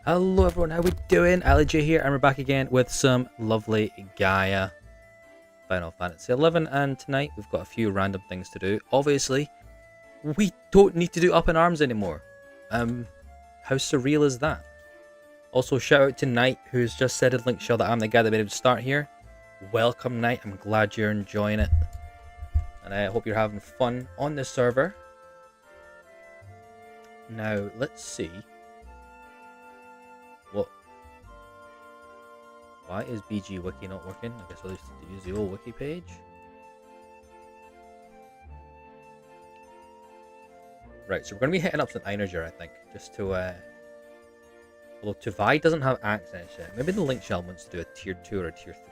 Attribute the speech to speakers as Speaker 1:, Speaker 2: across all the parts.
Speaker 1: Hello everyone, how we doing? LJ here, and we're back again with some lovely Gaia Final Fantasy 11, and tonight we've got a few random things to do. Obviously, we don't need to do up in arms anymore. How surreal is that? Also, shout out to Knight, who's just said in Link Shell that I'm the guy that made him start here. Welcome, Knight. I'm glad you're enjoying it, and I hope you're having fun on this server. Now, let's see. Why is BG Wiki not working? I guess I'll use the old wiki page. Right, so we're going to be hitting up some Einherjar, I think, just to, although Tuvai doesn't have access yet. Maybe the Link Shell wants to do a tier 2 or a tier 3.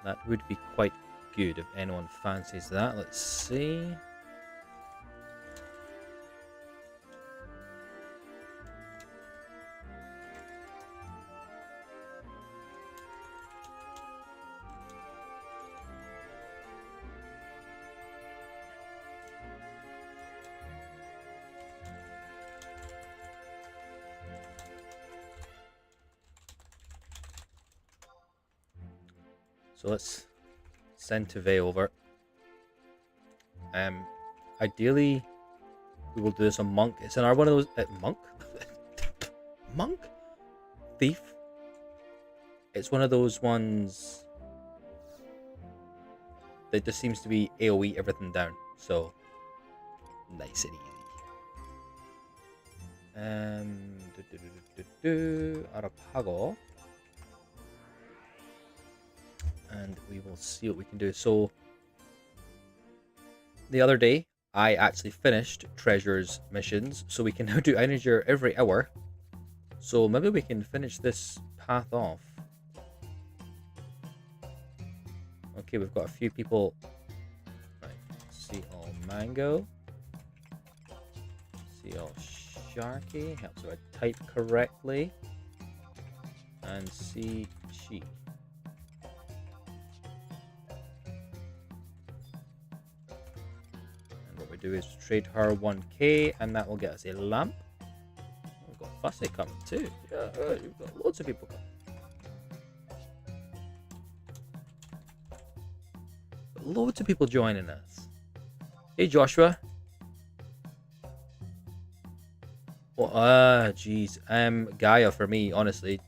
Speaker 1: That would be quite good if anyone fancies that. Let's see. So let's send Tuvai over. Ideally, we will do this on Monk. It's another one of those Monk, Monk, Thief. It's one of those ones that just seems to be AOE everything down. So nice and easy. Arapago. And we will see what we can do. So the other day I actually finished Treasure's missions, so we can now do Einherjar every hour. So maybe we can finish this path off. Okay, we've got a few people. Right, see all Mango. See all Sharky. Helps if I type correctly. And see She. Do is trade her 1k, and that will get us a lamp. We've got Fussy coming too. Yeah, you've got loads of people coming. Got loads of people joining us. Hey Joshua. Oh, jeez. Gaia for me, honestly,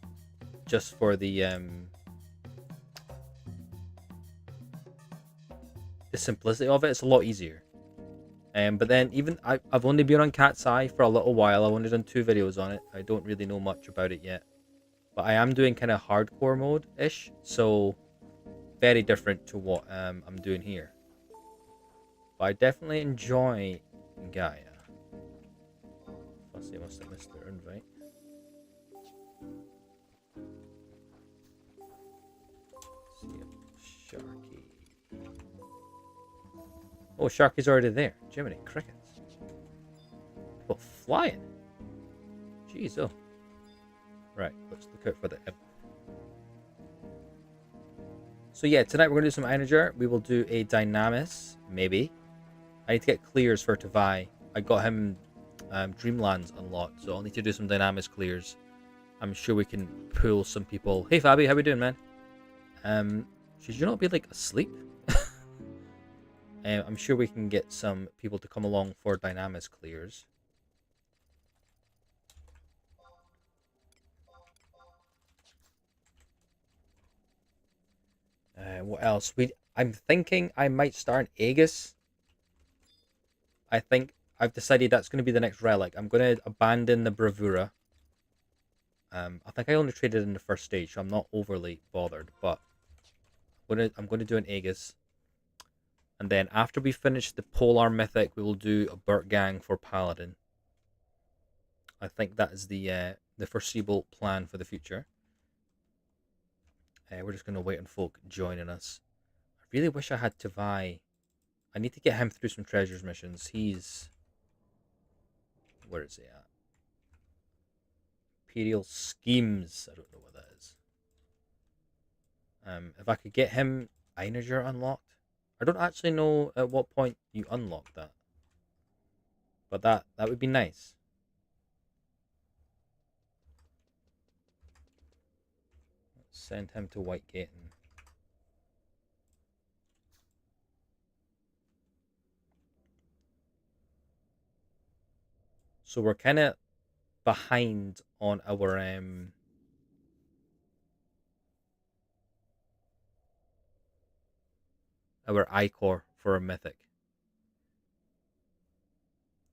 Speaker 1: just for the simplicity of it. It's a lot easier. But then even I've only been on GaiaXI for a little while. I've only done 2 videos on it. I don't really know much about it yet. But I am doing kind of hardcore mode-ish. So very different to what I'm doing here. But I definitely enjoy Gaia. Fussy must have missed their invite. See Sharky. Oh, Sharky's already there. Jiminy crickets. People flying. Jeez, oh. Right, let's look out for the imp. So yeah, tonight we're going to do some Einherjar. We will do a Dynamis, maybe. I need to get clears for Tuvai. I got him Dreamlands unlocked, so I'll need to do some Dynamis clears. I'm sure we can pull some people. Hey Fabi, how we doing, man? Should you not be like asleep? I'm sure we can get some people to come along for Dynamis clears. What else? I'm thinking I might start an Aegis. I think I've decided that's going to be the next relic. I'm going to abandon the Bravura. I think I only traded in the first stage, so I'm not overly bothered. But I'm going to do an Aegis. And then after we finish the Polar Mythic, we will do a Burt Gang for Paladin. I think that is the foreseeable plan for the future. We're just going to wait on folk joining us. I really wish I had Tuvai. I need to get him through some treasures missions. He's... Where is he at? Imperial Schemes. I don't know what that is. If I could get him Einherjar unlocked, I don't actually know at what point you unlock that. But that would be nice. Let's send him to Whitegate. So we're kind of behind on our iCore for a mythic.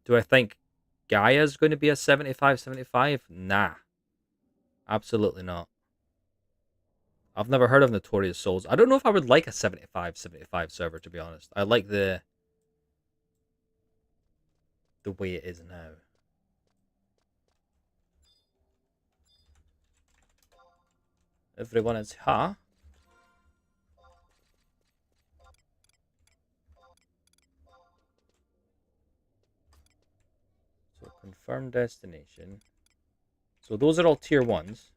Speaker 1: Do I think Gaia's going to be a 75/75? Nah. Absolutely not. I've never heard of Notorious Souls. I don't know if I would like a 75/75 server, to be honest. I like the way it is now. Everyone is So confirm destination. So those are all tier 1s.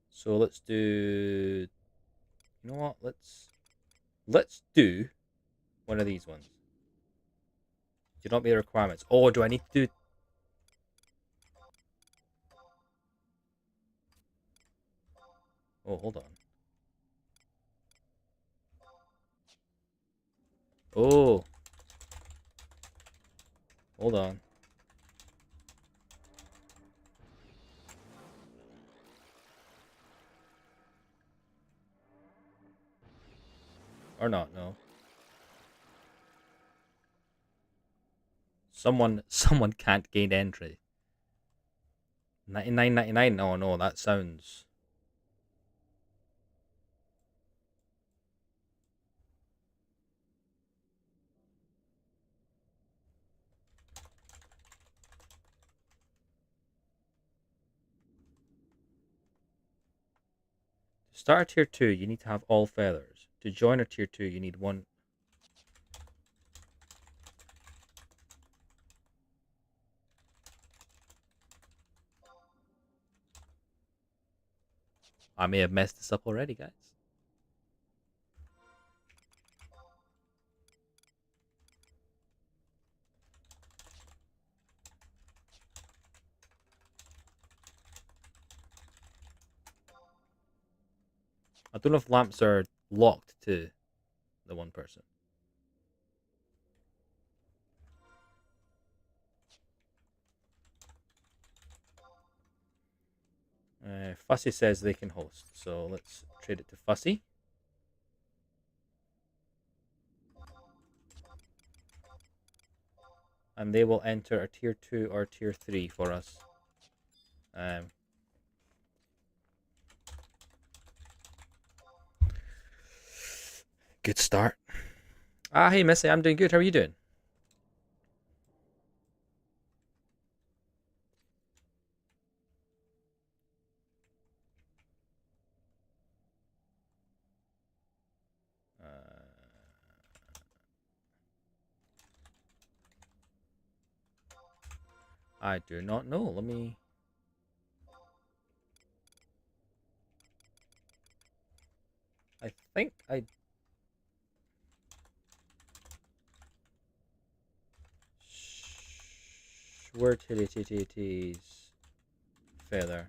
Speaker 1: So let's do... You know what? Let's do one of these ones. Do not meet the requirements. Oh, do I need to do... Oh, hold on. Oh. Hold on. Or not, no. Someone can't gain entry. 99.99? No, no, that sounds... To start a tier 2, you need to have all feathers. To join a tier 2, you need one... I may have messed this up already, guys. I don't know if lamps are locked to the one person. Fussy says they can host, so let's trade it to Fussy. And they will enter a tier 2 or tier 3 for us. Good start. Hey Missy, I'm doing good. How are you doing? I do not know. Let me... I think I... Where titties feather.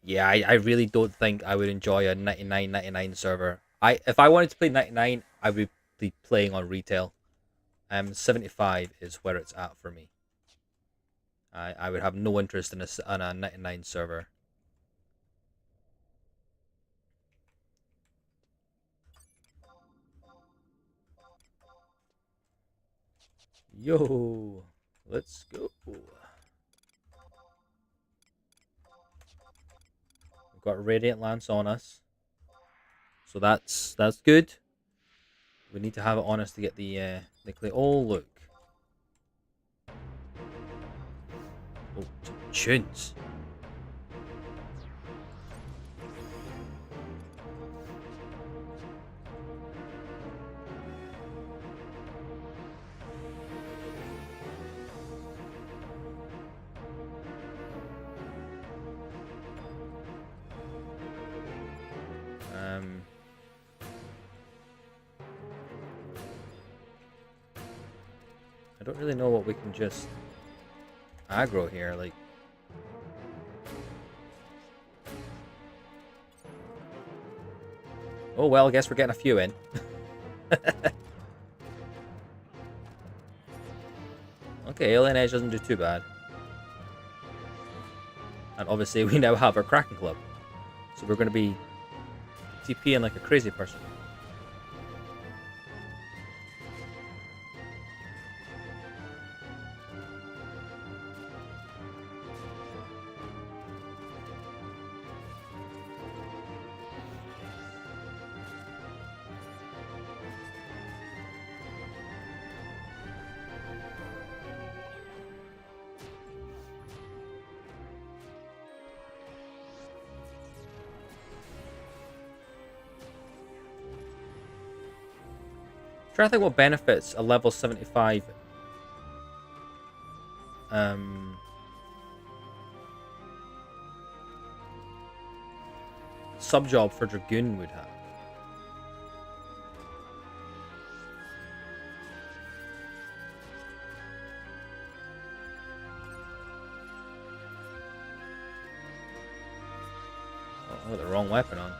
Speaker 1: Yeah, I really don't think I would enjoy a 99.99 server. If I wanted to play 99, I would be playing on retail. 75 is where it's at for me. I would have no interest in a 99 server. Yo, let's go. We've got Radiant Lance on us, so that's good. We need to have it on us to get the clay. Oh, look. Oh, some tunes. I don't really know what we can just aggro here, like. Oh well, I guess we're getting a few in. Okay, Alien Edge doesn't do too bad. And obviously we now have our Kraken Club. So we're going to be TPing like a crazy person. Trying to think what benefits a level 75 subjob for Dragoon would have. Oh, I got the wrong weapon on.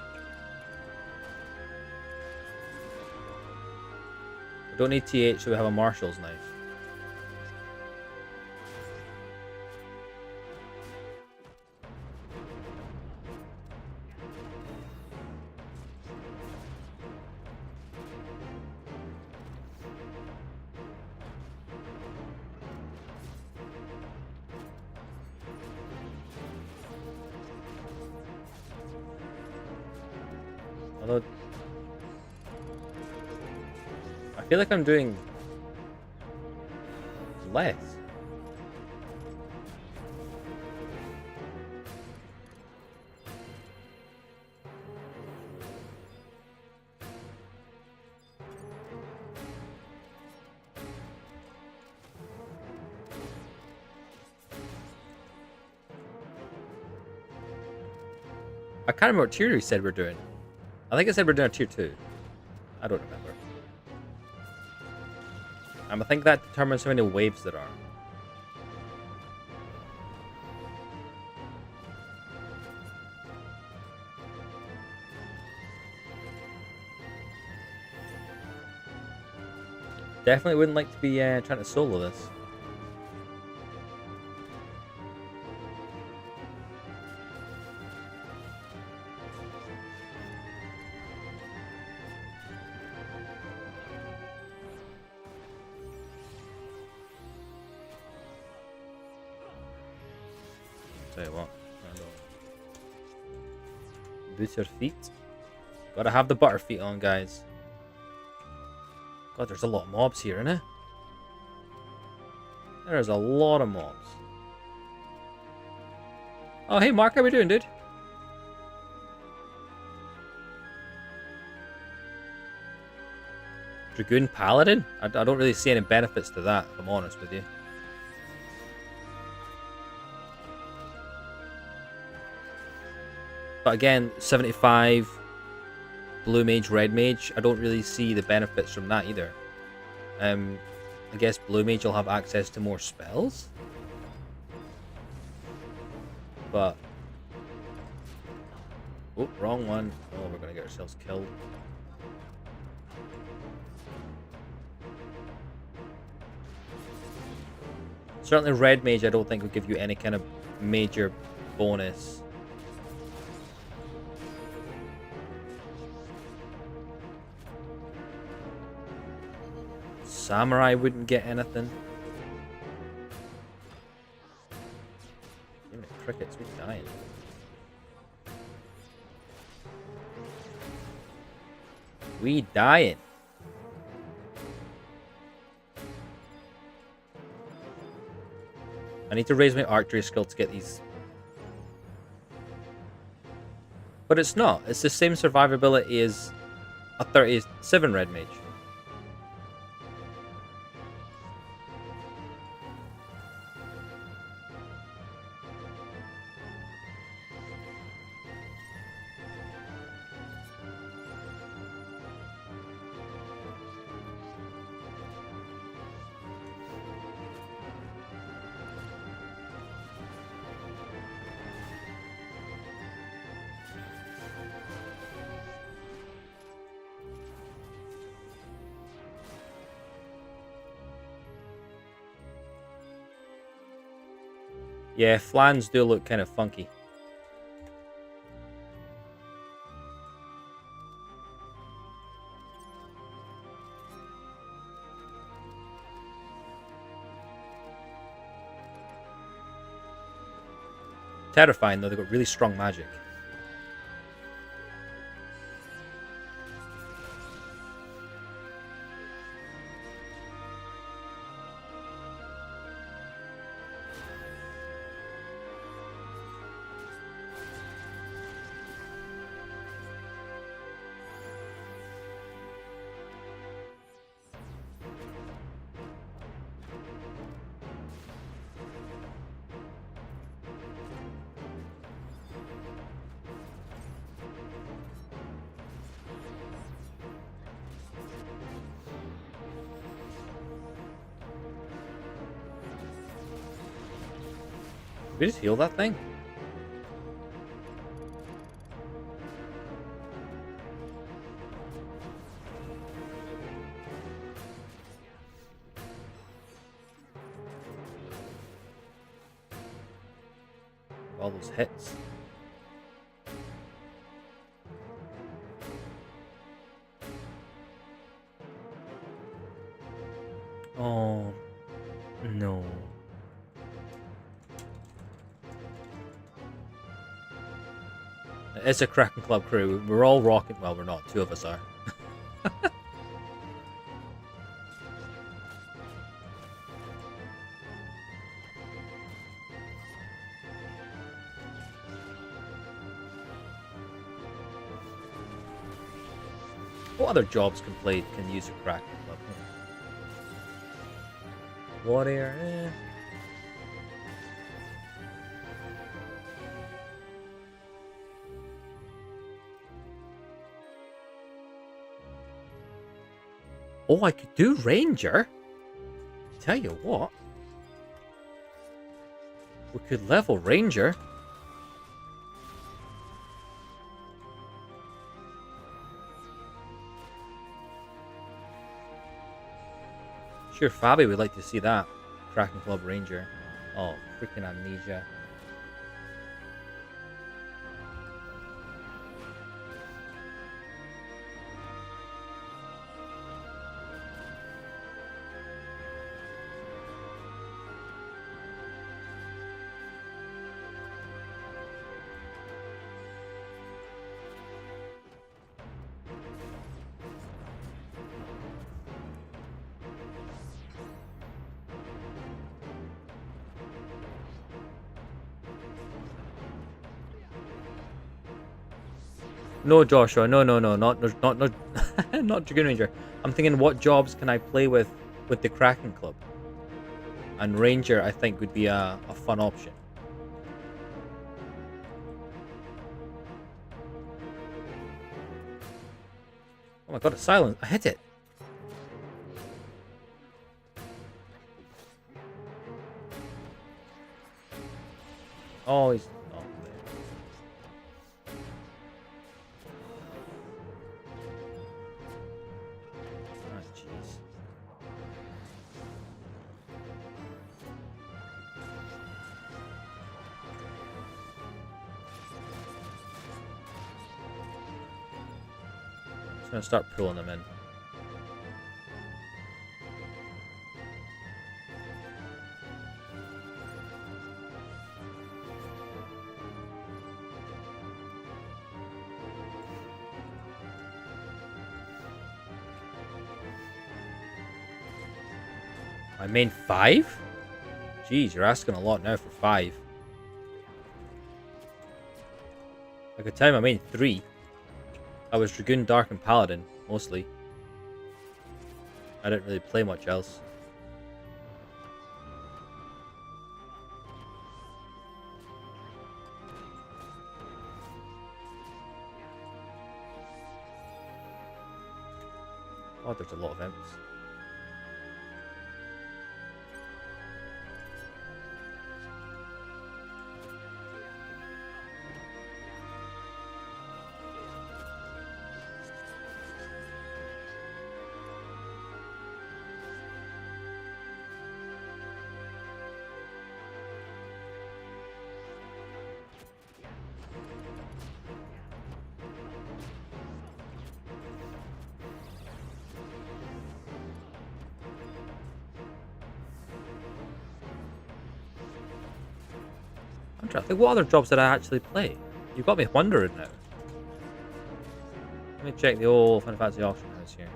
Speaker 1: We don't need TH, so we have a Marshal's knife. Although I feel like I'm doing less. I can't remember what tier we said we're doing. I think I said we're doing a tier 2. I don't remember. I think that determines how many waves there are. Definitely wouldn't like to be trying to solo this. Tell you what, boots your feet. Gotta have the butter feet on, guys. God, there's a lot of mobs here, isn't it? There's a lot of mobs. Oh, hey Mark, how we doing, dude? Dragoon Paladin? I don't really see any benefits to that, if I'm honest with you. But again, 75 Blue Mage, Red Mage, I don't really see the benefits from that either. I guess Blue Mage will have access to more spells. But... oh, wrong one. Oh, we're going to get ourselves killed. Certainly Red Mage I don't think would give you any kind of major bonus. Samurai wouldn't get anything. Even the crickets would die. We dying. I need to raise my archery skill to get these. But it's not. It's the same survivability as a 37 red mage. Yeah, flans do look kind of funky. Terrifying though, they've got really strong magic. Did we just heal that thing? All those hits. Oh, no. It's a Kraken Club crew. We're all rocking. Well, we're not. Two of us are. What other jobs can use a Kraken Club? Warrior, eh. Oh, I could do Ranger. Tell you what. We could level Ranger. Sure, Fabi would like to see that. Kraken Club Ranger. Oh, freaking amnesia. No, Joshua. No, not not Dragoon Ranger. I'm thinking, what jobs can I play with the Kraken Club? And Ranger, I think, would be a fun option. Oh my god, it's silent. I hit it. Oh, he's... Oh, jeez. I'm just gonna start pulling them in. My main 5? Jeez, you're asking a lot now for 5. I could tell you I made 3. I was Dragoon, Dark, and Paladin, mostly. I didn't really play much else. Oh, there's a lot of imps. I'm trying to think, what other jobs did I actually play? You got me wondering now. Let me check the old Final Fantasy auction house here.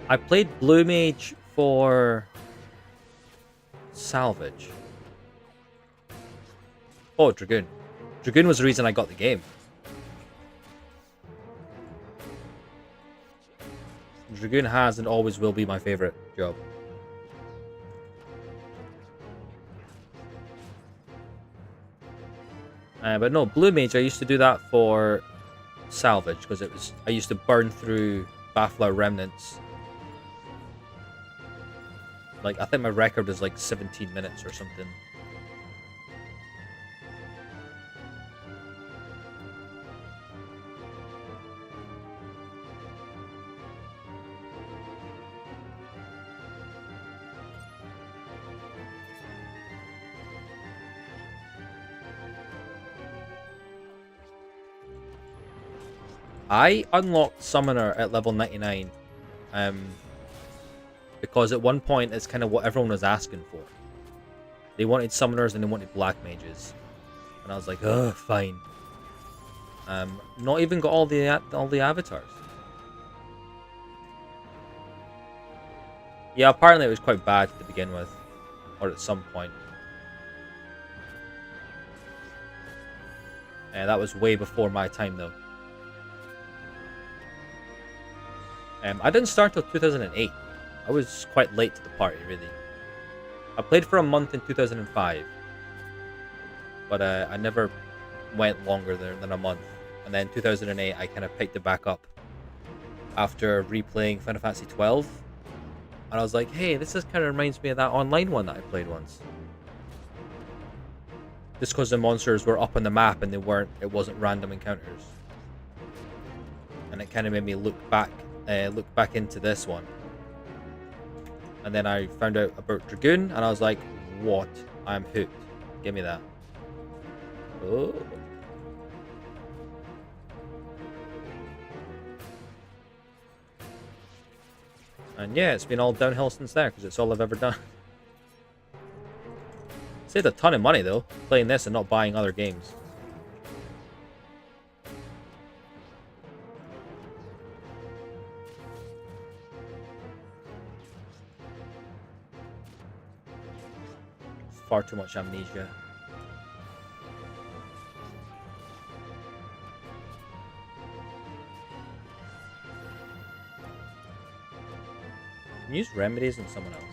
Speaker 1: I played Blue Mage for salvage. Oh, Dragoon. Dragoon was the reason I got the game. Dragoon has and always will be my favorite job. But no, Blue Mage, I used to do that for salvage because I used to burn through Baffler remnants. Like, I think my record is like 17 minutes or something. I unlocked Summoner at level 99. Because at one point, it's kind of what everyone was asking for. They wanted Summoners and they wanted Black Mages. And I was like, ugh, fine. Not even got all the avatars. Yeah, apparently it was quite bad to begin with. Or at some point. That was way before my time, though. I didn't start till 2008. I was quite late to the party, really. I played for a month in 2005. But I never went longer than a month. And then 2008, I kind of picked it back up. After replaying Final Fantasy 12. And I was like, hey, this kind of reminds me of that online one that I played once. Just because the monsters were up on the map and it wasn't random encounters. And it kind of made me look back into this one. And then I found out about Dragoon, and I was like, what? I'm hooked. Give me that. Oh. And yeah, it's been all downhill since there, because it's all I've ever done. Saved a ton of money, though, playing this and not buying other games. Far too much amnesia. Use remedies on someone else.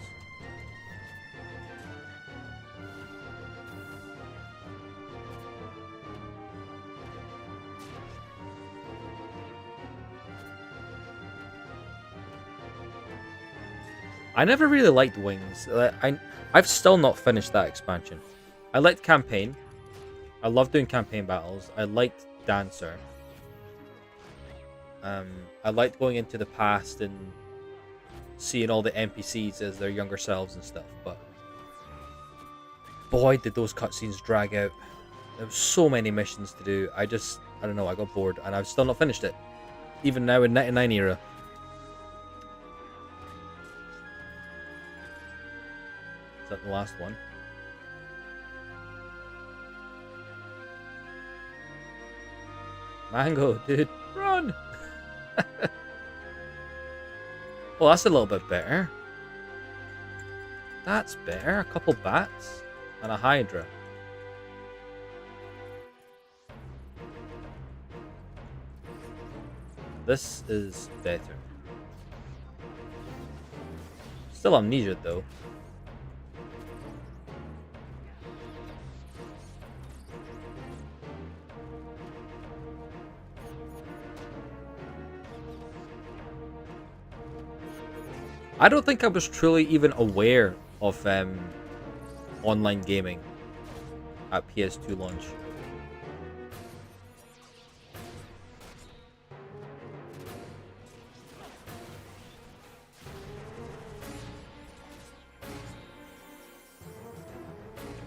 Speaker 1: I never really liked Wings. I've still not finished that expansion. I liked Campaign. I love doing campaign battles. I liked Dancer. I liked going into the past and seeing all the NPCs as their younger selves and stuff, but boy, did those cutscenes drag out. There were so many missions to do. I don't know, I got bored, and I've still not finished it. Even now in 99 era. Is that the last one? Mango, dude, run! Well, that's a little bit better. That's better. A couple bats and a hydra. This is better. Still amnesia though. I don't think I was truly even aware of online gaming at PS2 launch.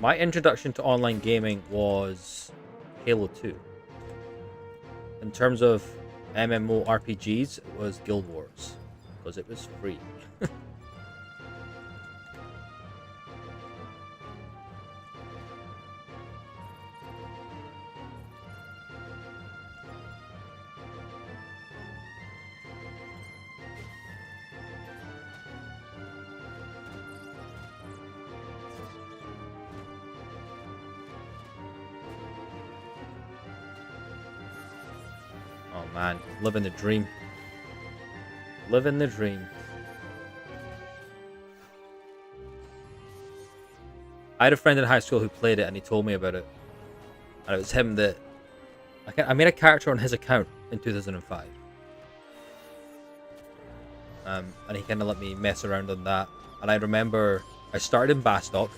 Speaker 1: My introduction to online gaming was Halo 2. In terms of MMORPGs, it was Guild Wars, because it was free. Oh man, living the dream. Living the dream. I had a friend in high school who played it and he told me about it. And it was him that... I made a character on his account in 2005. And he kind of let me mess around on that. And I remember I started in Bastok.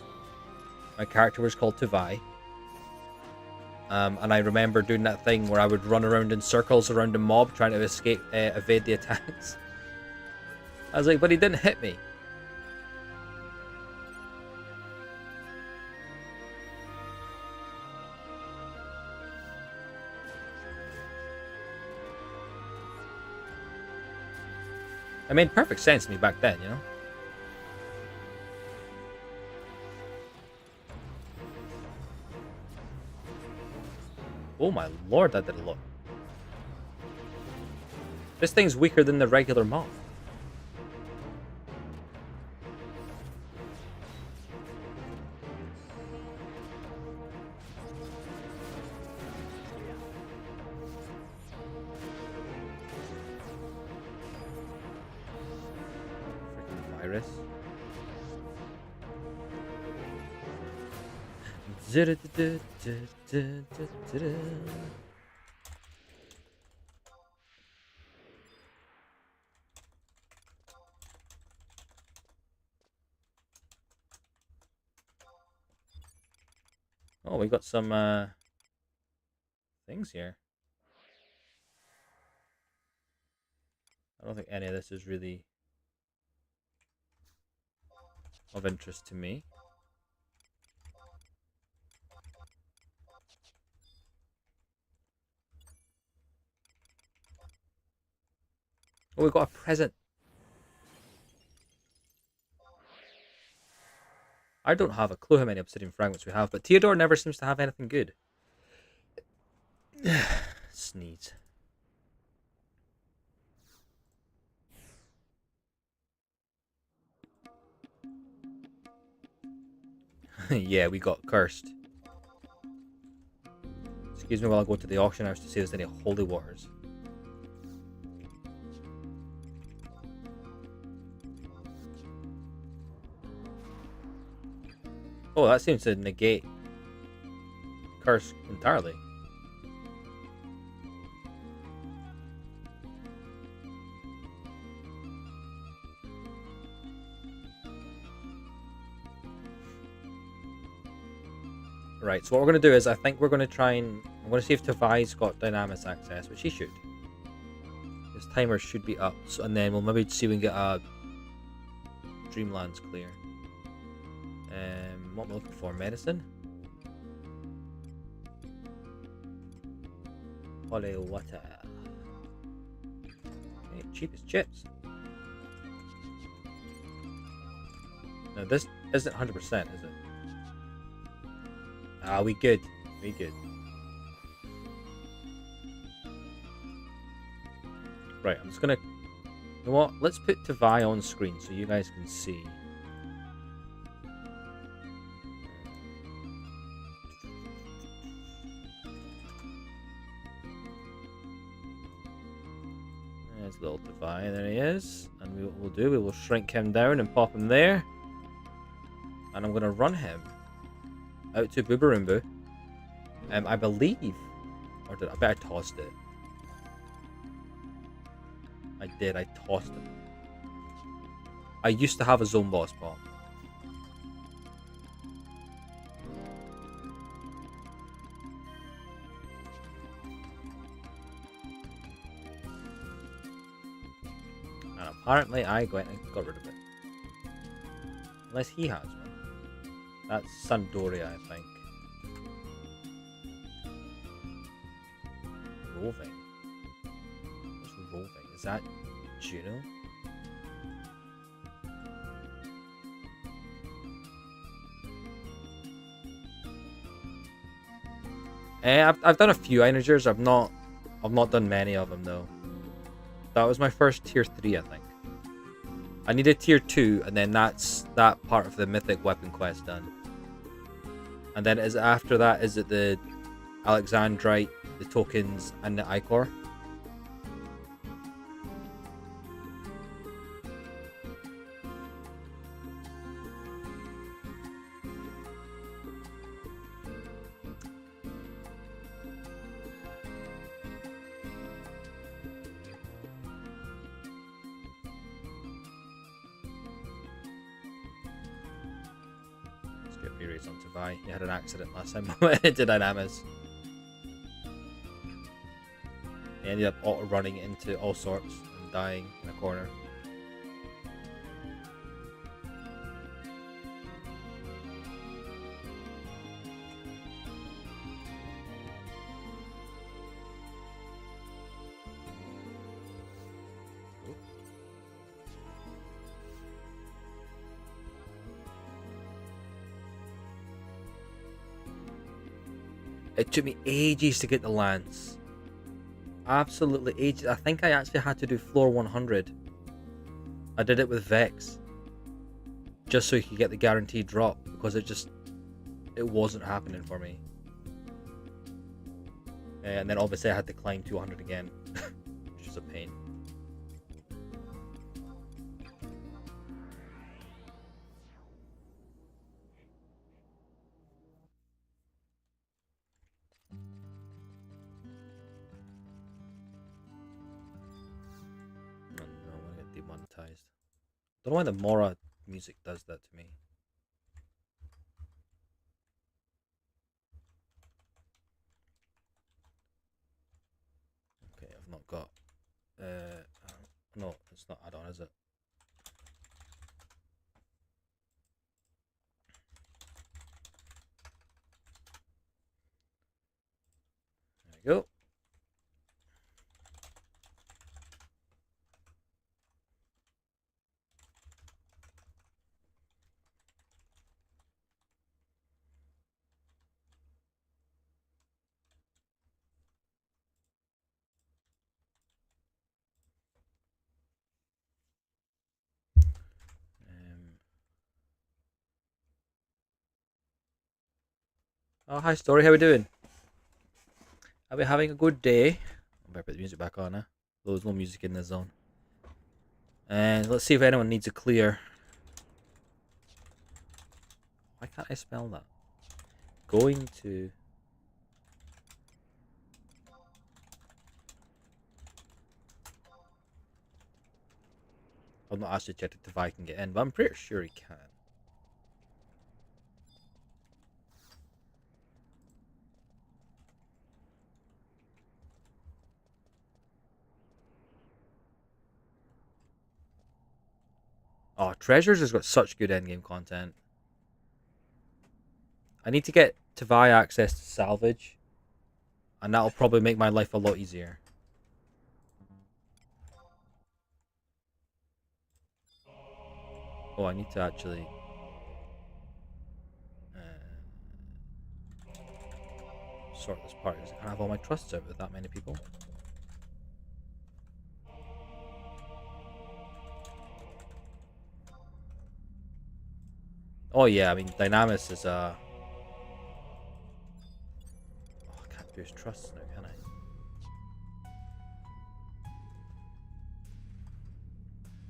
Speaker 1: My character was called Tuvai. And I remember doing that thing where I would run around in circles around a mob trying to evade the attacks. I was like, but he didn't hit me. It made perfect sense to me back then, you know? Oh my lord, that did a lot. This thing's weaker than the regular mob. Freaking virus. Oh, we got some things here. I don't think any of this is really of interest to me. Oh, we got a present. I don't have a clue how many obsidian fragments we have, but Theodore never seems to have anything good. Sneeze. Yeah, we got cursed. Excuse me while I go to the auction house to see if there's any holy waters. Oh, that seems to negate curse entirely. Right, so what we're going to do is I think we're going to try and... I'm going to see if Tavai's got Dynamis access, which he should. His timer should be up, so, and then we'll maybe see if we can get a Dreamlands clear. What am I looking for? Medicine? Holy water. Okay, cheap as chips. Now this isn't 100%, is it? Ah, we good. We good. Right, I'm just gonna... You know what? Let's put Tavai on screen so you guys can see. There's little Tavai, there he is. And what we'll do, we will shrink him down and pop him there. And I'm gonna run him out to Boobaroombu. I believe... Or did I bet I tossed it. I did, I tossed it. I used to have a zone boss bomb. And apparently I went and got rid of it. Unless he has one. That's Sandoria, I think. Roving. What's roving? Is that Juno? I've done a few Einherjars. I've not done many of them though. That was my first tier 3, I think. I needed tier 2, and then that's that part of the Mythic weapon quest done. And then is after that, is it the Alexandrite, the tokens, and the Ichor? On to buy. He had an accident last time I went into Dynamis. He ended up auto running into all sorts and dying in a corner. It took me ages to get the lance. Absolutely ages. I think I actually had to do floor 100. I did it with Vex. Just so you could get the guaranteed drop. Because it wasn't happening for me. And then obviously I had to climb 200 again. Which is a pain. Demonetized. Don't know why the Mora music does that to me. Okay, I've not got. No, it's not add-on, is it? There we go. Oh, hi, Story. How we doing? Are we having a good day? I'm better put the music back on, huh? There's no music in this zone. And let's see if anyone needs a clear. Why can't I spell that? Going to... I've not actually checked if I can get in, but I'm pretty sure he can. Oh, Treasures has got such good endgame content. I need to get Tavai access to salvage. And that'll probably make my life a lot easier. Oh, I need to actually... sort this part because I can't have all my trusts out with that many people. Oh yeah, I mean Dynamis is oh, I can't do his trusts now, can I?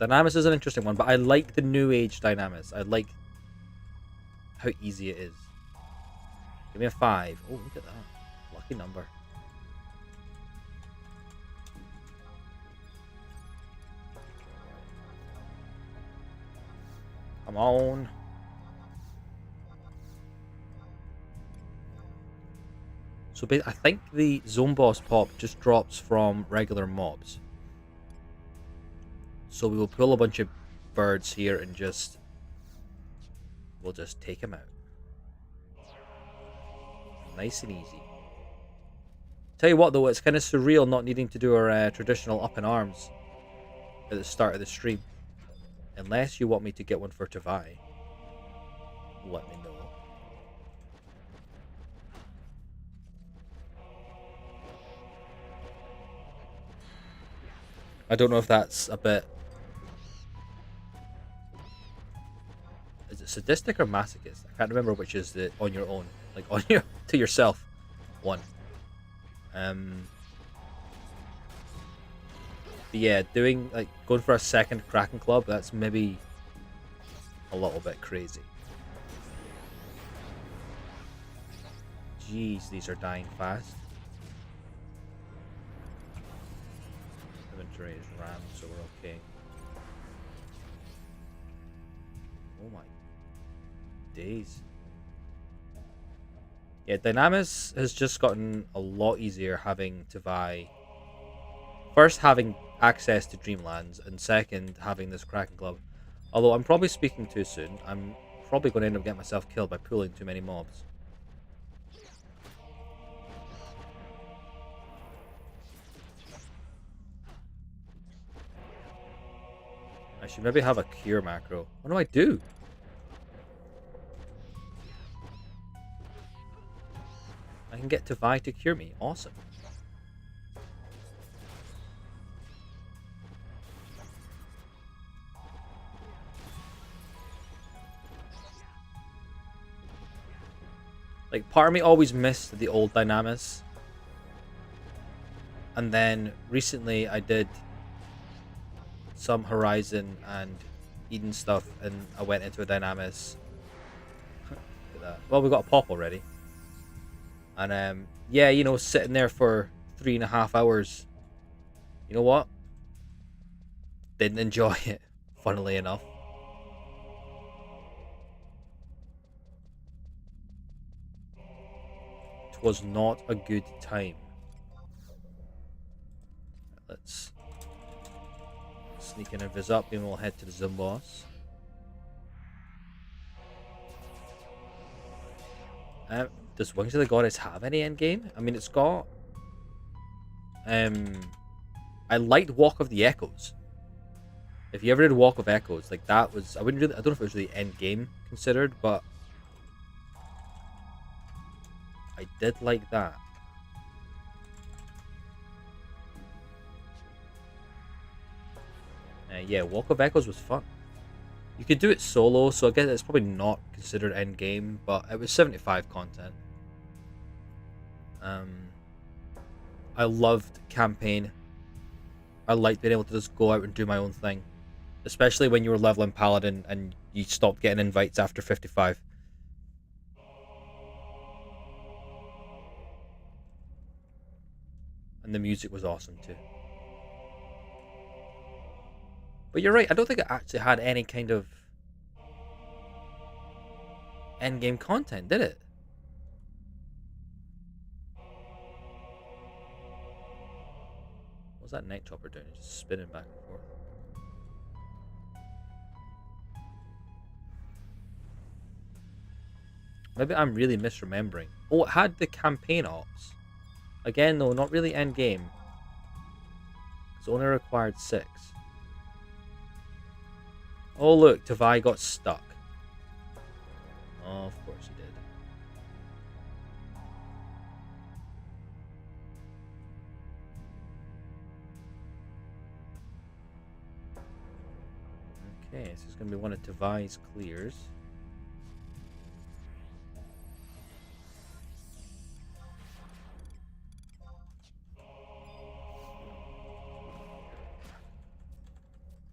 Speaker 1: Dynamis is an interesting one, but I like the new age Dynamis. I like how easy it is. Give me a 5. Oh, look at that. Lucky number. Come on. So I think the zone boss pop just drops from regular mobs. So we will pull a bunch of birds here and we'll just take him out. Nice and easy. Tell you what though, it's kind of surreal not needing to do our traditional up in arms at the start of the stream. Unless you want me to get one for Tavai. Let me know. I don't know if that's a bit... Is it sadistic or masochist? I can't remember which is the on your own. Like on your to yourself one. But yeah, going for a second Kraken Club, that's maybe a little bit crazy. Jeez, these are dying fast. Inventory is rammed, so we're okay. Oh my days. Yeah, Dynamis has just gotten a lot easier having Tavai. First, having access to Dreamlands, and second, having this Kraken Club. Although I'm probably speaking too soon. I'm probably going to end up getting myself killed by pulling too many mobs. I should maybe have a cure macro. What do I do? I can get Tavai to cure me. Awesome. Like, part of me always missed the old Dynamis. And then recently I did some Horizon and Eden stuff, and I went into a Dynamis. Look at that. Well, we got a pop already. And yeah, you know, sitting there for 3.5 hours. You know what? Didn't enjoy it, funnily enough. It was not a good time. Let's sneak an invis up, and we'll head to the Zoom boss. Does Wings of the Goddess have any endgame? I mean, it's got... I liked Walk of the Echoes. If you ever did Walk of Echoes, like that was... I don't know if it was really endgame considered, but... I did like that. Yeah, Walk of Echoes was fun. You could do it solo, so I guess it's probably not considered endgame, but it was 75 content. I loved campaign. I liked being able to just go out and do my own thing, especially when you were leveling Paladin and you stopped getting invites after 55. And the music was awesome too. But you're right, I don't think it actually had any kind of endgame content, did it? What's that night chopper doing? Just spinning back and forth. Maybe I'm really misremembering. Oh, it had the campaign ops. Again, though, not really endgame. It's only required 6. Oh, look, Tavai got stuck. Oh, of course he did. Okay, so it's going to be one of Tavai's clears.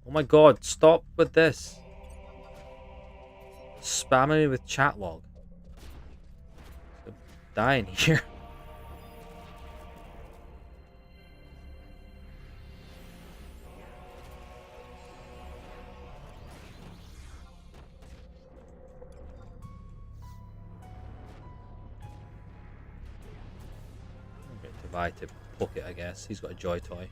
Speaker 1: Oh my god, stop with this. Spamming me with chat log. I'm dying here. Divide to poke it, I guess. He's got a joy toy.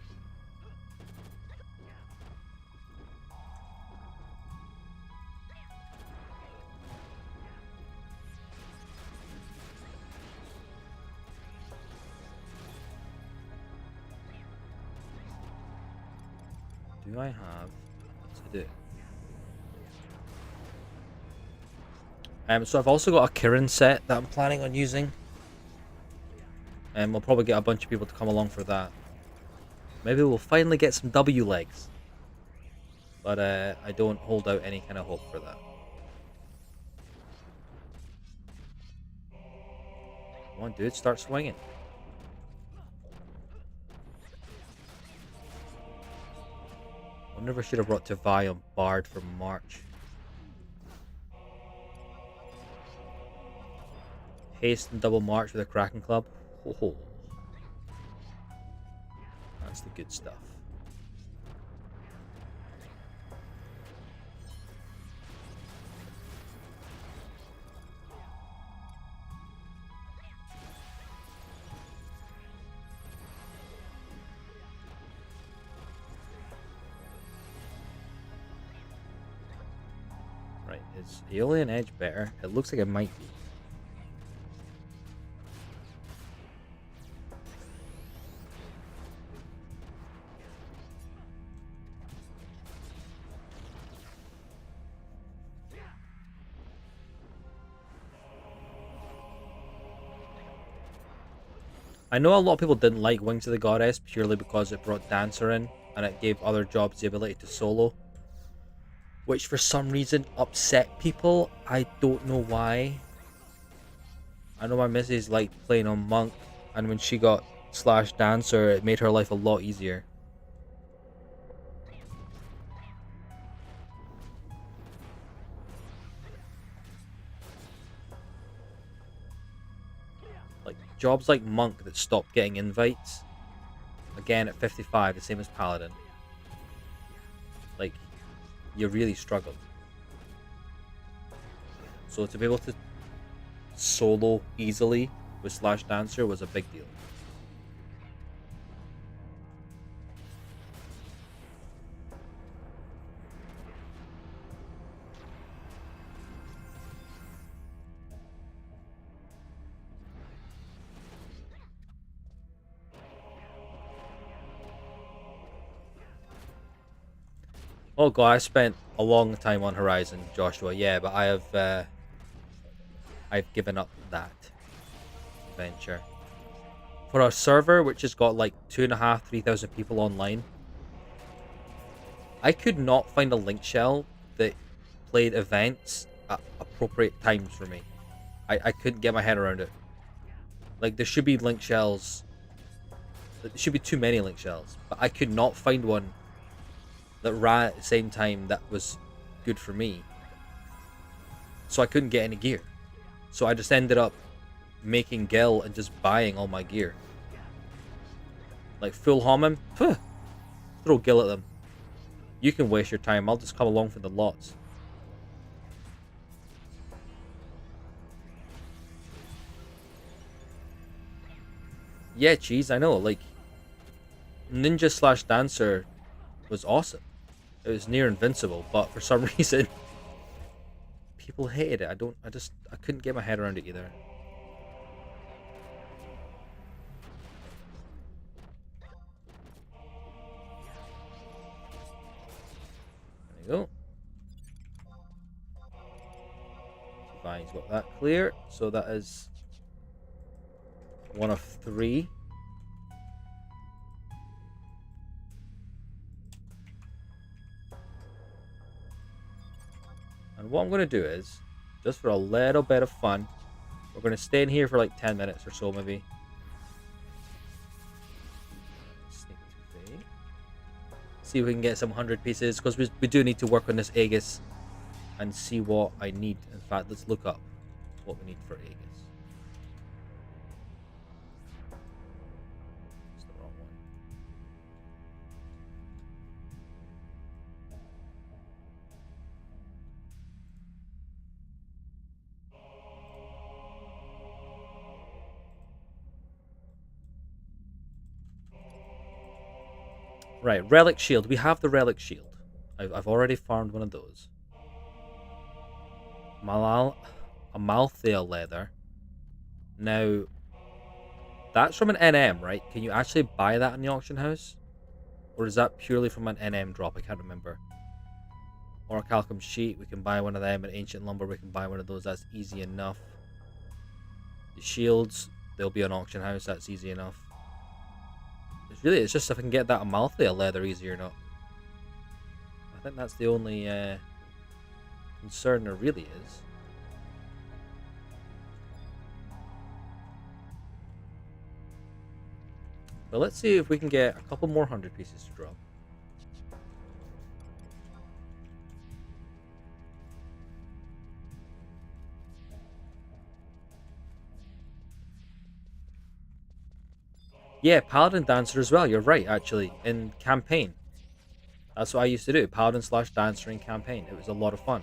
Speaker 1: Do I have to do? So I've also got a Kirin set that I'm planning on using. And we'll probably get a bunch of people to come along for that. Maybe we'll finally get some W legs. But I don't hold out any kind of hope for that. Come on, dude, start swinging. I wonder if I should have brought Tevai on Bard for March. Haste and double march with a Kraken Club. Oh, that's the good stuff. Right, is Aeolian Edge better? It looks like it might be. I know a lot of people didn't like Wings of the Goddess purely because it brought Dancer in and it gave other jobs the ability to solo, which for some reason upset people. I don't know why. I know my missus liked playing on Monk, and when she got Slash Dancer, it made her life a lot easier. Like jobs like Monk that stopped getting invites, again at 55, the same as Paladin. Like, you really struggled. So to be able to solo easily with Slash Dancer was a big deal. Oh god, I spent a long time on Horizon, Joshua. Yeah, but I've given up that venture. For a server which has got like 2,500, 3,000 people online, I could not find a link shell that played events at appropriate times for me. I couldn't get my head around it. Like, there should be link shells. There should be too many link shells, but I could not find one that ran at the same time that was good for me. So I couldn't get any gear. So I just ended up making Gil and just buying all my gear. Like full Homem, throw Gil at them. You can waste your time, I'll just come along for the lots. Yeah, cheese, I know, like Ninja Slash Dancer was awesome. It was near invincible, but for some reason people hated it. I couldn't get my head around it either. There you go. Divine's got that clear, so that is one of 3. And what I'm going to do is, just for a little bit of fun, we're going to stay in here for like 10 minutes or so, maybe. Sneak See if we can get some 100 pieces, because we do need to work on this Aegis and see what I need. In fact, let's look up what we need for Aegis. It's the wrong one. Right, Relic Shield. We have the Relic Shield. I've already farmed one of those. Amalthea leather. Now, that's from an NM, right? Can you actually buy that in the auction house? Or is that purely from an NM drop? I can't remember. Orichalcum sheet, we can buy one of them. And ancient lumber, we can buy one of those. That's easy enough. The shields, they'll be on auction house. That's easy enough. It's just if I can get that Amalthea leather easier or not. I think that's the only concern there really is. But let's see if we can get a couple more 100 pieces to drop. Yeah, Paladin Dancer as well. You're right, actually. In campaign. That's what I used to do. Paladin / Dancer in campaign. It was a lot of fun.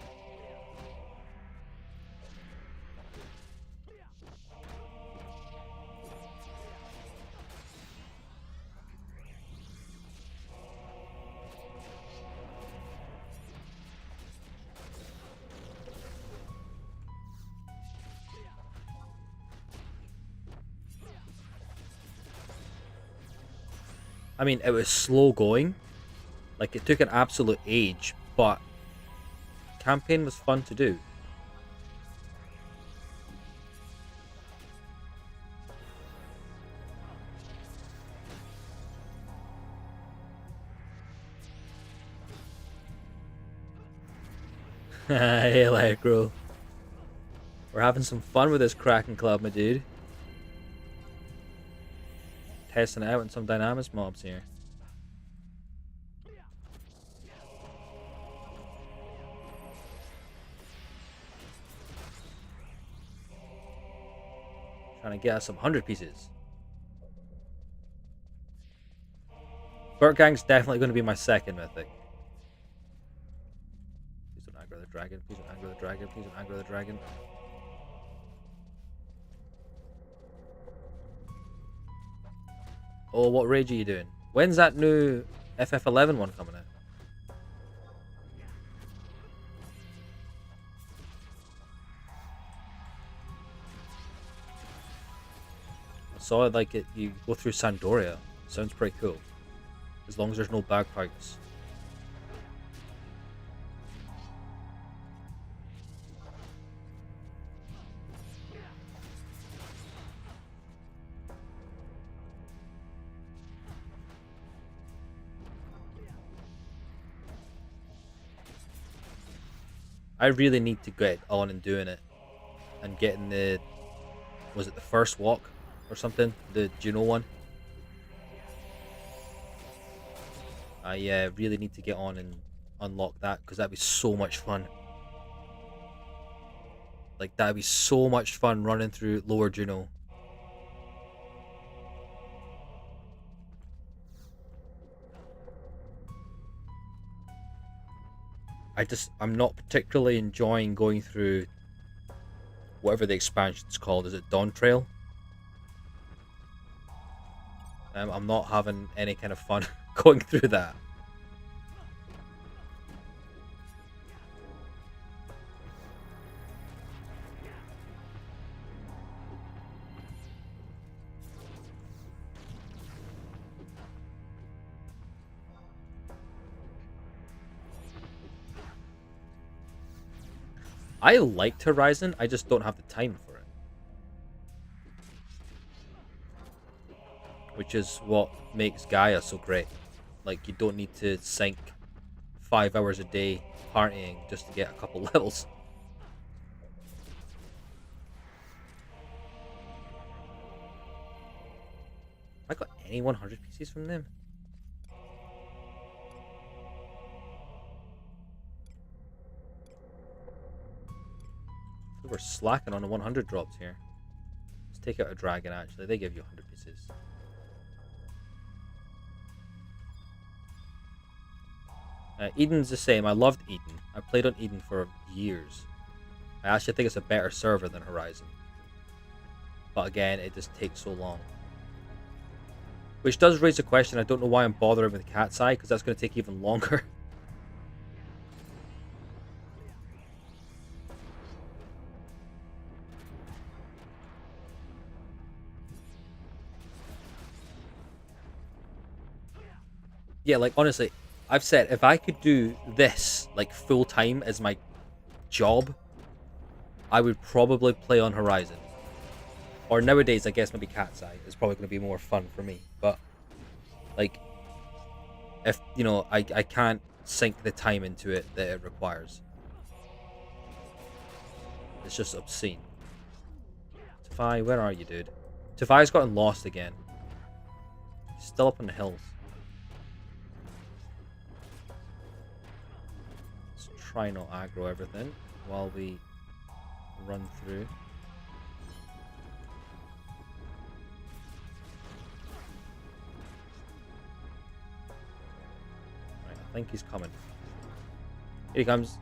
Speaker 1: I mean, it was slow going. Like, it took an absolute age, but campaign was fun to do. Hey, Electro. We're having some fun with this Kraken Club, my dude. Testing it out in some Dynamis mobs here. Trying to get us some 100 pieces. Burtgang's definitely going to be my second mythic. Please don't aggro the dragon. Please don't aggro the dragon. Please don't aggro the dragon. Oh, what rage are you doing? When's that new FF11 one coming out? I saw it like you go through Sandoria. Sounds pretty cool. As long as there's no bagpipes. I really need to get on and doing it. And getting the... Was it the first walk? Or something? The Juno one? I really need to get on and unlock that. Because that'd be so much fun. Like, that'd be so much fun running through Lower Juno. I'm not particularly enjoying going through whatever the expansion's called. Is it Dawn Trail? I'm not having any kind of fun going through that. I liked Horizon, I just don't have the time for it. Which is what makes Gaia so great. Like, you don't need to sink 5 hours a day partying just to get a couple levels. I got any 100 pieces from them? We're slacking on the 100 drops here. Let's take out a dragon, actually. They give you 100 pieces. Eden's the same. I loved Eden. I played on Eden for years. I actually think it's a better server than Horizon. But again, it just takes so long. Which does raise a question. I don't know why I'm bothering with GaiaXI, because that's going to take even longer. Yeah, like, honestly, I've said if I could do this, like, full time as my job, I would probably play on Horizon. Or nowadays, I guess maybe GaiaXI is probably going to be more fun for me. But, like, if, you know, I can't sink the time into it that it requires. It's just obscene. Tafai, where are you, dude? Tafai's gotten lost again. He's still up on the hills. Let's try not aggro everything while we run through. Right, I think he's coming. Here he comes.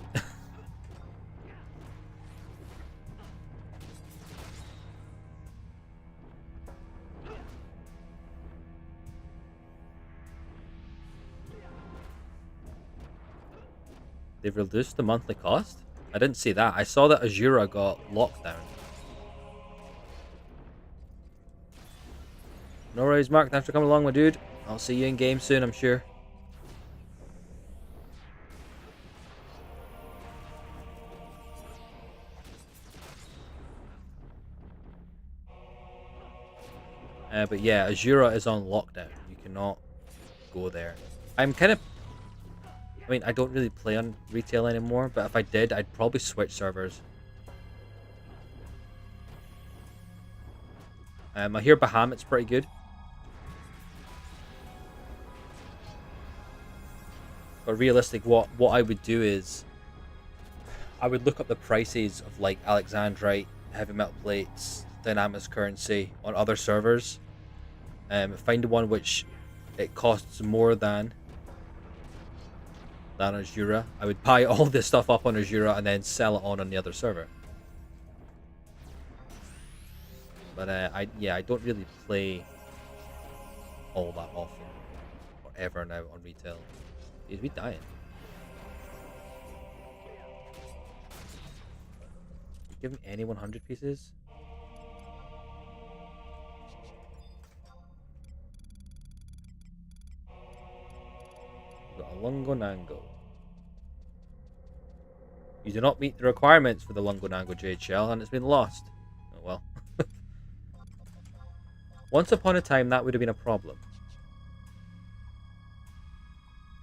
Speaker 1: They've reduced the monthly cost? I didn't see that. I saw that Azura got locked down. No worries, Mark. Thanks for coming along, my dude. I'll see you in game soon, I'm sure. But yeah, Azura is on lockdown. You cannot go there. I'm kind of... I mean, I don't really play on retail anymore, but if I did, I'd probably switch servers. I hear Bahamut's pretty good. But realistic, what I would do is... I would look up the prices of, like, Alexandrite, heavy metal plates, Dynamis currency on other servers. Find one which it costs more than Azura. I would buy all this stuff up on Azura and then sell it on the other server. But I don't really play all that often or ever now on retail. Is we dying? Give me any 100 pieces. We've got a Lungonango. You do not meet the requirements for the Lungonango Jade Shell, and it's been lost. Oh well. Once upon a time, that would have been a problem.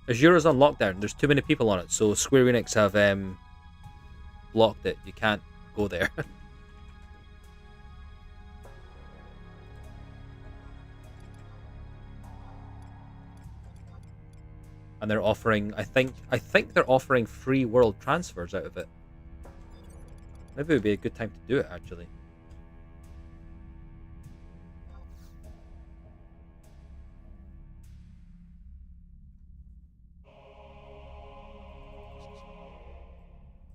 Speaker 1: Azura's on lockdown. There's too many people on it, so Square Enix have blocked it. You can't go there. And they're offering, I think they're offering free world transfers out of it. Maybe it would be a good time to do it, actually.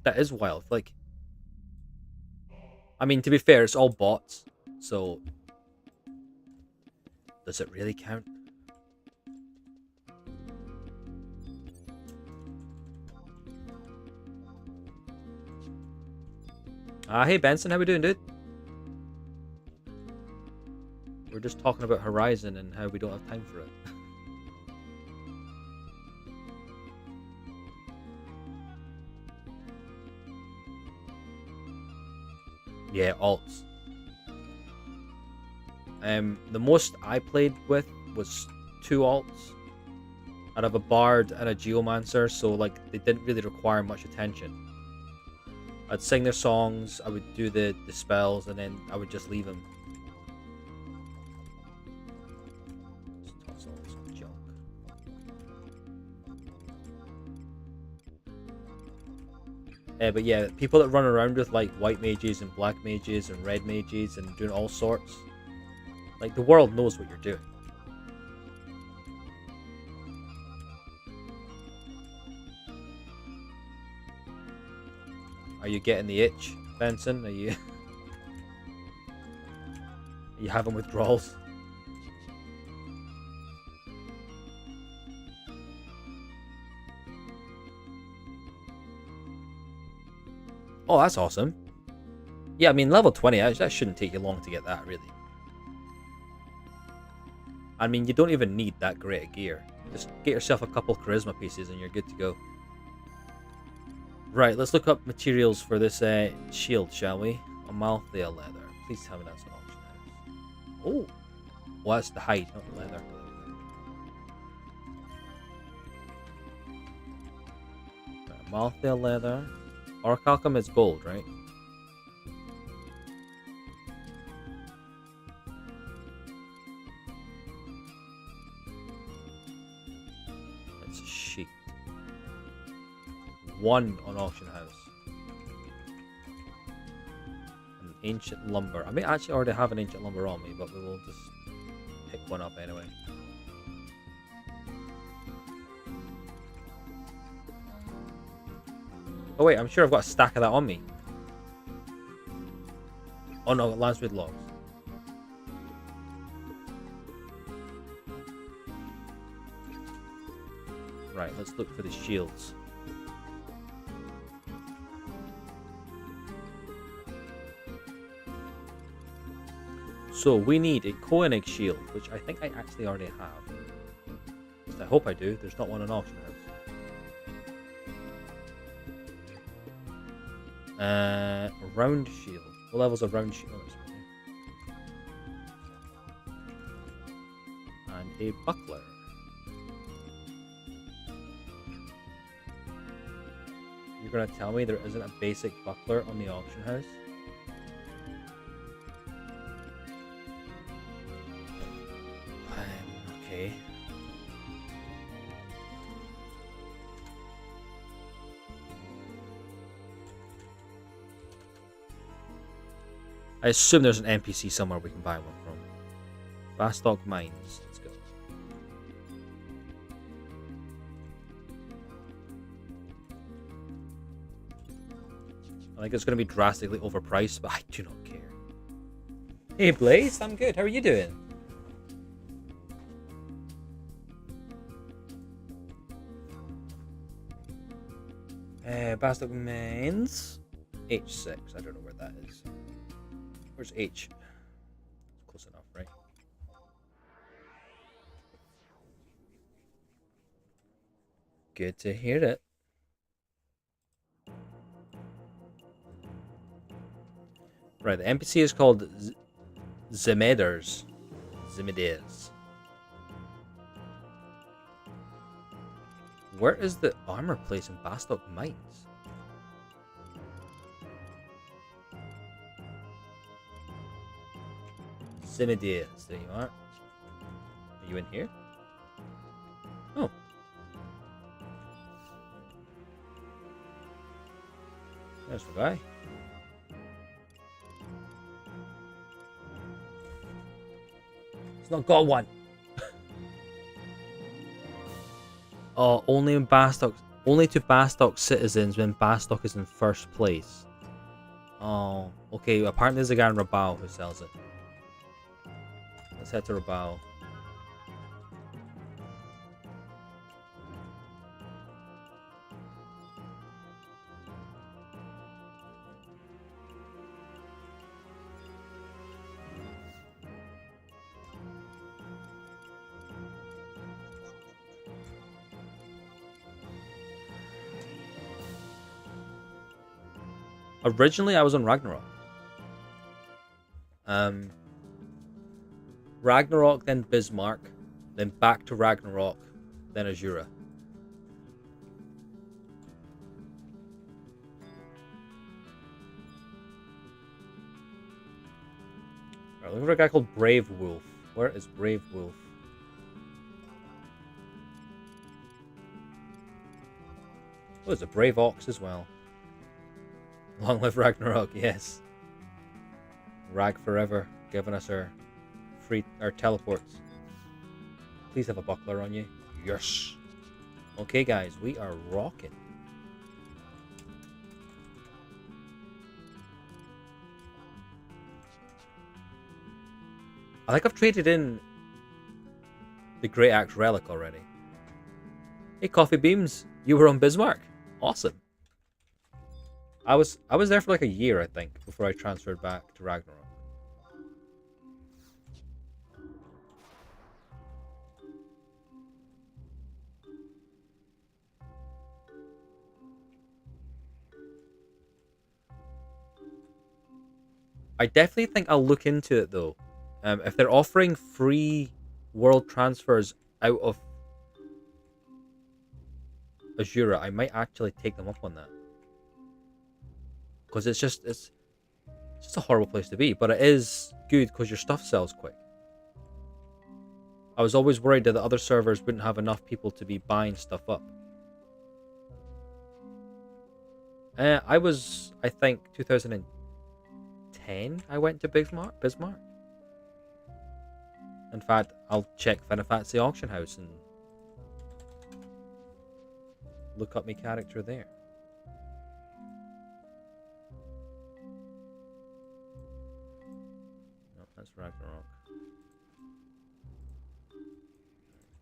Speaker 1: That is wild. Like, I mean, to be fair, it's all bots, so does it really count? Hey Benson, how we doing, dude? We're just talking about Horizon and how we don't have time for it. Yeah, alts. The most I played with was 2 alts. I'd have a bard and a geomancer, so like they didn't really require much attention. I'd sing their songs, I would do the spells, and then I would just leave them. Just toss all this junk. But yeah, people that run around with like white mages and black mages and red mages and doing all sorts, like the world knows what you're doing. Are you getting the itch, Benson? Are you having withdrawals? Oh, that's awesome. Yeah, I mean, level 20, that shouldn't take you long to get that, really. I mean, you don't even need that great a gear. Just get yourself a couple charisma pieces and you're good to go. Right, let's look up materials for this shield, shall we? Amalthea leather. Please tell me that's an auction house. Oh! Well, that's the hide, not the leather. Right, Amalthea leather. Orichalcum is gold, right? It's a sheet. 1 on auction house. An ancient lumber. I may actually already have an ancient lumber on me, but we will just pick one up anyway. Oh wait, I'm sure I've got a stack of that on me. Oh no, Lancewood logs. Right, let's look for the shields. So we need a Koenig shield, which I think I actually already have. I hope I do. There's not one in auction house. Round shield. What level's a round shield? And a buckler. You're gonna tell me there isn't a basic buckler on the auction house? Okay. I assume there's an NPC somewhere we can buy one from. Bastock Mines. Let's go. I think it's going to be drastically overpriced, but I do not care. Hey Blaze, I'm good. How are you doing? Bastock Mines. H6. I don't know where that is. Where's H? Close enough, right? Good to hear it. Right, the NPC is called Zimeders. Zimeders. Where is the armor place in Bastock Mines? Zimeders, there you are. Are you in here? Oh. There's the guy. He's not got one. Oh, only in Bastock. Only to Bastock citizens when Bastock is in first place. Oh, okay. Apparently there's a guy in Rabaul who sells it. Let's head to Rabaul. Originally, I was on Ragnarok. Ragnarok, then Bismarck, then back to Ragnarok, then Azura. Right, looking for a guy called Brave Wolf. Where is Brave Wolf? Oh, there's a Brave Ox as well. Long live Ragnarok, yes. Rag forever, giving us our teleports. Please have a buckler on you. Yes. Okay, guys, we are rocking. I think I've traded in the Great Axe Relic already. Hey, Coffee Beams, you were on Bismarck. Awesome. I was there for like a year, I think, before I transferred back to Ragnarok. I definitely think I'll look into it though. If they're offering free world transfers out of Azura, I might actually take them up on that. Because it's just a horrible place to be, but it is good because your stuff sells quick. I was always worried that the other servers wouldn't have enough people to be buying stuff up. I think 2010 I went to Bismarck. In fact, I'll check FFXI Auction House and look up my character there. No, that's Ragnarok.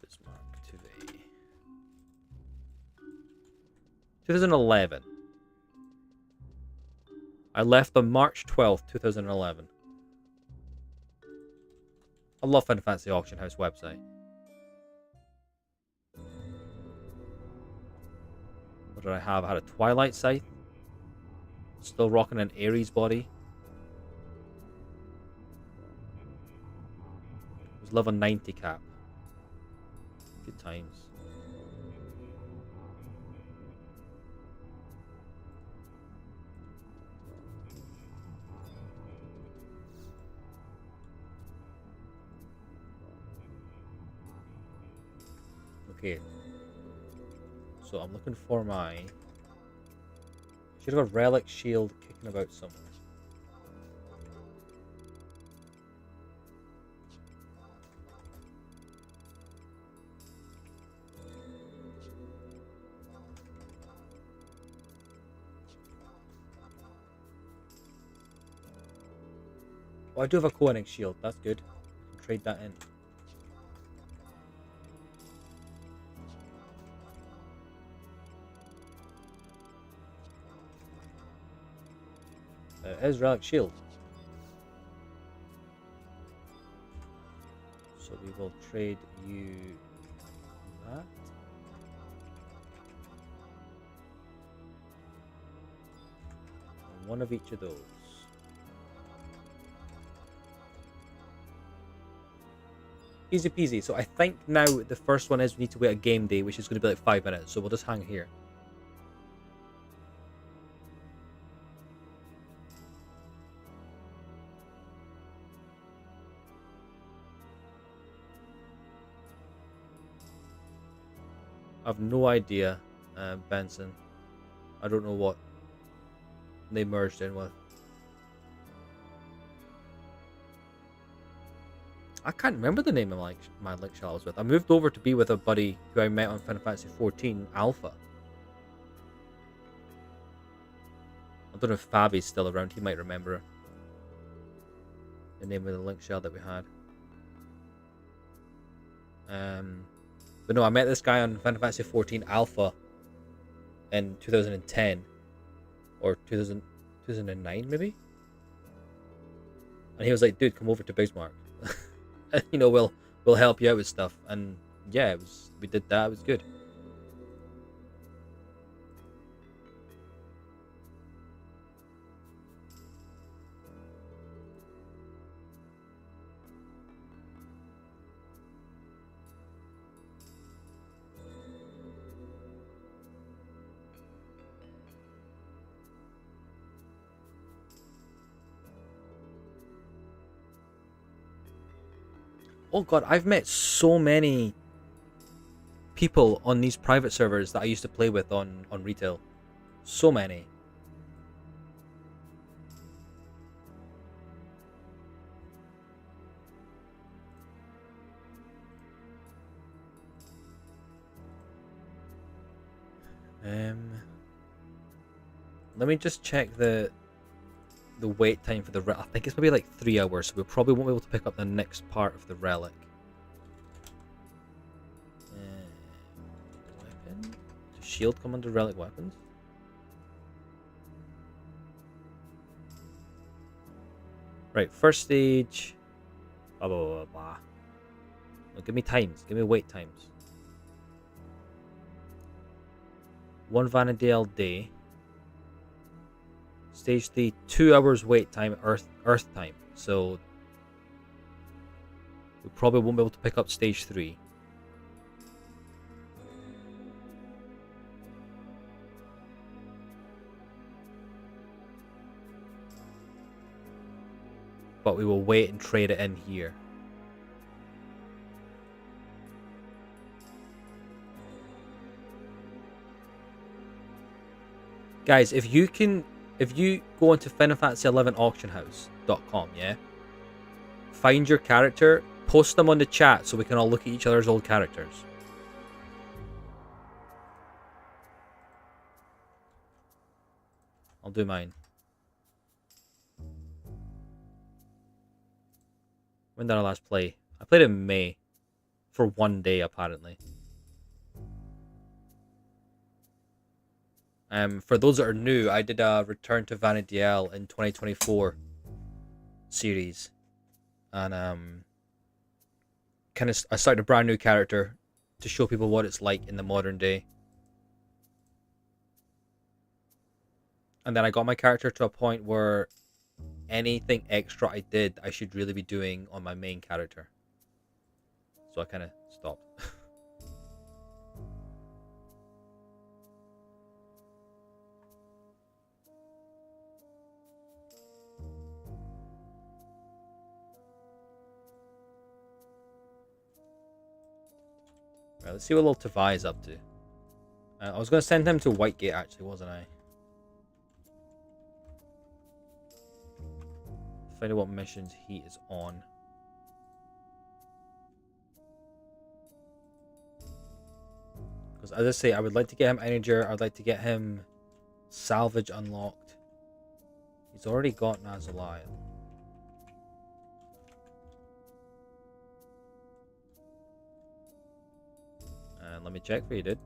Speaker 1: Bismarck to the 2011. I left on March 12th, 2011. I love FFXI Auction House website. What did I have? I had a Twilight Scythe. Still rocking an Ares body. It was level 90 cap. Good times. Okay. So I'm looking for my... Should have a relic shield kicking about somewhere. Oh, I do have a Koenig shield. That's good. Trade that in. It is relic shield. So we will trade you that. And one of each of those. Easy peasy. So I think now the first one is we need to wait a game day, which is going to be like 5 minutes. So we'll just hang here. I've no idea, Benson. I don't know what they merged in with. I can't remember the name of my link shell I was with. I moved over to be with a buddy who I met on Final Fantasy 14 Alpha. I don't know if Fabi's still around. He might remember the name of the link shell that we had. But no, I met this guy on Final Fantasy 14 Alpha in 2010 or 2009 maybe. And he was like, "Dude, come over to Bismarck. You know, we'll help you out with stuff." And yeah, we did that. It was good. Oh god, I've met so many people on these private servers that I used to play with on retail. So many. Let me just check the wait time for the relic. I think it's maybe like 3 hours, so we probably won't be able to pick up the next part of the relic. Weapon? Does shield come under relic weapons? Right, first stage. Blah blah blah blah. No, give me times. Give me wait times. 1 Vanadale day. Stage 3, 2 hours wait time, Earth time. So we probably won't be able to pick up stage 3. But we will wait and trade it in here. Guys, if you go into FinalFantasy11auctionhouse.com, yeah, find your character, post them on the chat so we can all look at each other's old characters. I'll do mine. When did I last play? I played in May. For 1 day, apparently. For those that are new, I did a Return to Vanadiel in 2024 series. And I started a brand new character to show people what it's like in the modern day. And then I got my character to a point where anything extra I did, I should really be doing on my main character. So I kind of stopped. Right, let's see what little Tavai is up to. I was going to send him to Whitegate, actually, wasn't I? Find out what missions he is on. Because as I say, I would like to get him Einherjar. I'd like to get him Salvage unlocked. He's already got Nazaliah. Let me check for you, dude.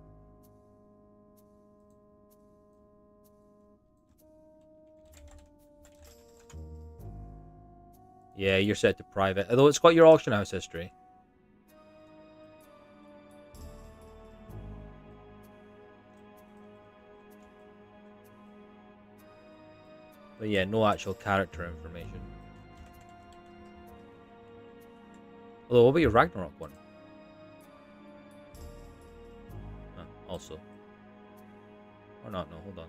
Speaker 1: Yeah, you're set to private. Although it's got your auction house history. But yeah, no actual character information. Although, what about your Ragnarok one? Also. Or not, no, hold on.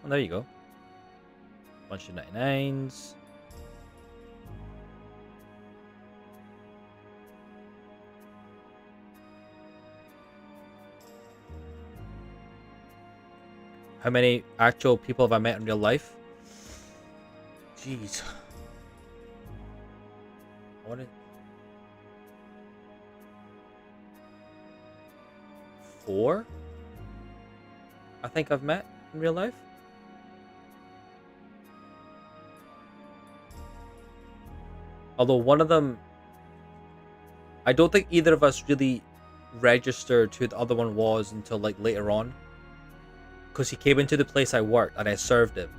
Speaker 1: Oh, there you go. Bunch of 99s. How many actual people have I met in real life? Jeez. What is... 4? I think I've met in real life. Although one of them, I don't think either of us really registered who the other one was until like later on. Because he came into the place I worked and I served him.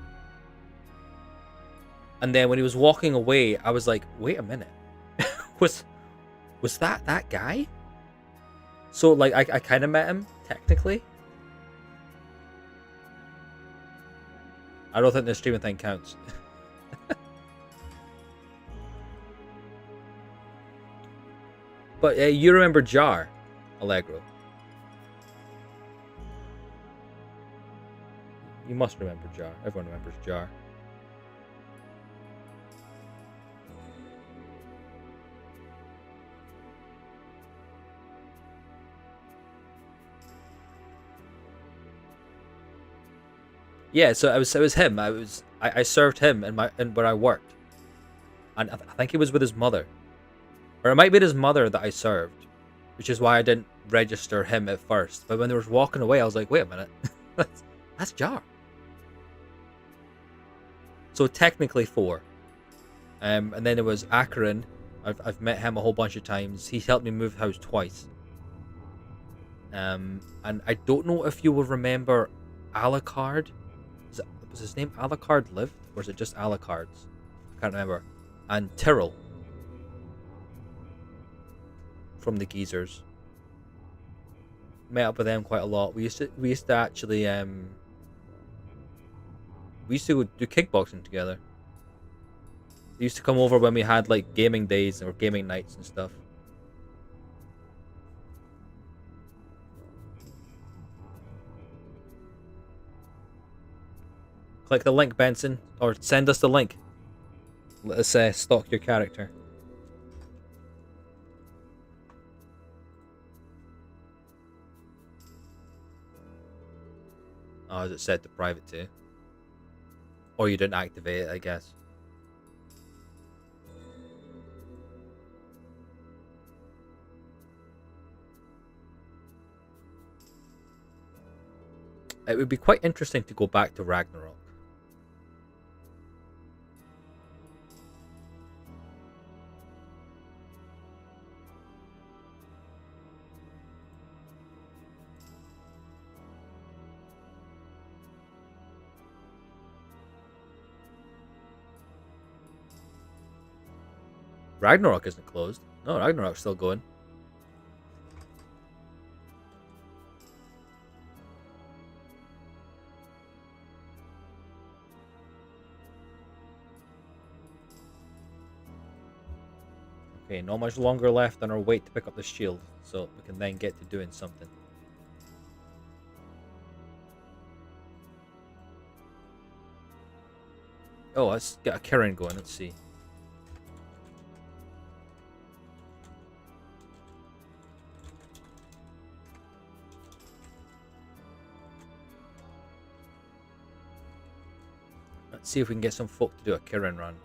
Speaker 1: And then when he was walking away, I was like, wait a minute. was that guy? So like I kind of met him, technically. I don't think the streaming thing counts. But you remember Jar, Allegro. You must remember Jar. Everyone remembers Jar. Yeah, so it was him. I served him in where I worked, and I think he was with his mother. Or it might be his mother that I served, which is why I didn't register him at first. But when they were walking away, I was like, wait a minute. that's Jar. So technically 4. And then there was Kirin. I've met him a whole bunch of times. He's helped me move house twice. And I don't know if you will remember Alucard. Was his name Alucard lived? Or is it just Alucard's? I can't remember. And Tyrrell. From the Geezers. Met up with them quite a lot. We used to actually we used to go do kickboxing together. They used to come over when we had like gaming days or gaming nights and stuff. Click the link, Benson, or send us the link. Let us stalk your character. Oh, is it set to private too? Or you didn't activate it, I guess. It would be quite interesting to go back to Ragnarok. Ragnarok isn't closed. No, Ragnarok's still going. Okay, not much longer left on our wait to pick up the shield, so we can then get to doing something. Oh, let's get a Kirin going, let's see. Let's see if we can get some folk to do a Kirin run.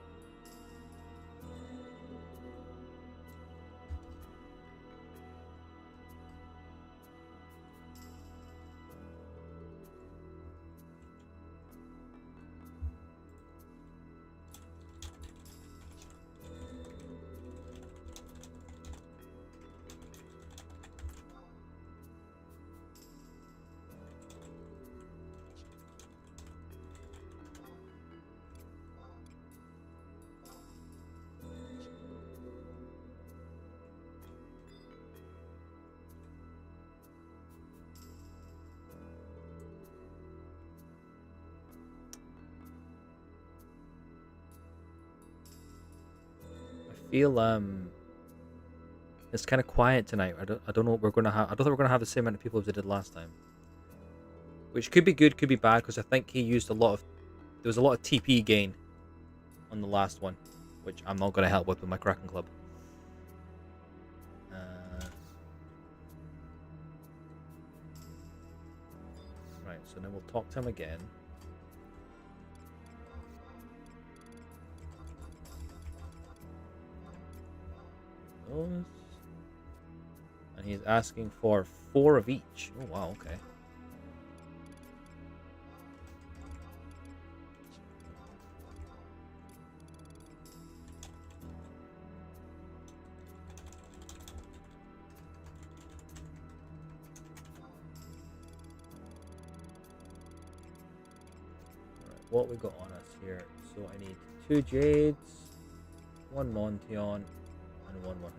Speaker 1: I feel it's kind of quiet tonight. I don't know what we're gonna have. I don't think we're gonna have the same amount of people as we did last time, which could be good, could be bad, because I think he used a lot of. There was a lot of TP gain on the last one, which I'm not gonna help with my Kraken Club. Right, so then we'll talk to him again. And he's asking for 4 of each. Oh wow, okay. Alright, what we got on us here? So I need 2 Jades, 1 Monteon, and 1 100 Knight.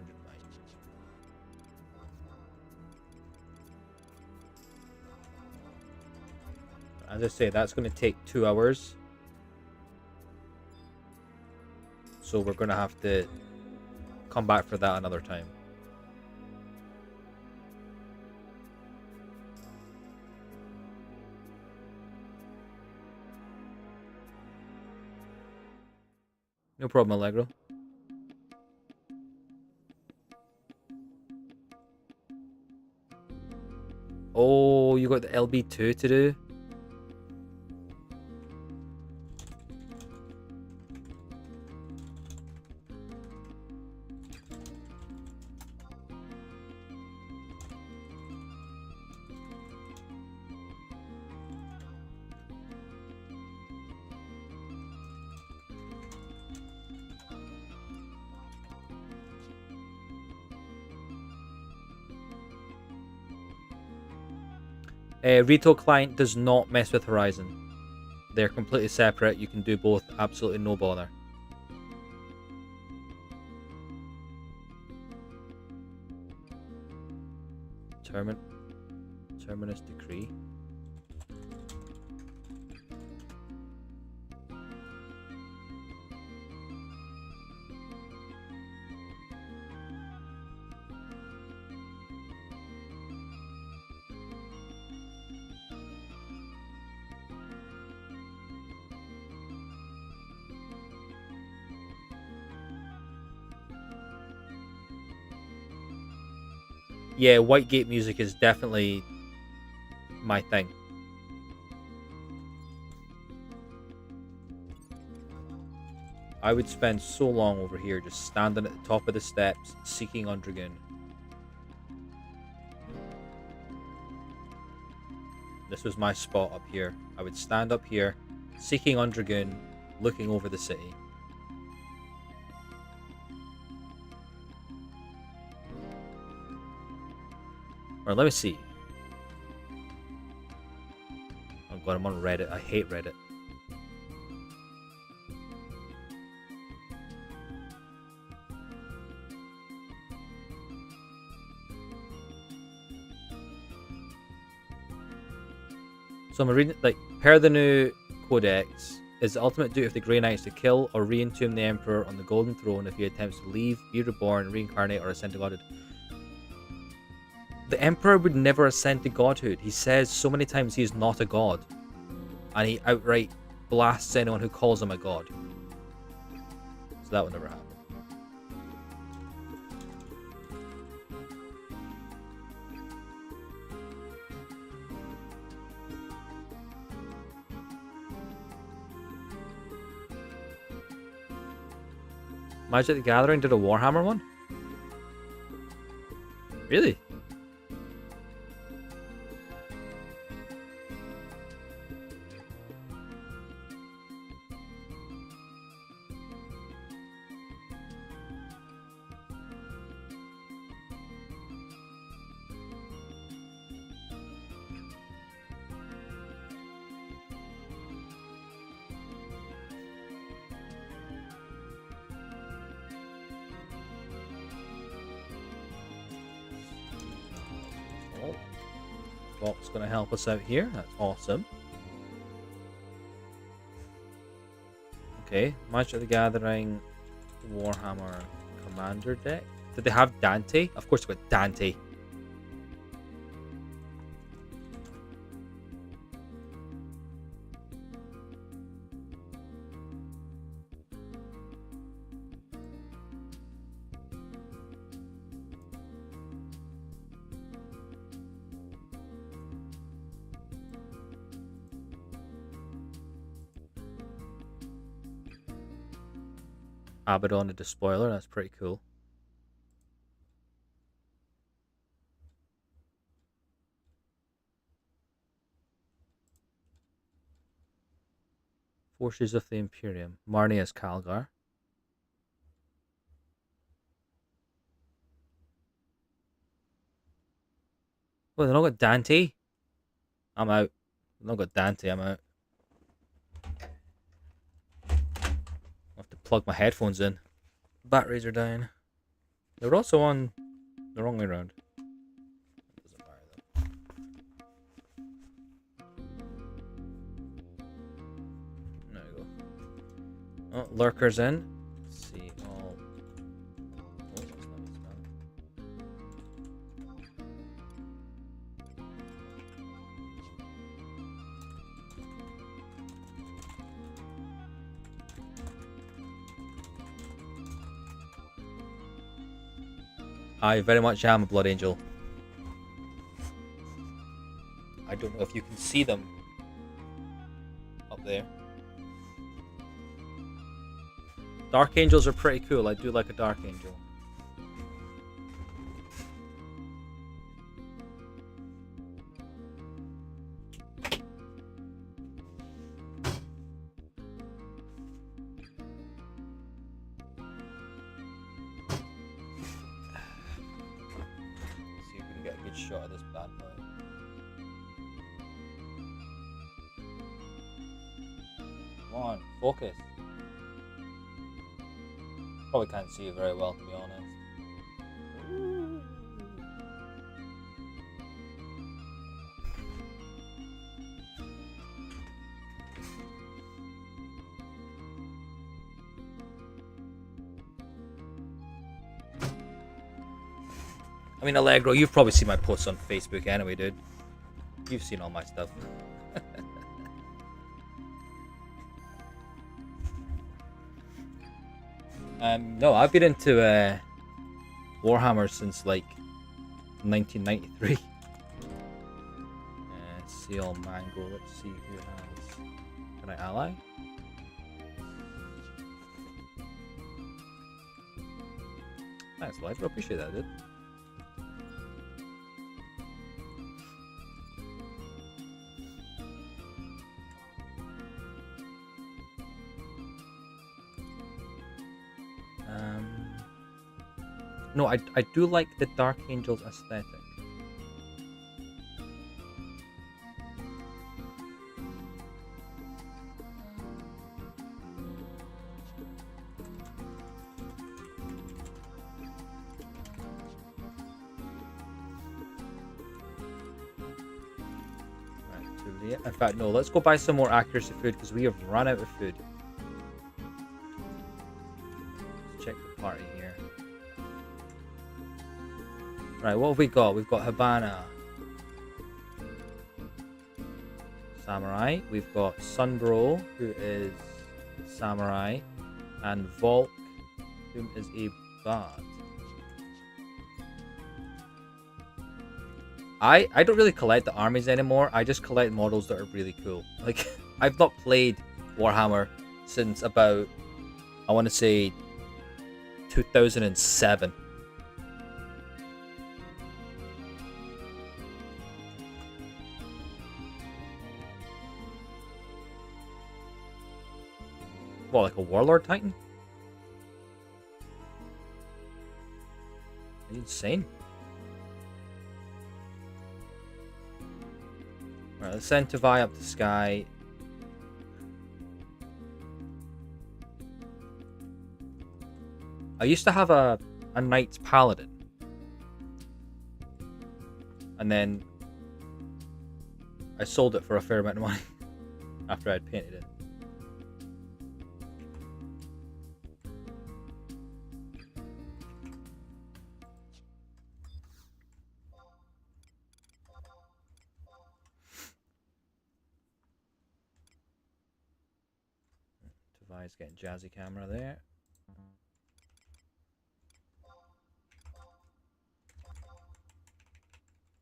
Speaker 1: As I say, that's going to take 2 hours. So we're going to have to come back for that another time. No problem, Allegro. Oh, you got the LB2 to do? Retail client does not mess with Horizon. They're completely separate. You can do both, absolutely no bother. Terminus decree. Yeah, White Gate music is definitely my thing. I would spend so long over here just standing at the top of the steps, seeking on Dragoon. This was my spot up here. I would stand up here, seeking on Dragoon, looking over the city. Or let me see. Oh god, I'm on Reddit. I hate Reddit. So I'm reading, like, per the new codex, is the ultimate duty of the Grey Knights to kill or re-entomb the Emperor on the Golden Throne if he attempts to leave, be reborn, reincarnate, or ascend to godhood. The Emperor would never ascend to godhood. He says so many times he is not a god. And he outright blasts anyone who calls him a god. So that would never happen. Magic the Gathering did a Warhammer one? Really? Bot's going to help us out here. That's awesome. Okay, Magic the Gathering, Warhammer Commander deck. Did they have Dante? Of course they got Dante. Abaddon the Despoiler, that's pretty cool. Forces of the Imperium. Marnie as Calgar. Well, they not got Dante. I'm out. They not got Dante, I'm out. I have to plug my headphones in. Batteries are dying. They were also on the wrong way around. Doesn't matter though. There we go. Oh, Lurker's in. Let's see. Oh, that's not spell. I very much am a Blood Angel. I don't know if you can see them up there. Dark Angels are pretty cool. I do like a Dark Angel. Shot of this bad boy. on, focus. Probably can't see you very well, to be honest. I mean, Allegro, you've probably seen my posts on Facebook anyway, dude. You've seen all my stuff. No, I've been into Warhammer since like 1993. Seal Mango. Let's see who has. Can I ally? Thanks, Life. I appreciate that, dude. No, I do like the Dark Angels aesthetic. Right, in fact, no, let's go buy some more accuracy food because we have run out of food. Let's check the party here. Right, what have we got? We've got Habana, Samurai. We've got Sunbro, who is Samurai, and Volk, who is a Bard. I don't really collect the armies anymore. I just collect models that are really cool. Like, I've not played Warhammer since about, I want to say, 2007. What, like a Warlord Titan? Are you insane? Alright, let's send Tavai up to Sky. I used to have a Knight's Paladin. And then I sold it for a fair amount of money after I'd painted it. Tavai's getting jazzy camera there.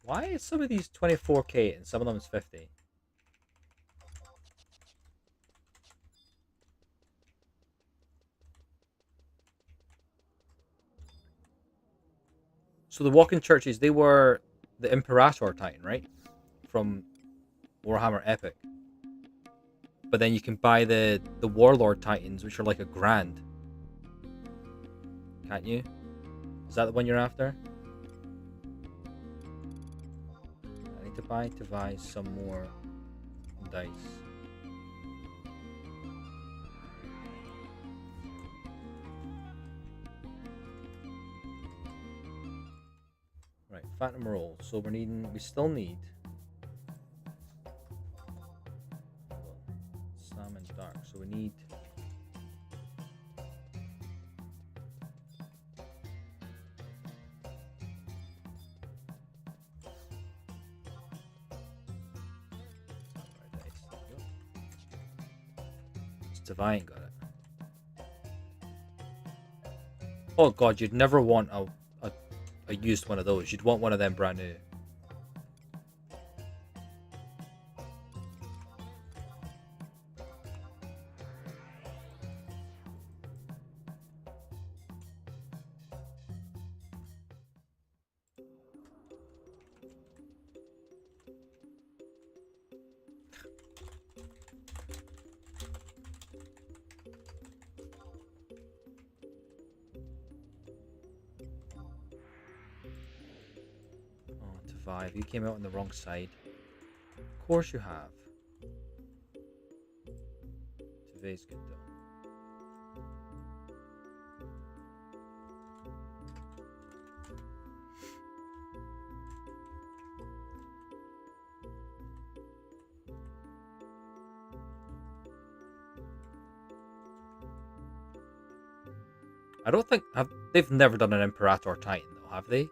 Speaker 1: Why is some of these 24k and some of them is 50? So the walking churches, they were the Imperator Titan, right? From Warhammer Epic. But then you can buy the Warlord Titans, which are like a grand. Can't you? Is that the one you're after? I need to buy some more dice. Right, Phantom Roll. So we still need Salmon Dark. So we need Divine got it. Oh god, you'd never want a used one of those. You'd want one of them brand new. You came out on the wrong side. Of course you have. EV is good though. I don't think they've never done an Imperator Titan though, have they?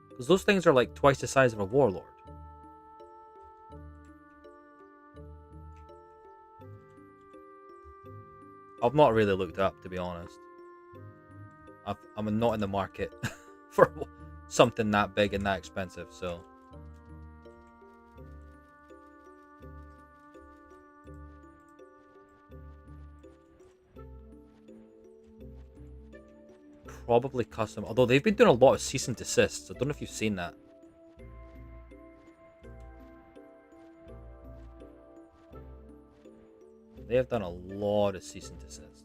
Speaker 1: Because those things are like twice the size of a Warlord. I've not really looked up, to be honest. I'm not in the market for something that big and that expensive, so. Probably custom, although they've been doing a lot of cease and desists. I don't know if you've seen that. They have done a lot of cease and desists.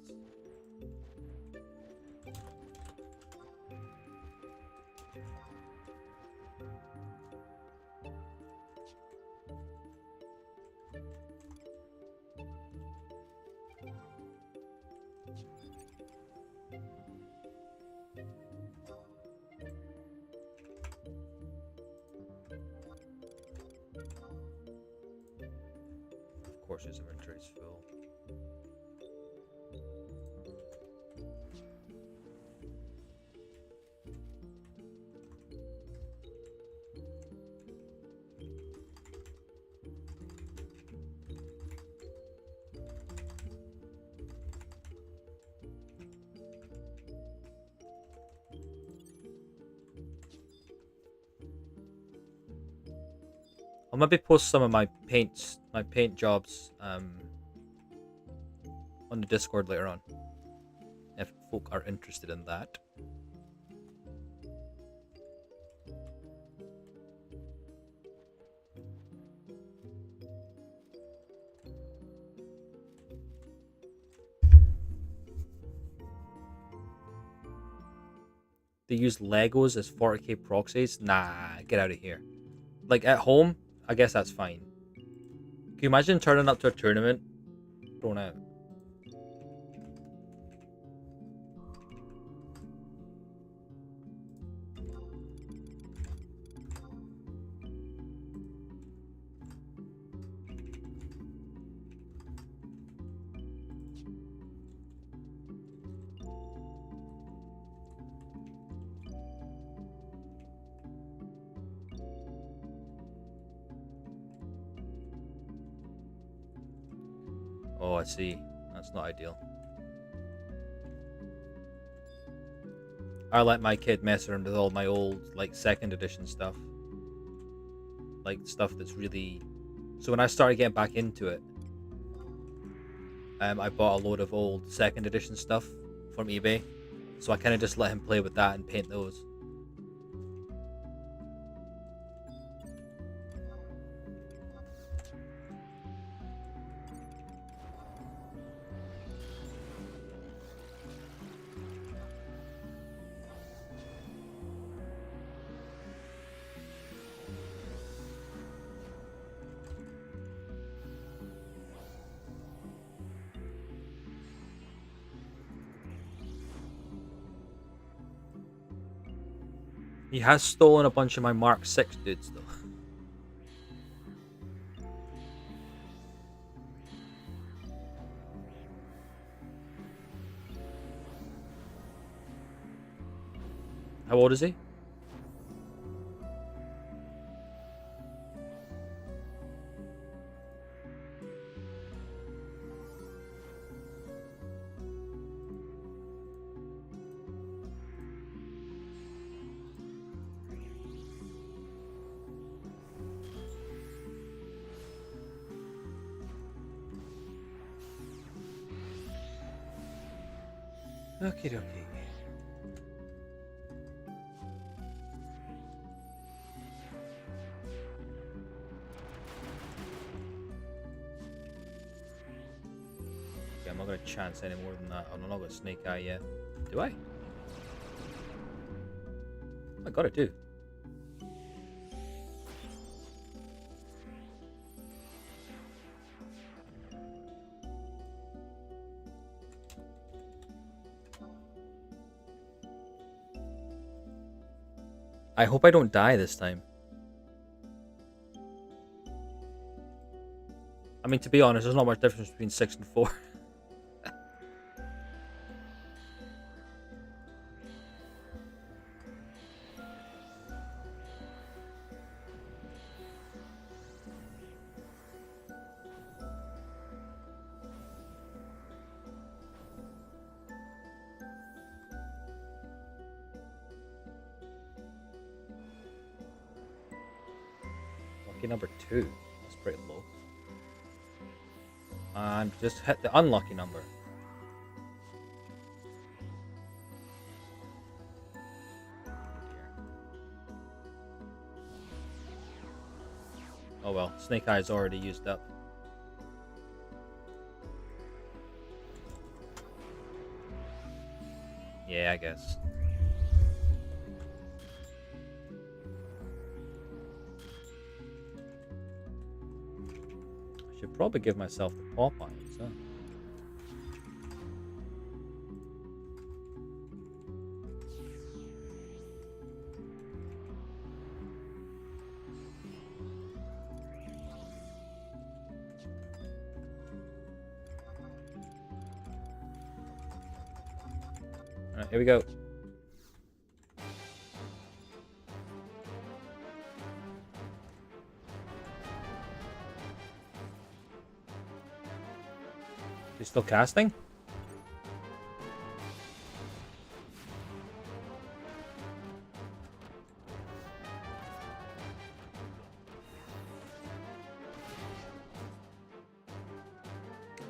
Speaker 1: Of course, his inventory is full. I'll maybe post some of my paint jobs on the Discord later on, if folk are interested in that. They use Legos as 40k proxies? Nah, get out of here. Like at home, I guess that's fine. Can you imagine turning up to a tournament thrown out? Oh, I see. That's not ideal. I let my kid mess around with all my old, like, 2nd edition stuff. Like, stuff that's really... So when I started getting back into it, I bought a load of old 2nd edition stuff from eBay. So I kind of just let him play with that and paint those. He has stolen a bunch of my Mark 6 dudes, though. How old is he? Okie dokie. Okay, I'm not gonna chance any more than that. I'm not gonna snake eye yet. Do I? I got it too. I hope I don't die this time. I mean, to be honest, there's not much difference between 6 and 4. Lucky number 2. That's pretty low. And just hit the unlucky number. Oh well, Snake Eyes already used up. Yeah, I guess. I should probably give myself the Popeyes, huh? Alright, here we go. He's still casting?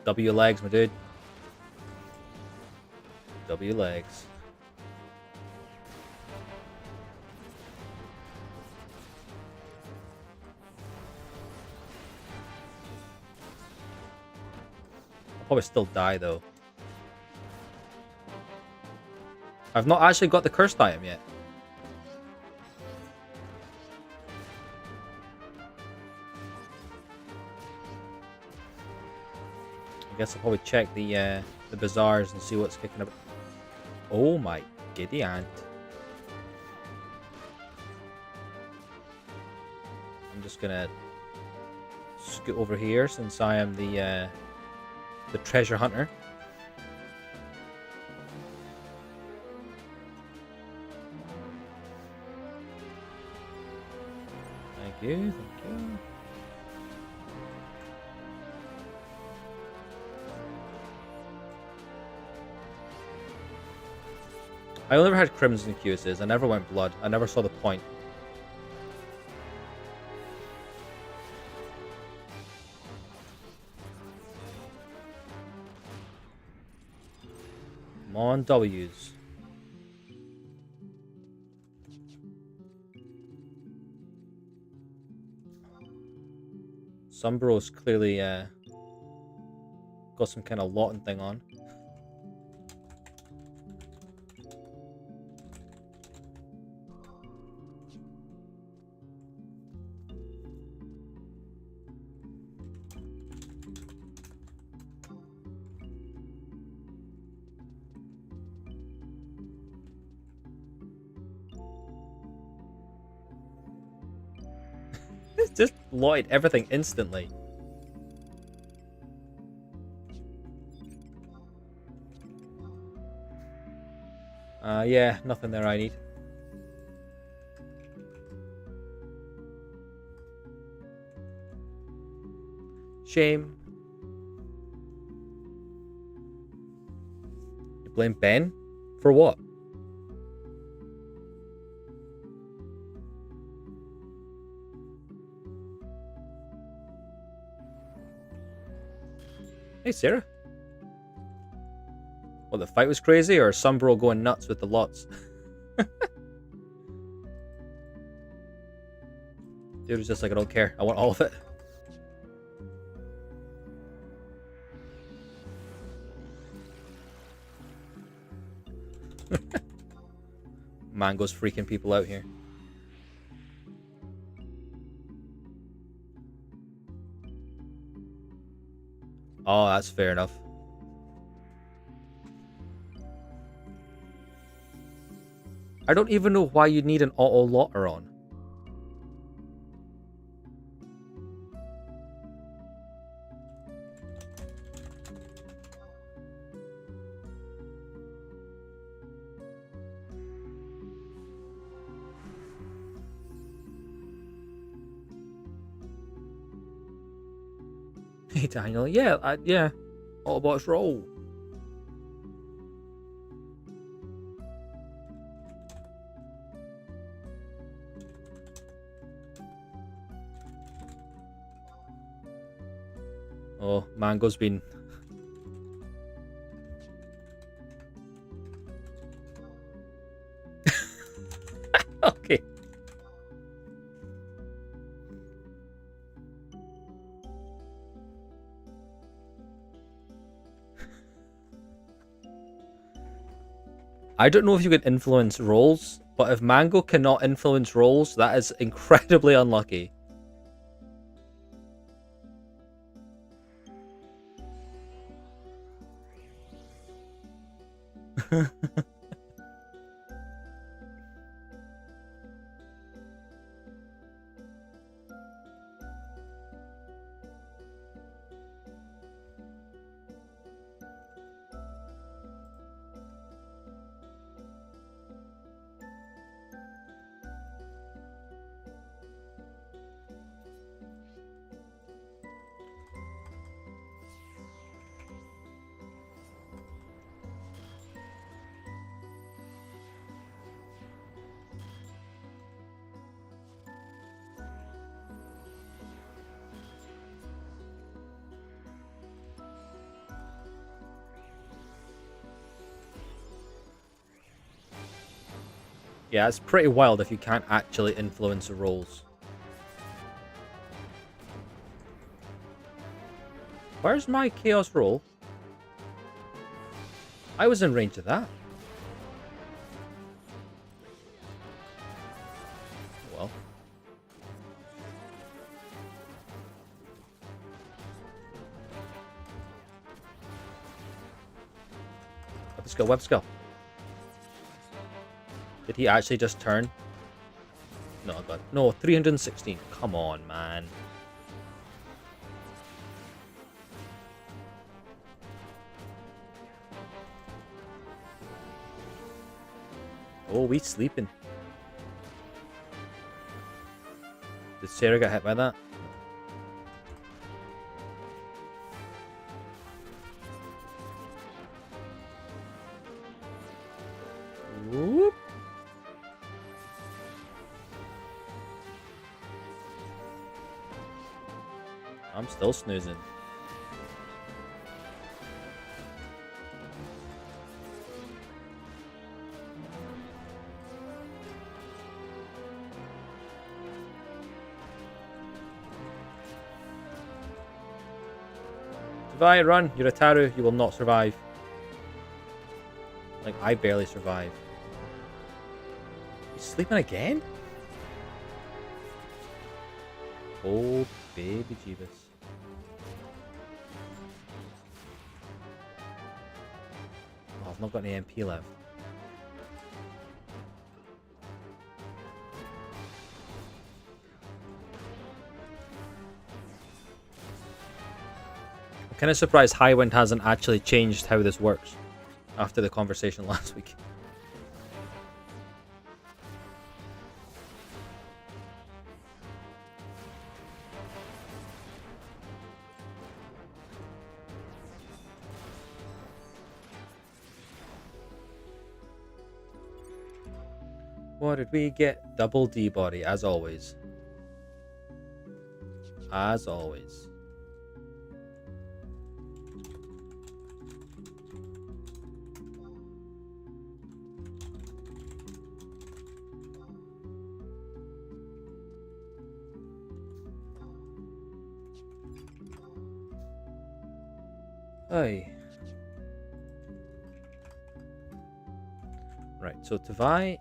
Speaker 1: W legs, my dude. W legs. I'll probably still die though. I've not actually got the cursed item yet. I guess I'll probably check the bazaars and see what's kicking up. Oh my giddy aunt. I'm just gonna scoot over here since I am the treasure hunter. Thank you, thank you. I never had Crimson Cuisses. I never went blood. I never saw the point. Come on, W's. Sunbro's clearly got some kind of lotting thing on. It's just lotted everything instantly. Yeah, nothing there I need. Shame. You blame Ben? For what? Hey, Sarah. Well, the fight was crazy, or Sunbro going nuts with the lots? Dude was just like, I don't care. I want all of it. Mango's freaking people out here. Oh, that's fair enough. I don't even know why you need an auto lotter on. Hey Daniel, yeah, yeah. Autobots roll. Oh, Mango's been... Okay. I don't know if you can influence rolls, but if Mango cannot influence rolls, that is incredibly unlucky. Yeah, it's pretty wild if you can't actually influence the rolls. Where's my Chaos roll? I was in range of that. Well. Let's go, let's go. Did he actually just turn? No, God. No, 316. Come on, man. Oh, we sleeping. Did Sarah get hit by that? Whoop. I'm still snoozing. Survive, run. You're a Taru. You will not survive. Like, I barely survive. You sleeping again? Oh, baby Jeebus. Oh, I've not got any MP left. I'm kind of surprised Highwind hasn't actually changed how this works after the conversation last week. What did we get? Double D body, as always. As always. Hey. Right, so Tavai.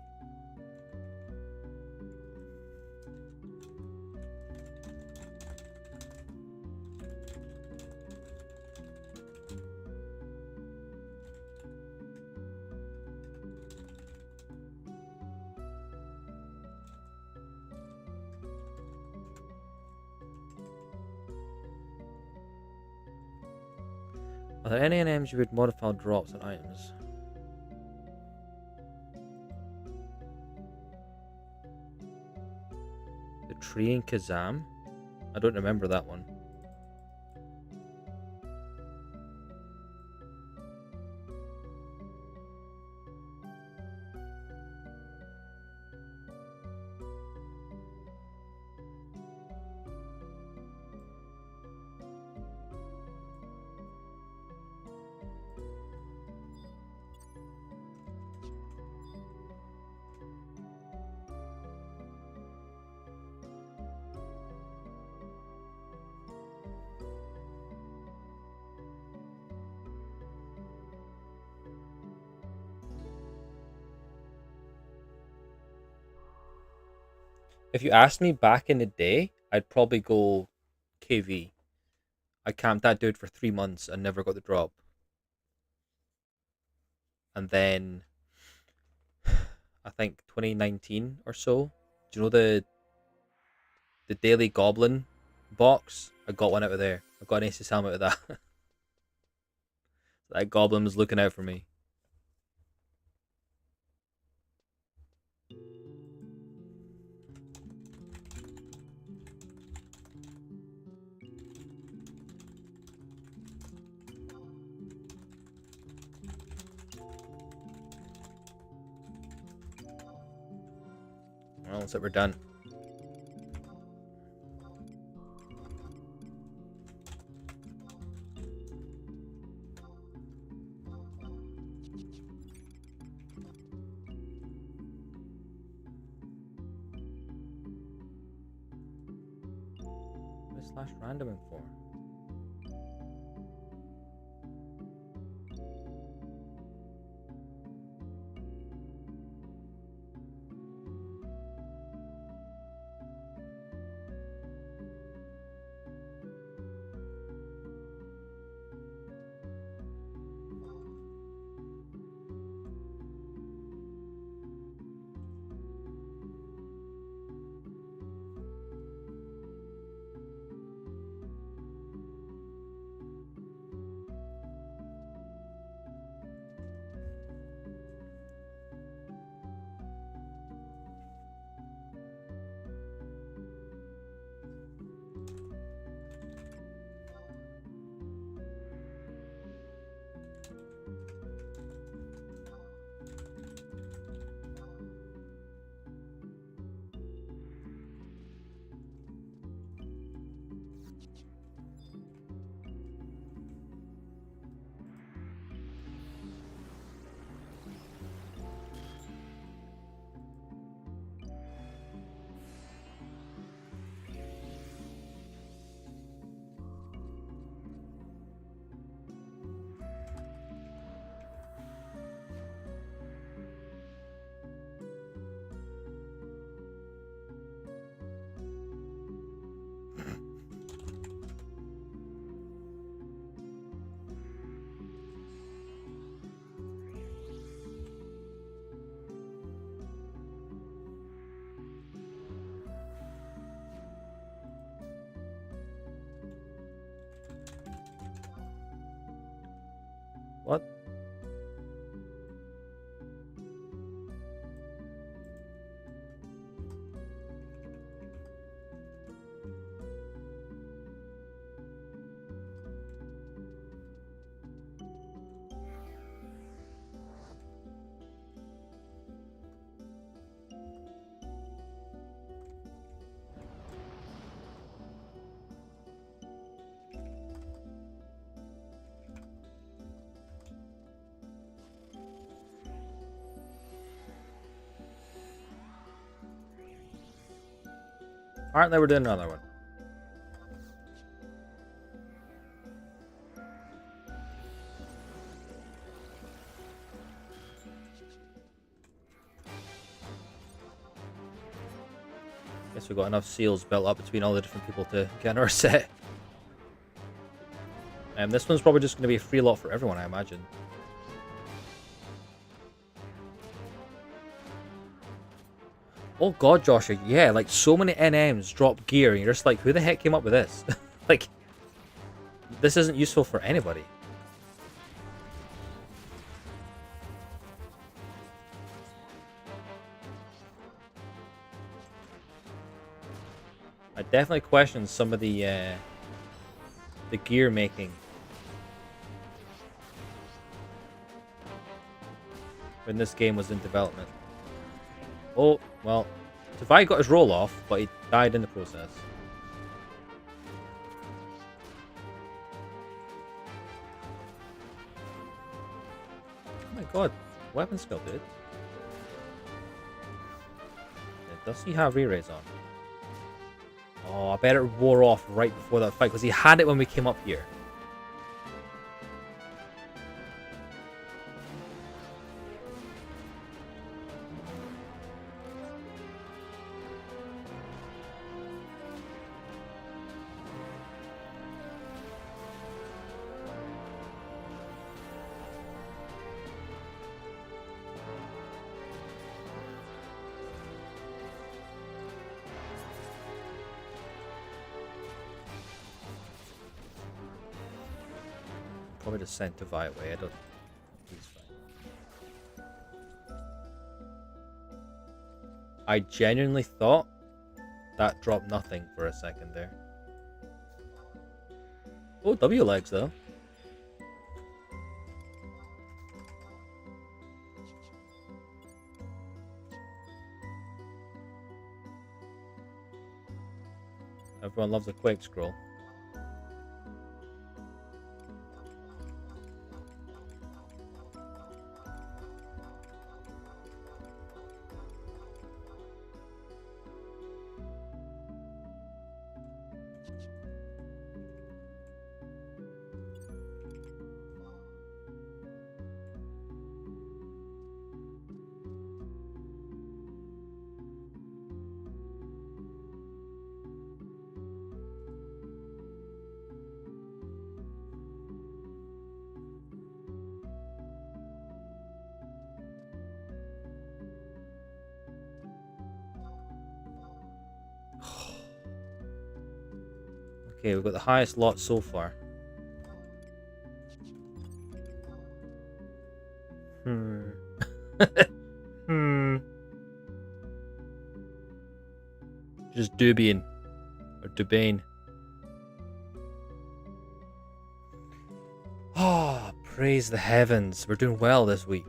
Speaker 1: Are there any NMs you would modify drops on items? The tree in Kazam? I don't remember that one. If you asked me back in the day, I'd probably go KV. I camped that dude for 3 months and never got the drop. And then, I think 2019 or so, do you know the Daily Goblin box? I got one out of there. I got an Aces helmet out of that. That goblin was looking out for me. Well, looks like we're done. What is slash randoming for? What? Alright, now we're doing another one. Guess we've got enough seals built up between all the different people to get our set. This one's probably just going to be a free lot for everyone, I imagine. Oh god, Joshua, yeah, like so many NMs drop gear, and you're just like, who the heck came up with this? Like, this isn't useful for anybody. I definitely questioned some of the gear making when this game was in development. Oh, well, Tavai got his roll off, but he died in the process. Oh my god, weapon skill, dude. Does he have re-raise on? Oh, I bet it wore off right before that fight, because he had it when we came up here. Probably just sent Tavai away. I don't. He's fine. I genuinely thought that dropped nothing for a second there. Oh, W legs though. Everyone loves a quick scroll. Okay, we've got the highest lot so far. Just Dubian. Or Dubane. Oh, praise the heavens. We're doing well this week.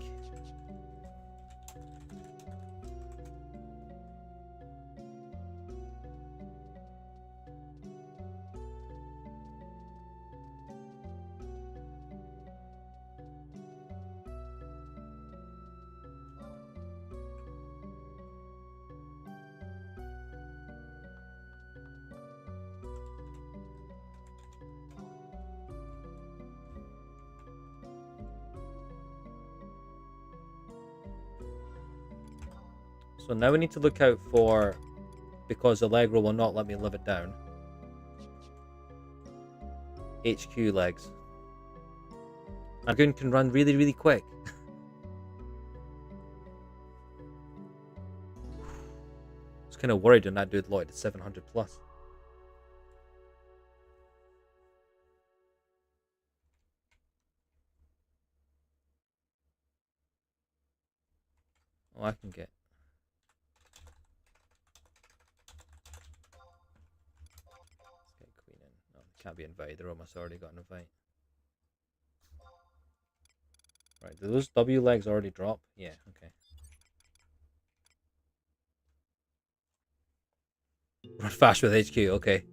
Speaker 1: So now we need to look out for, because Allegro will not let me live it down, HQ legs. Argoon can run really, really quick. I was kind of worried when that dude locked at 700 plus. Oh, I can get. Let's get Queen in. No, can't be invited. They're almost already got an invite. Right, do those W legs already drop? Yeah, okay. Run fast with HQ, okay.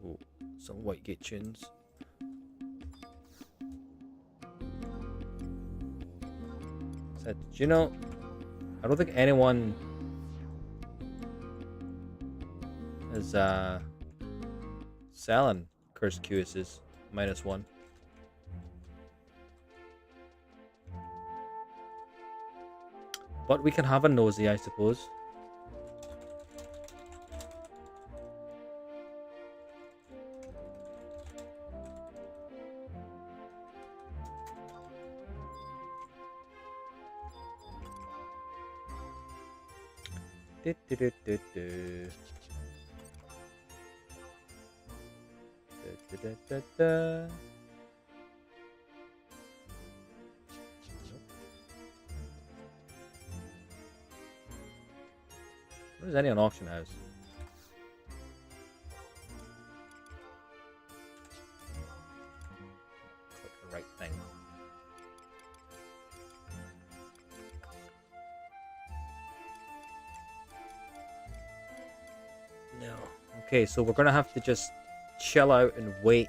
Speaker 1: Ooh, some white gate tunes. Said, do you know, I don't think anyone is selling Cursed QS's -1. But we can have a nosy, I suppose. What is any on auction house? Click the right thing. No. Okay, so we're gonna have to just chill out and wait.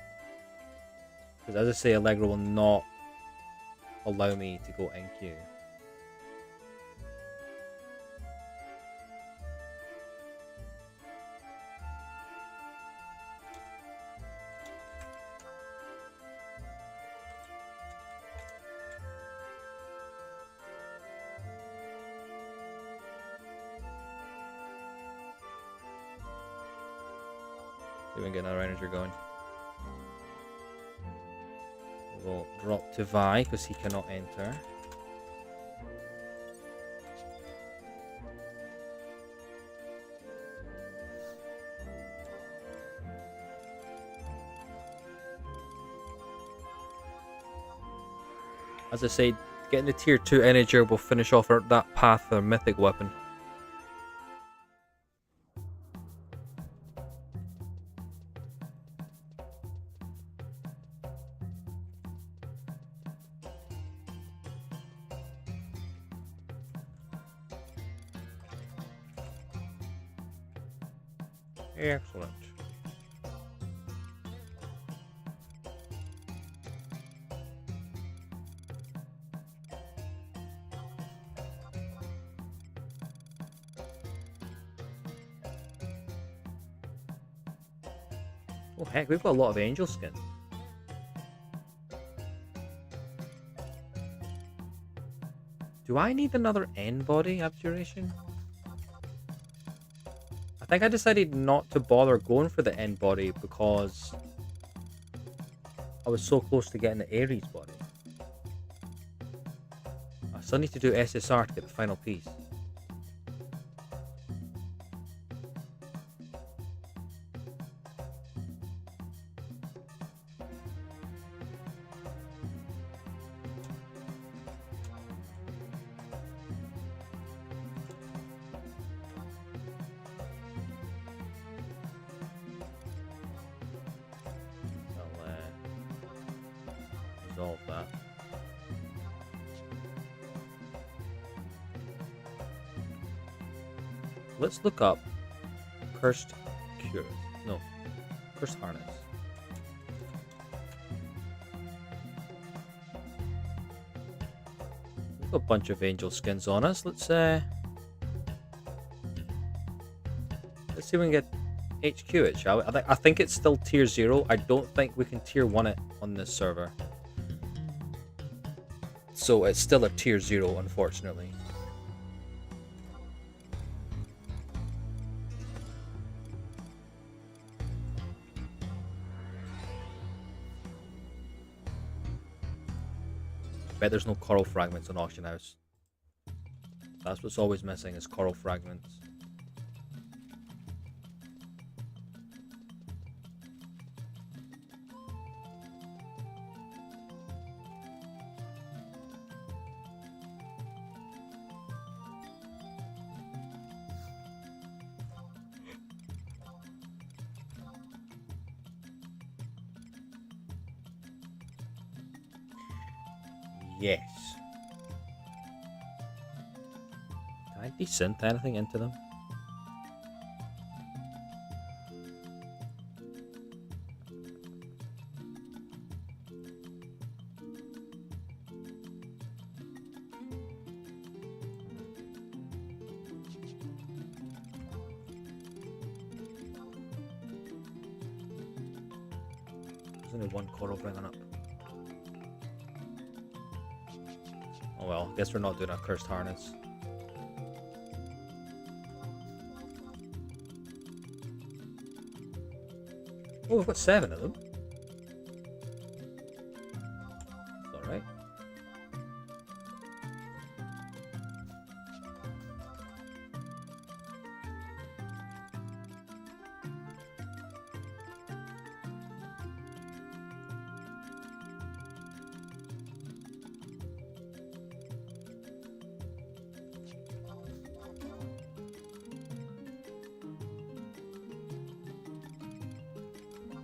Speaker 1: Because as I say, Allegra will not allow me to go NQ. See if we can get another Einherjar going. We'll drop to Vi because he cannot enter. As I said, getting the tier 2 Einherjar will finish off that path for Mythic weapon. Excellent. Oh heck, we've got a lot of angel skin. Do I need another end body abjuration? I think I decided not to bother going for the end body because I was so close to getting the Ares body. I still need to do SSR to get the final piece. Resolve that. Let's look up Cursed Cure. No, Cursed Harness. We've got a bunch of angel skins on us. Let's see if we can get HQ it, shall we? I think it's still tier 0. I don't think we can tier 1 it on this server. So it's still a tier 0, unfortunately. I bet there's no coral fragments on auction house. That's what's always missing, is coral fragments. Yes. Can I desynth anything into them? There's only one coral bringing up. Oh well, I guess we're not doing a cursed harness. Oh, we've got 7 of them. That's alright.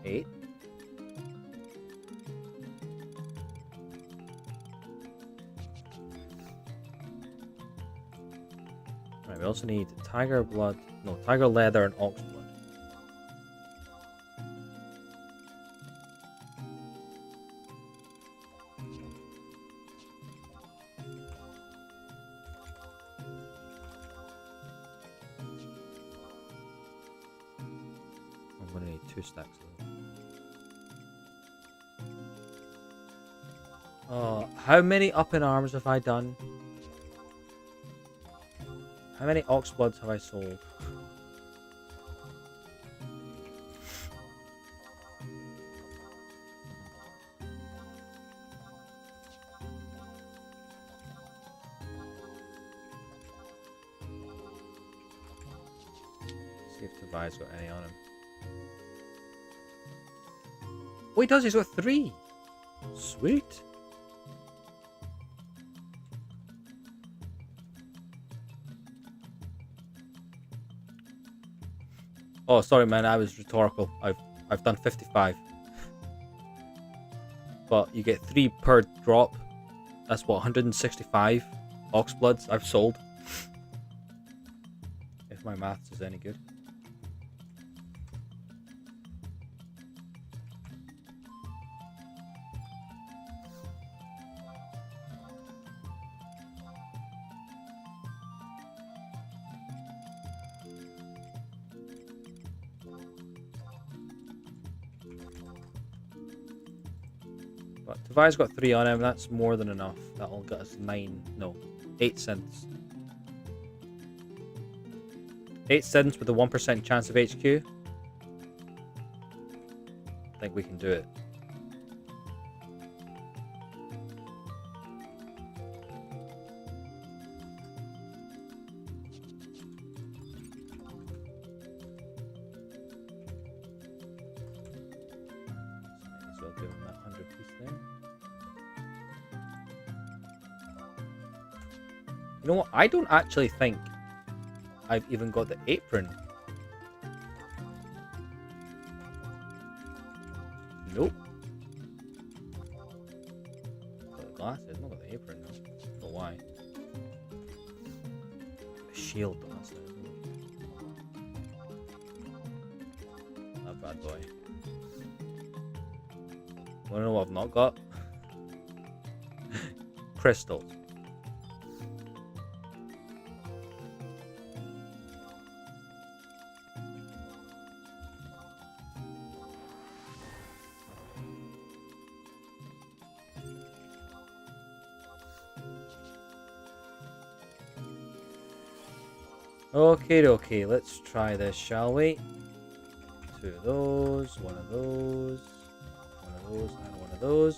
Speaker 1: 8. Right, we also need tiger blood. No, tiger leather and ox blood. I'm gonna need 2 stacks of them. Oh, how many up in arms have I done? How many ox bloods have I sold? See if Tobias got any on him. Oh, he does. He's got 3. Sweet. Oh, sorry, man. I was rhetorical. I've done 55. But you get 3 per drop. That's what, 165 ox bloods I've sold. If my maths is any good. But Tobias got 3 on him, that's more than enough. That'll get us 8 synths. 8 synths with a 1% chance of HQ. I think we can do it. Give him that 100 piece there. You know what? I don't actually think I've even got the apron. Nope. Got the glasses, not got the apron though. Don't know why. The shield though, that's it, isn't it? That bad boy. Wanna know what I've not got? Crystals. Okay, let's try this, shall we? 2 of those, 1 of those. Those and 1 of those.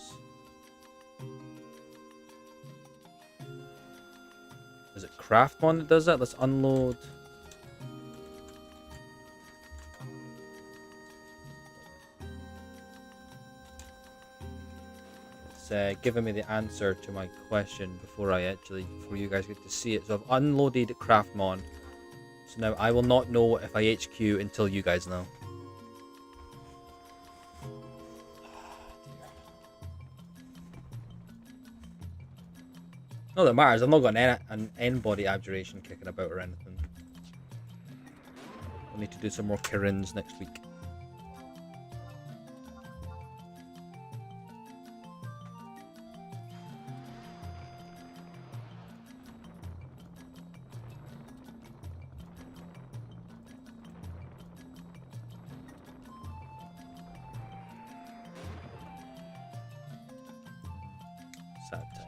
Speaker 1: Is it craft one that does that? Let's unload. It's giving me the answer to my question before you guys get to see it. So I've unloaded Craftmon. So now I will not know if I HQ until you guys know. Not that it matters, I've not got an end body abjuration kicking about or anything. I'll need to do some more Kirins next week. Sad times.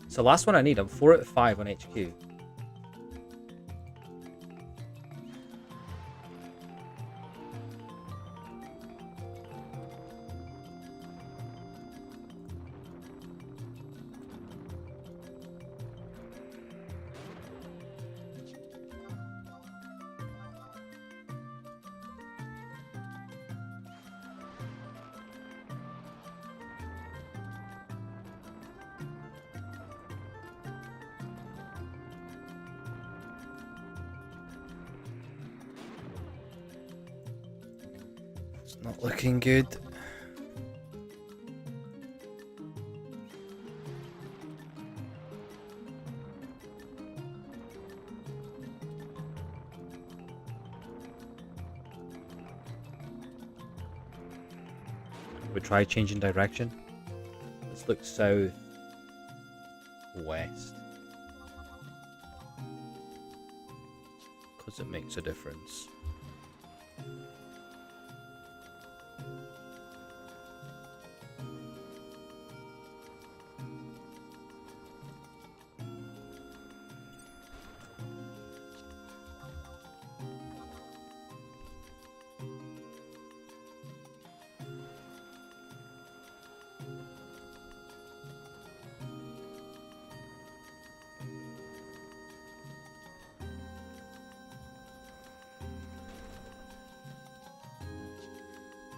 Speaker 1: So last one I need, I'm 4 out of 5 on HQ. It's not looking good. We try changing direction. Let's look south west. Because it makes a difference.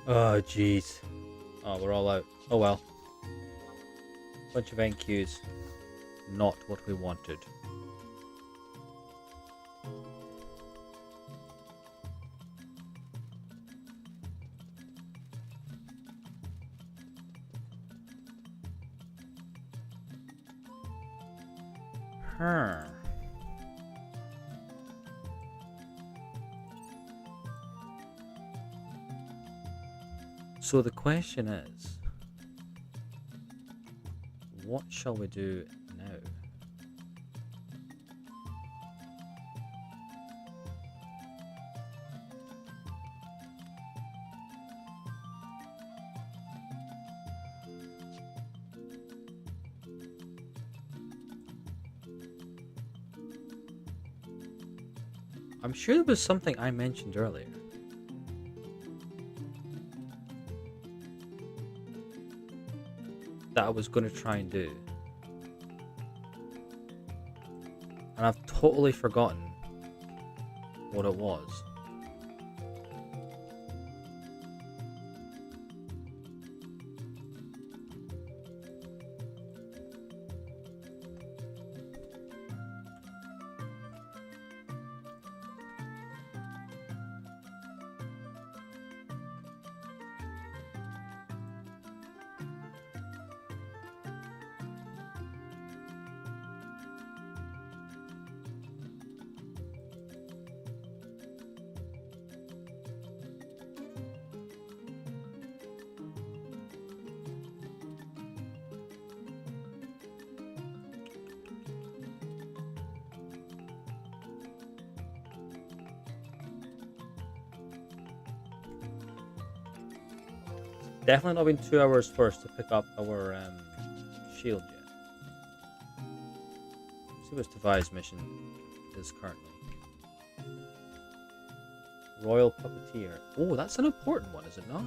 Speaker 1: Oh, jeez. Oh, we're all out. Oh, well. Bunch of NQs. Not what we wanted. Huh. So the question is, what shall we do now? I'm sure there was something I mentioned earlier. That I was going to try and do. And I've totally forgotten what it was. Definitely not been 2 hours first to pick up our shield yet. Let's see what Tavai's mission is currently. Royal Puppeteer. Oh, that's an important one, is it not?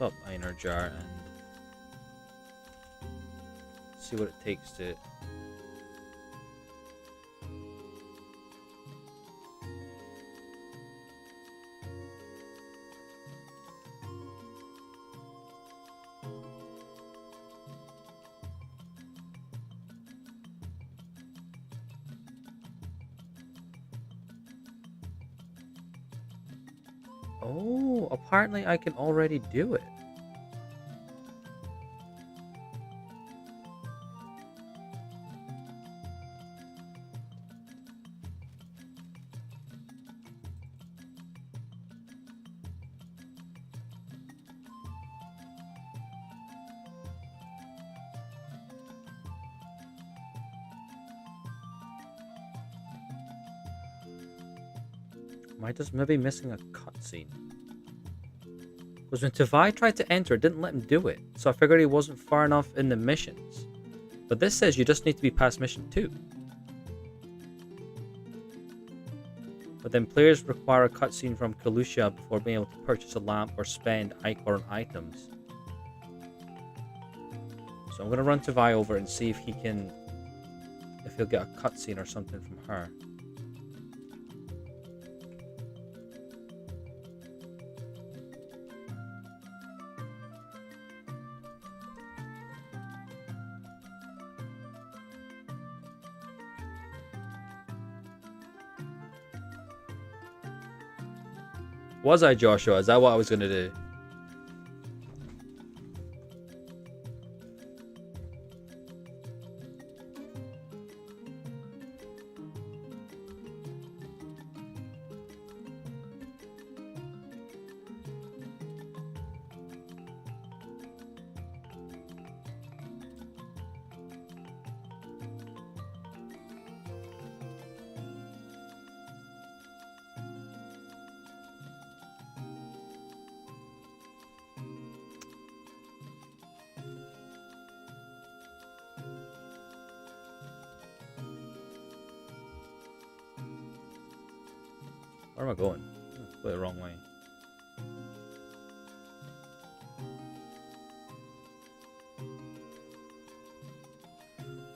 Speaker 1: Look up Einherjar and see what it takes to Oh, apparently I can already do it. Am I just maybe missing a cutscene? Because when Tavai tried to enter, it didn't let him do it. So I figured he wasn't far enough in the missions. But this says you just need to be past mission 2. But then players require a cutscene from Kalusha before being able to purchase a lamp or spend Ichor on items. So I'm going to run Tavai over and see if he'll get a cutscene or something from her. Was I, Joshua? Is that what I was gonna do? Where am I going? I put it the wrong way.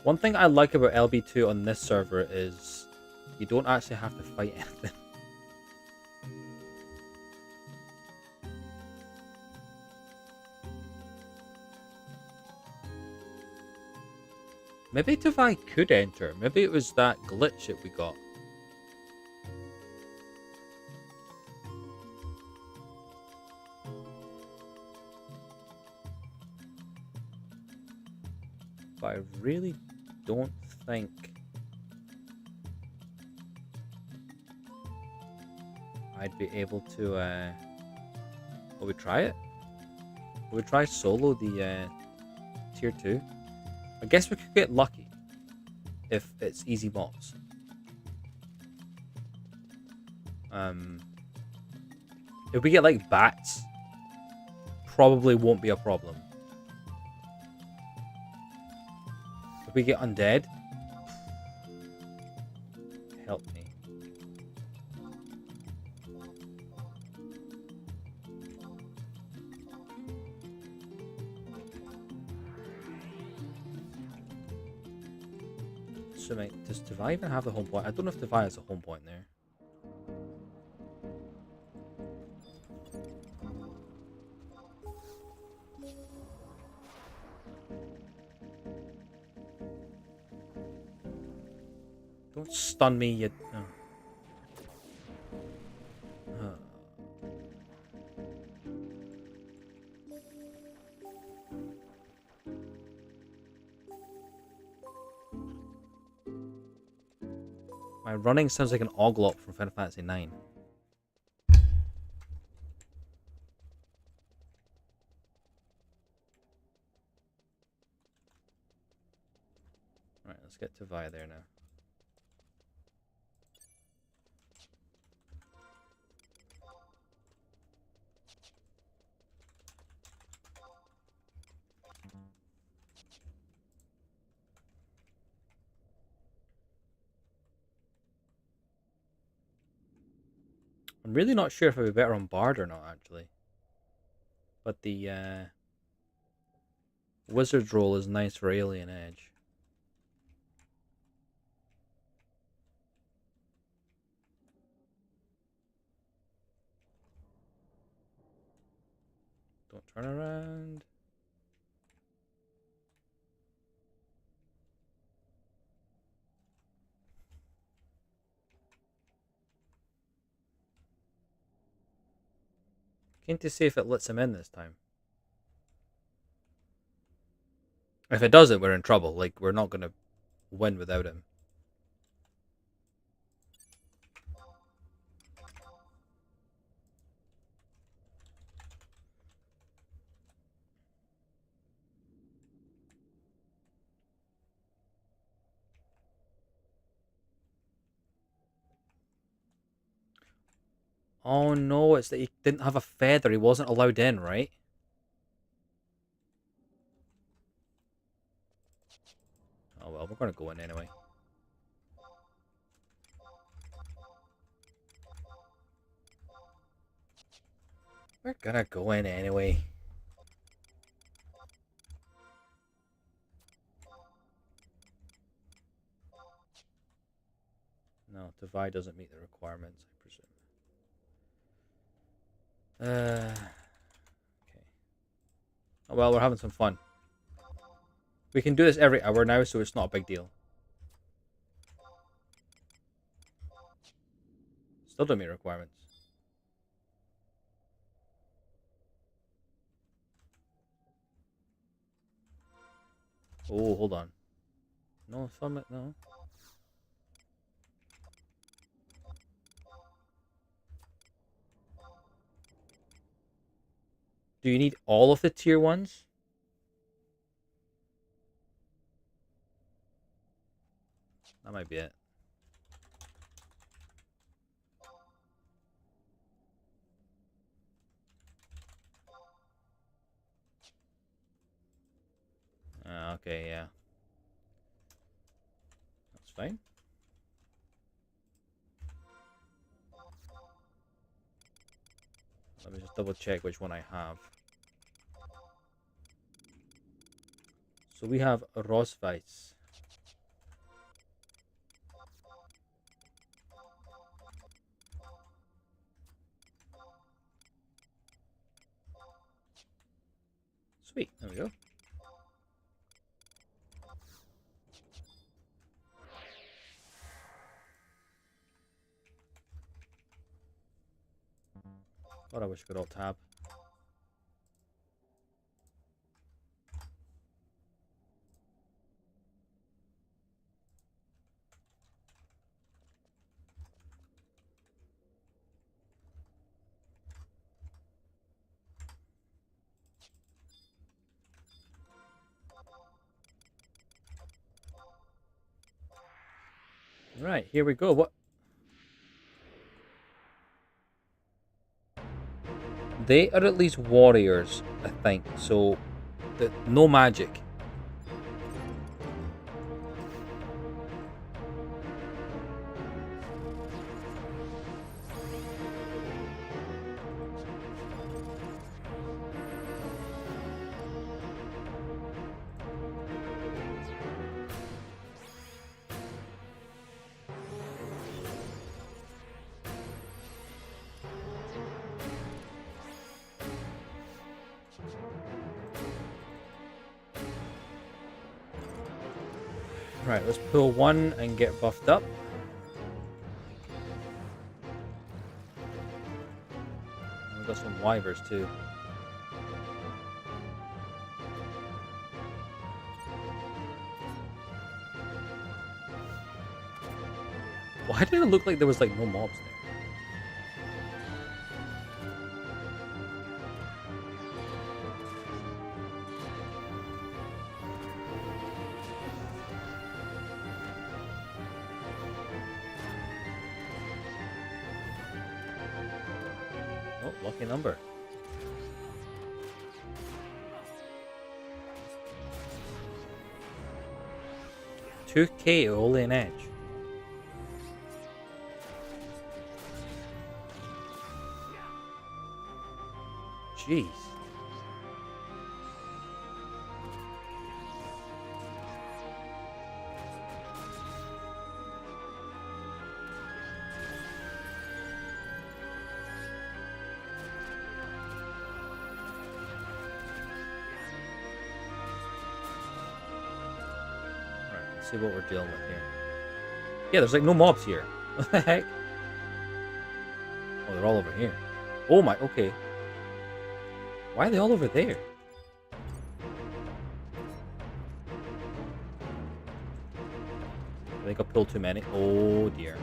Speaker 1: One thing I like about LB2 on this server is you don't actually have to fight anything. Maybe Tavai could enter. Maybe it was that glitch that we got. But I really don't think I'd be able to will we try it? Will we try solo the tier 2? I guess we could get lucky if it's easy mobs. If we get like bats, probably won't be a problem. If we get undead, help me. So mate, does Tavai even have the home point? I don't know if Tavai has a home point there. Don't stun me, you... Oh. My running sounds like an Oglop from Final Fantasy 9. Alright, let's get to Via there now. I'm really not sure if I'd be better on Bard or not, actually. But the Wizard's role is nice for Alien Edge. Don't turn around. Keen to see if it lets him in this time. If it doesn't, we're in trouble. Like, we're not going to win without him. Oh no, it's that he didn't have a feather. He wasn't allowed in, right? Oh well, we're going to go in anyway. We're going to go in anyway. No, Divide doesn't meet the requirements, I presume. Okay. Oh well, we're having some fun. We can do this every hour now, so it's not a big deal. Still don't meet requirements. Oh, hold on. No, summit, no. Do you need all of the tier 1s? That might be it. Okay, yeah. That's fine. Let me just double check which one I have. So we have Rosweiss. Sweet, there we go. God, I wish I could alt tab. Right, here we go. What? They are at least warriors, I think. So, no magic. Right, let's pull one and get buffed up. And we've got some wyvers too. Why did it look like there was like no mobs there? Oh, lucky number. $2K only an edge. Jeez. See what we're dealing with here. Yeah, there's like no mobs here. What the heck? Oh, they're all over here. Oh my, okay. Why are they all over there? I think I pulled too many. Oh dear.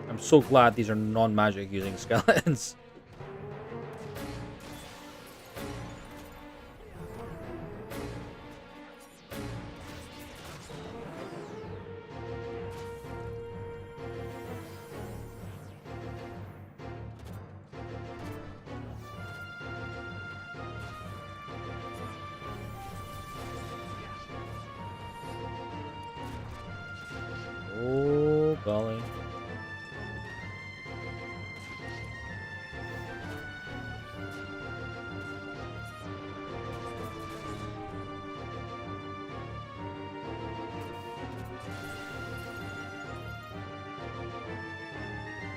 Speaker 1: I'm so glad these are non-magic using skeletons. Oh golly.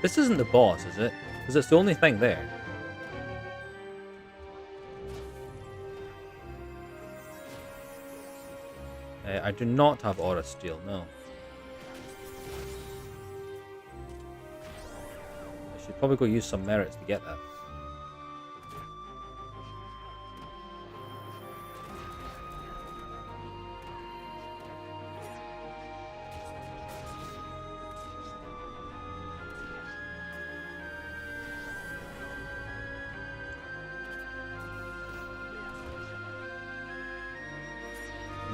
Speaker 1: This isn't the boss, is it? Because it's the only thing there. I do not have Aura Steel, no. I should probably go use some merits to get that.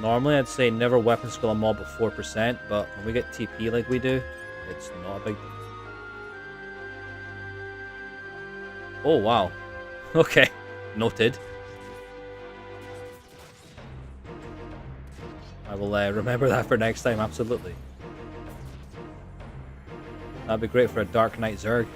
Speaker 1: Normally I'd say never weapon skill a mob at 4%, but when we get TP like we do, it's not a big deal. Oh wow. Okay. Noted. I will remember that for next time, absolutely. That'd be great for a Dark Knight Zerg.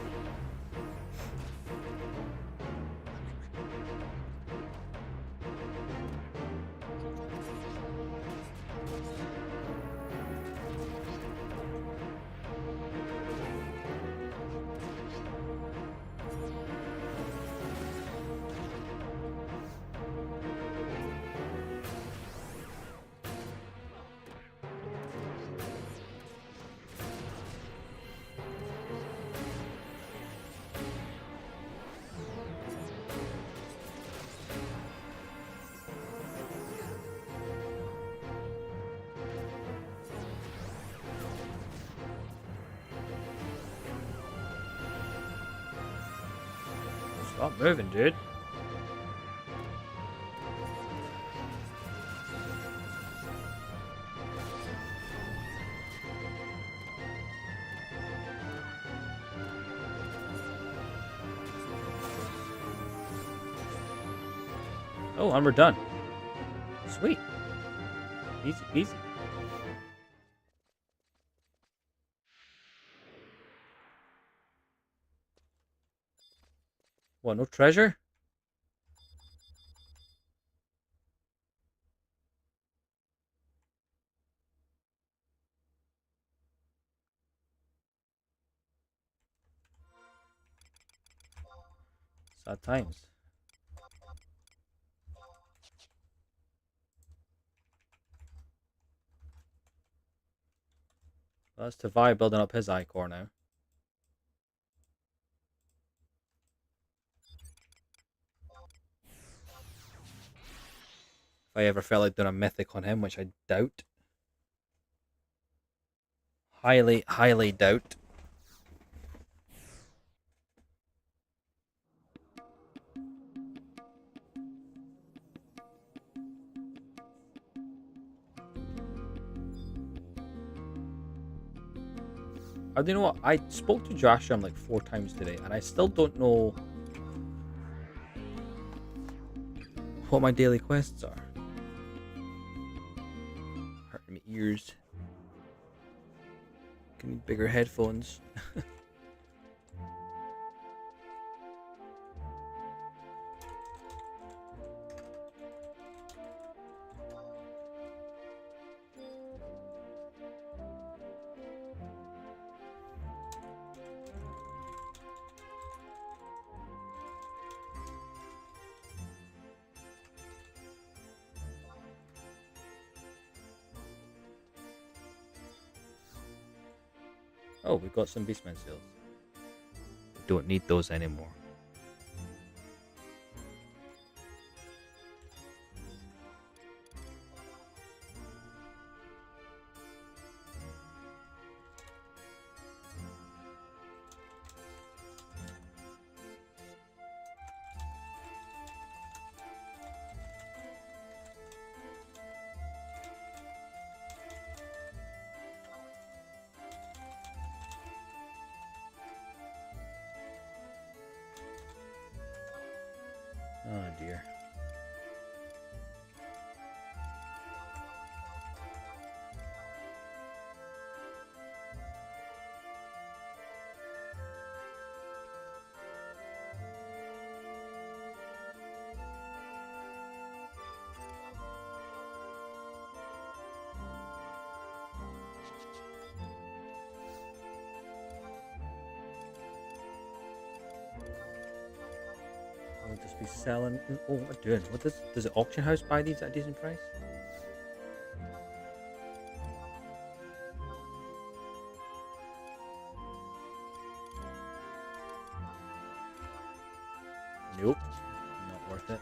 Speaker 1: Stop moving, dude. Oh, and we're done. Sweet. Easy peasy. What, no treasure? Sad times. That's Tavai building up his Ichor now. If I ever felt like doing a Mythic on him, which I doubt. Highly, highly doubt. I don't know what, I spoke to Joshua like 4 times today, and I still don't know what my daily quests are. Hurting my ears. Give me bigger headphones. Oh, we've got some Beastman seals. We don't need those anymore. Must be selling. Oh, what doing? What does the auction house buy these at a decent price? Nope, not worth it.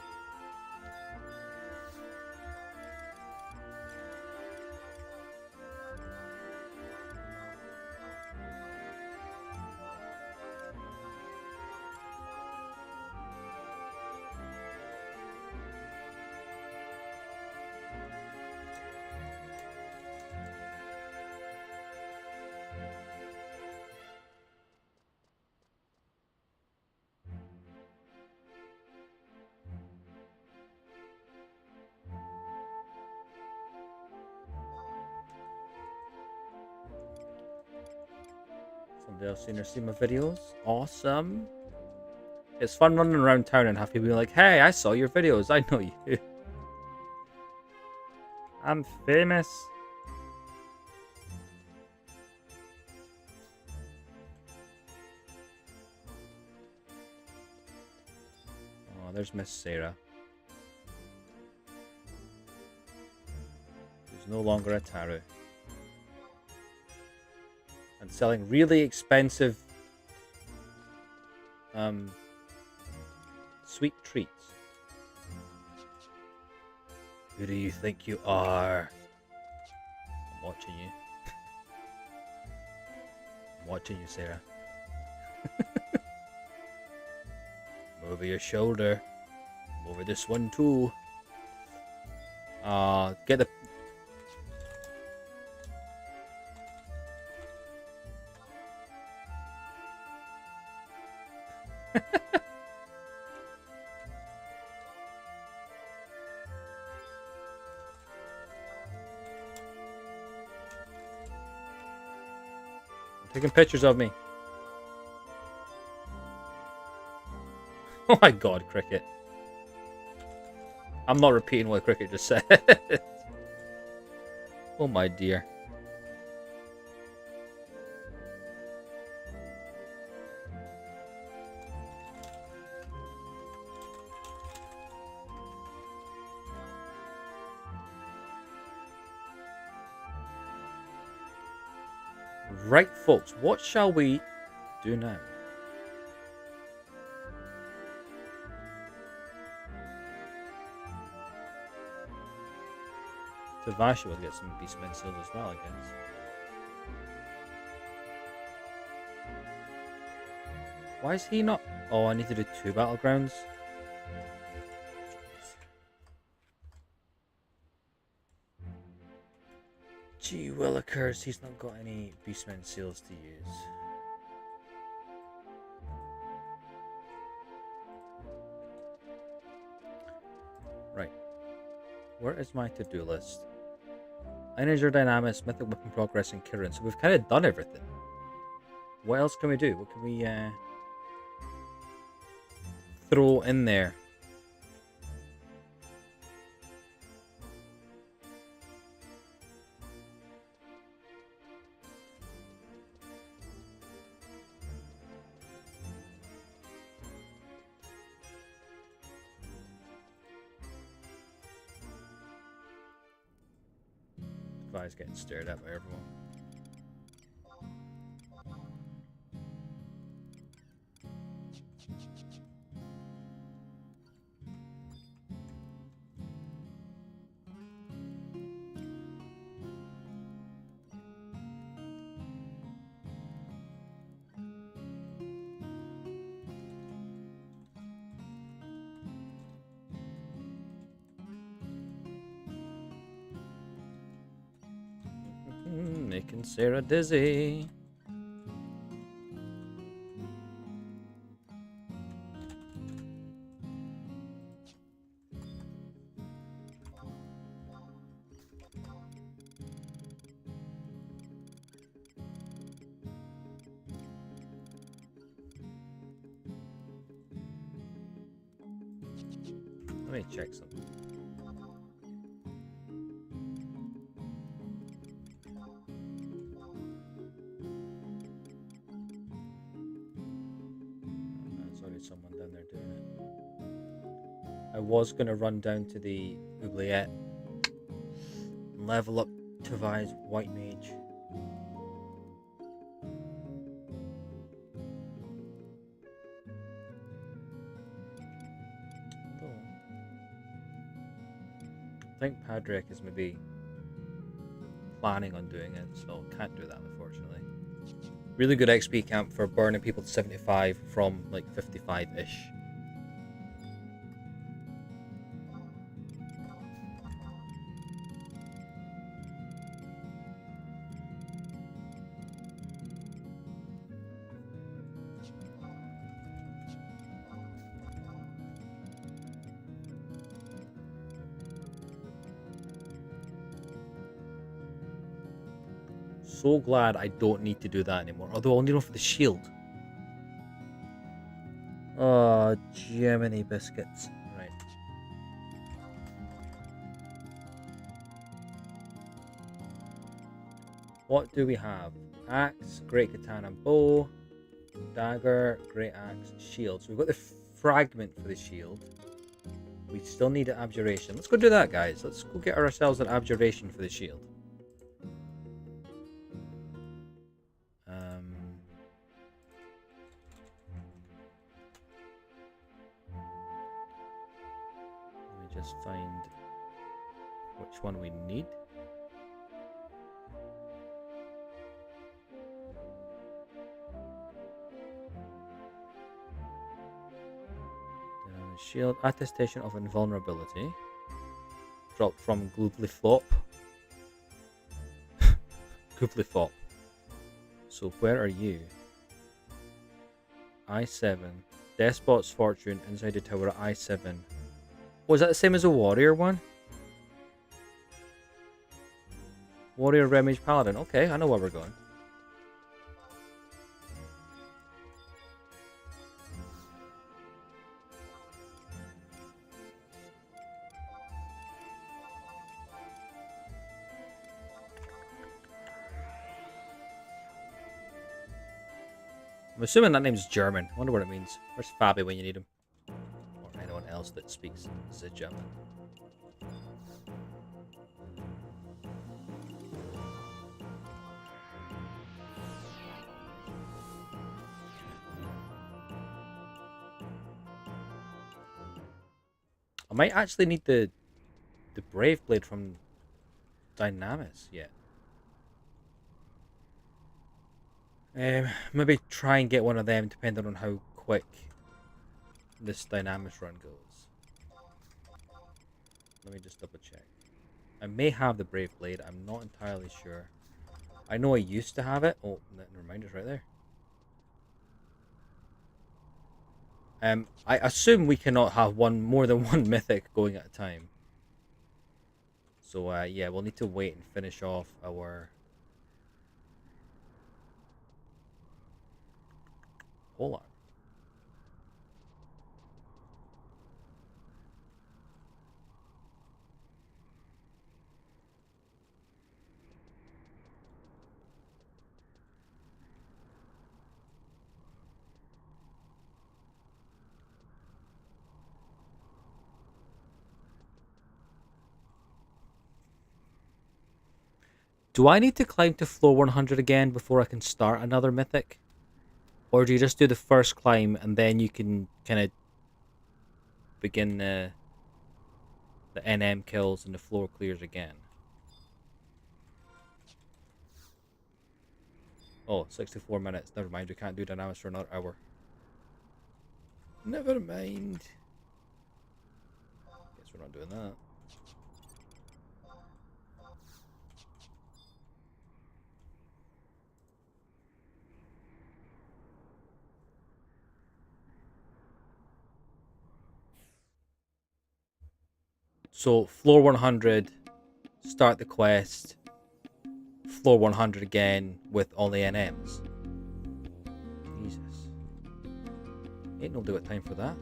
Speaker 1: Somebody else seen my videos. Awesome. It's fun running around town and have people be like, "Hey, I saw your videos. I know you. I'm famous." Oh, there's Miss Sarah. Who's no longer a Taru. And selling really expensive sweet treats. Who do you think you are? I'm watching you. I'm watching you, Sarah. Over your shoulder. Over this one too. Get the... Taking pictures of me. Oh my god, Cricket. I'm not repeating what Cricket just said. Oh my dear. Right, folks, what shall we do now? Tavashi will get some Beastmen seals as well, I guess. Why is he not? Oh, I need to do 2 battlegrounds. Gee willikers, he's not got any Beastmen seals to use. Right. Where is my to-do list? Einherjar, Dynamis, Mythic Weapon Progress, and Kirin. So we've kind of done everything. What else can we do? What can we throw in there? Guy's getting stared at by everyone. Making Sarah dizzy. Let me check something. There's already someone down there doing it. was going to run down to the oubliette and level up Tavai's White Mage. I think Padrek is maybe planning on doing it, so can't do that unfortunately. Really good XP camp for burning people to 75 from like 55-ish. So glad I don't need to do that anymore. Although I'll need one for the shield. Oh, Gemini biscuits. Right. What do we have? Axe, great katana bow, dagger, great axe, shield. So we've got the fragment for the shield. We still need an abjuration. Let's go do that, guys. Let's go get ourselves an abjuration for the shield. Let me just find which one we need. Shield, attestation of invulnerability. Dropped from Gloobly Flop. Gloobly Flop. So where are you? I7. Despot's Fortune inside the tower at I7. Was that the same as a warrior one? Warrior Remage Paladin. Okay, I know where we're going. I'm assuming that name's German. I wonder what it means. Where's Fabi when you need him? Or anyone else that speaks the German. I might actually need the Brave Blade from Dynamis yet. Maybe try and get one of them depending on how quick this Dynamis run goes. Let me just double check. I may have the Brave Blade, I'm not entirely sure. I know I used to have it. Oh, never mind, it's right there. I assume we cannot have more than one mythic going at a time. So yeah, we'll need to wait and finish off our whole arc. Do I need to climb to floor 100 again before I can start another mythic? Or do you just do the first climb and then you can kind of begin the NM kills and the floor clears again? Oh, 64 minutes. Never mind, we can't do Dynamis for another hour. Never mind. Guess we're not doing that. So, floor 100, start the quest. Floor 100 again with all the NMs. Jesus. Ain't nobody got time for that.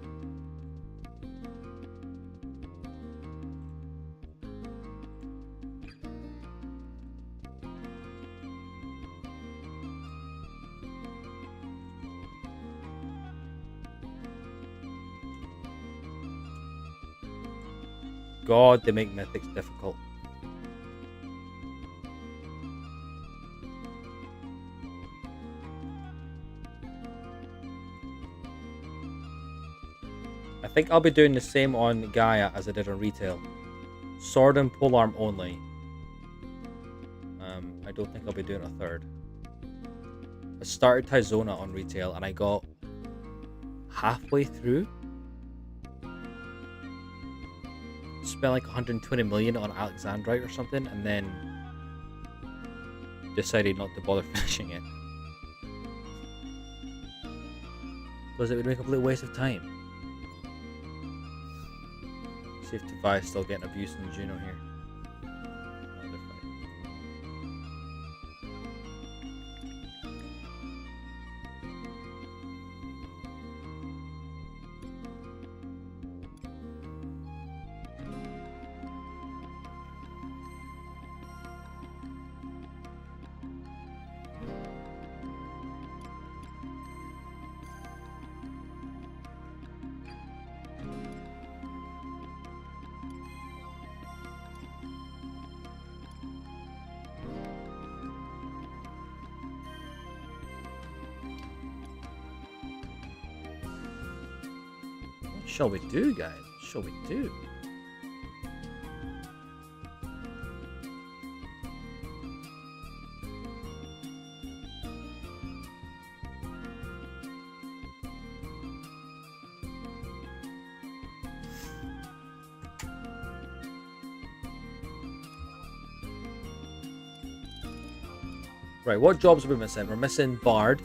Speaker 1: God, they make Mythics difficult. I think I'll be doing the same on Gaia as I did on retail. Sword and polearm only. I don't think I'll be doing a third. I started Tyzona on retail and I got halfway through. Spent like 120 million on Alexandrite or something and then decided not to bother finishing it. Because it would make a complete waste of time. See if Tobias still getting abused in Juno here. What shall we do, guys? What shall we do? Right, what jobs are we missing? We're missing Bard.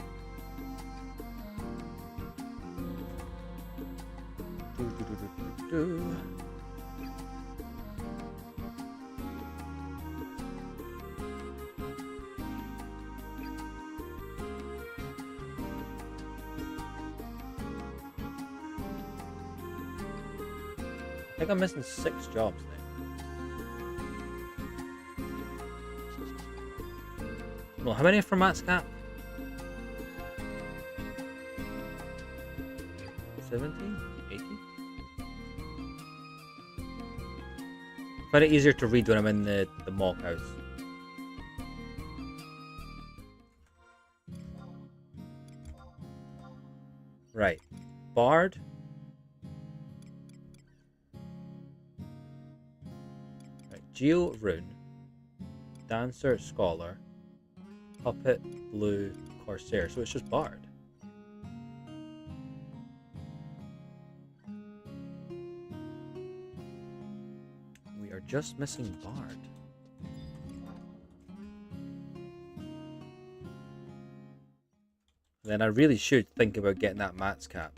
Speaker 1: I think I'm missing 6 jobs now. Well, how many for Matt's cap? 17? 18? Find it easier to read when I'm in the mock house. Right. Bard. Right. Geo Rune. Dancer, Scholar. Puppet, Blue, Corsair. So it's just Bard. We are just missing Bard. Then I really should think about getting that Matt's cap.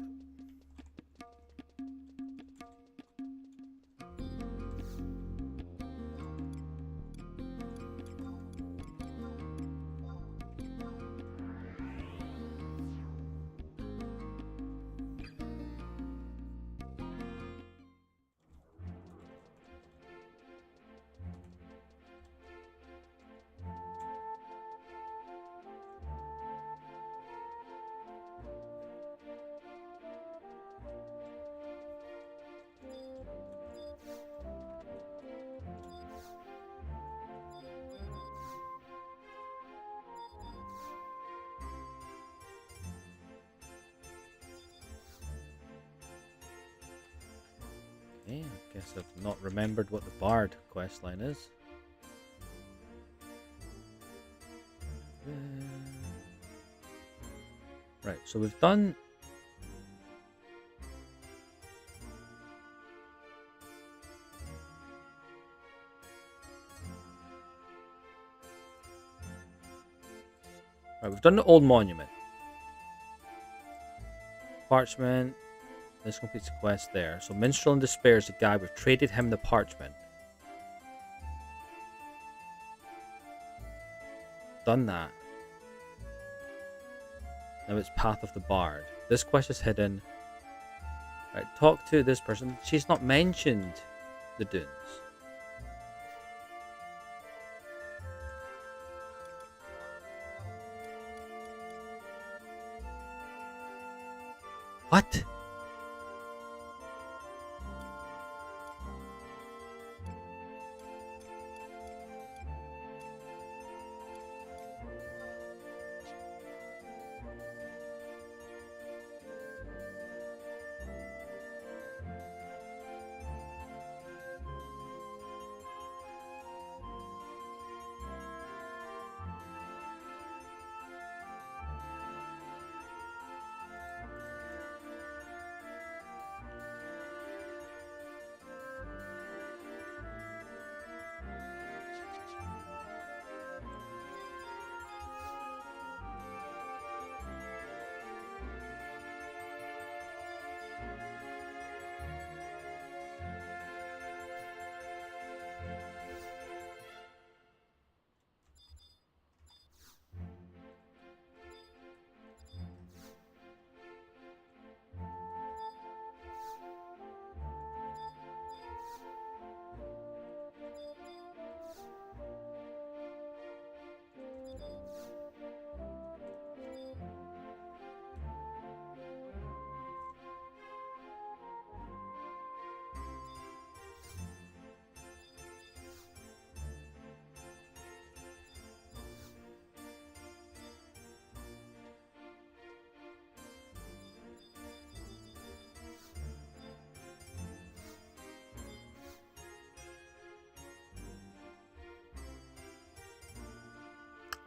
Speaker 1: Okay, I guess I've not remembered what the Bard questline is. Right, so we've done... Right, we've done the old monument. Parchment. This completes the quest there. So Minstrel in Despair is the guy. We've traded him the parchment. Done that. Now it's Path of the Bard. This quest is hidden. Right, talk to this person. She's not mentioned the Dunes. What?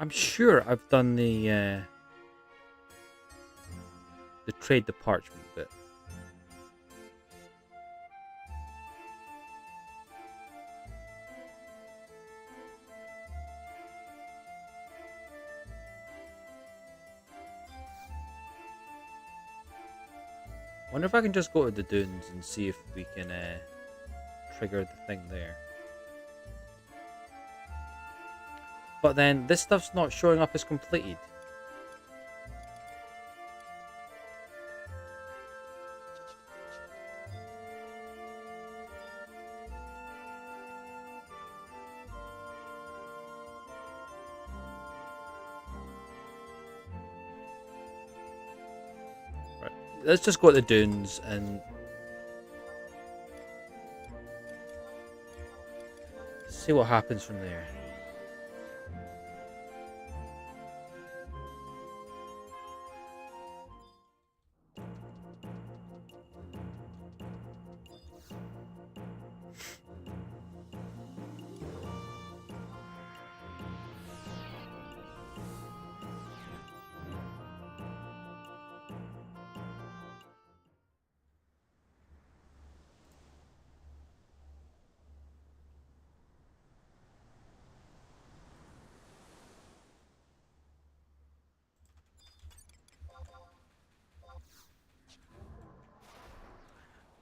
Speaker 1: I'm sure I've done the trade the parchment bit. Wonder if I can just go to the dunes and see if we can trigger the thing there. But then this stuff's not showing up as completed. Right. Let's just go to the dunes and see what happens from there.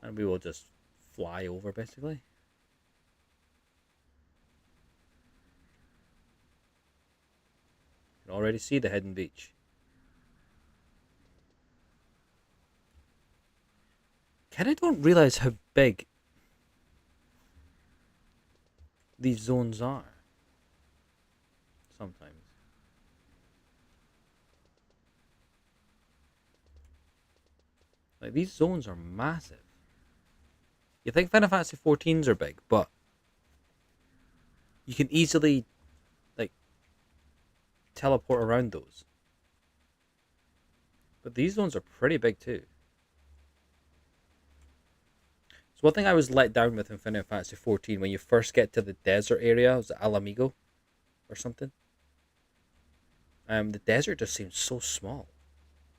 Speaker 1: And we will just fly over, basically. You can already see the hidden beach. I don't realize how big these zones are. Sometimes. Like, these zones are massive. You think Final Fantasy 14s are big, but you can easily, like, teleport around those. But these zones are pretty big too. So one thing I was let down with in Final Fantasy 14, when you first get to the desert area, was it Alamigo or something? The desert just seems so small.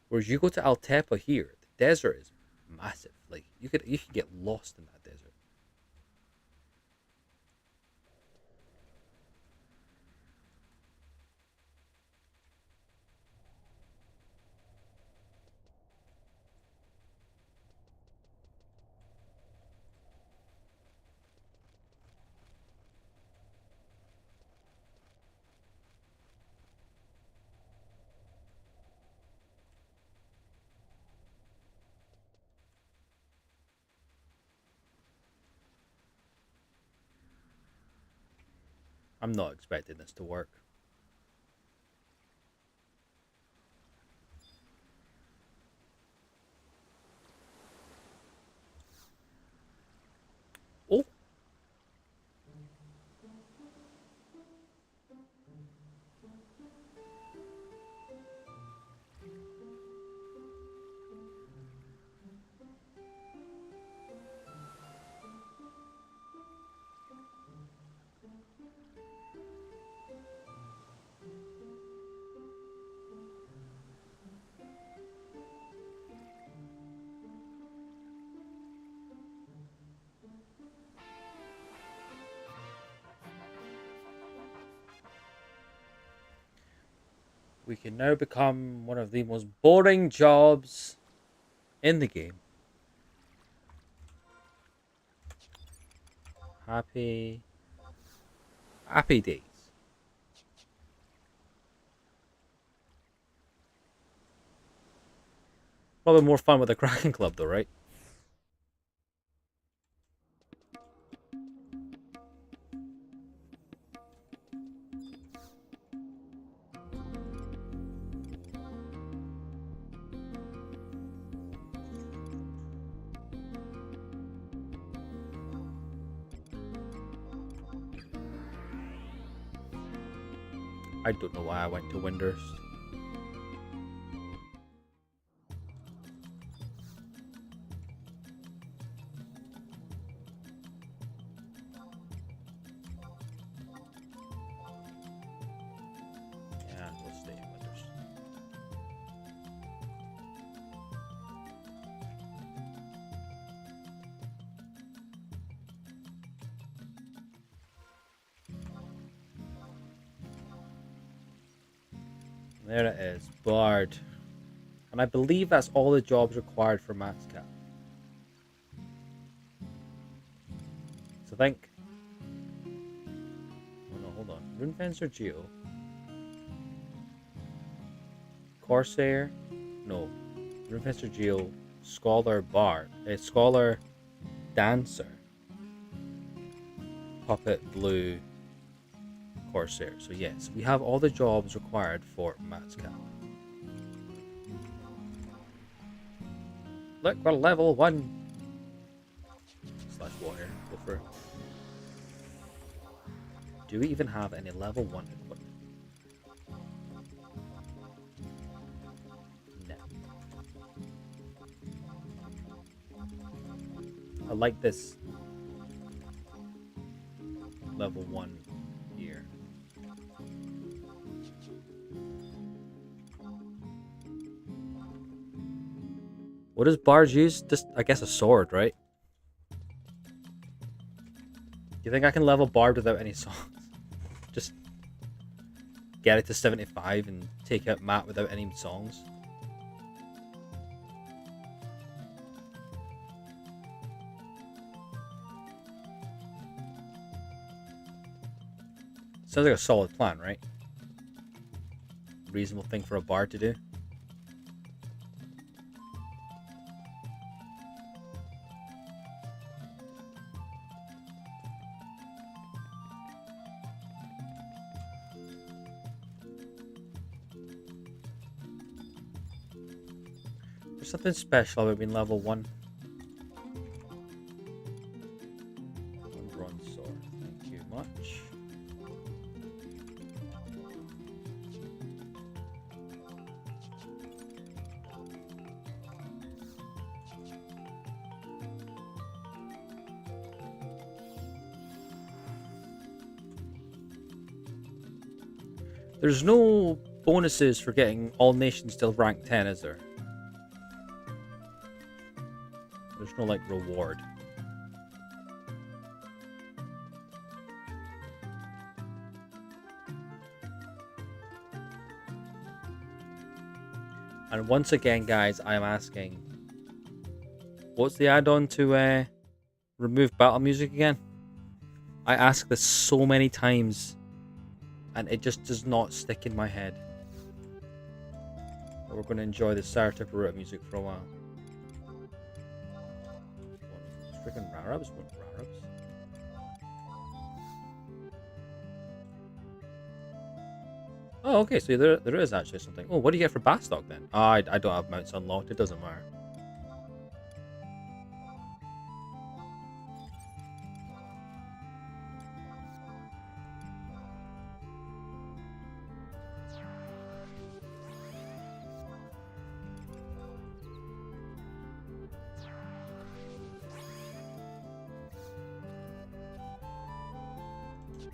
Speaker 1: Whereas you go to Altepa here, the desert is massive. Like, you could get lost in that desert. I'm not expecting this to work. Oh! We can now become one of the most boring jobs in the game. Happy days. Probably more fun with the Kraken Club though, right? I don't know why I went to Windhurst. There it is, Bard. And I believe that's all the jobs required for max cap. So I think... Oh no, hold on. Runefencer Geo. Corsair. No. Runefencer Geo. Scholar Bard. Scholar Dancer. Puppet Blue. Corsair. So yes, we have all the jobs required for max cap. Look, we're level 1. /warrior. Go for it. Do we even have any level 1 equipment? No. I like this level 1 here. What does Bard use? Just, I guess, a sword, right? Do you think I can level Bard without any songs? Just get it to 75 and take out Matt without any songs? Sounds like a solid plan, right? Reasonable thing for a Bard to do. There's something special about being level 1. One bronze sword. Thank you much. There's no bonuses for getting all nations till rank 10, is there? There's no, like, reward. And once again, guys, I am asking, what's the add-on to remove battle music again? I ask this so many times, and it just does not stick in my head. But we're going to enjoy the Saratoga Ruta music for a while. Freaking Rarabs? What Rarabs? Oh, okay, so there is actually something. Oh, what do you get for Bastock then? Oh, I don't have mounts unlocked, it doesn't matter.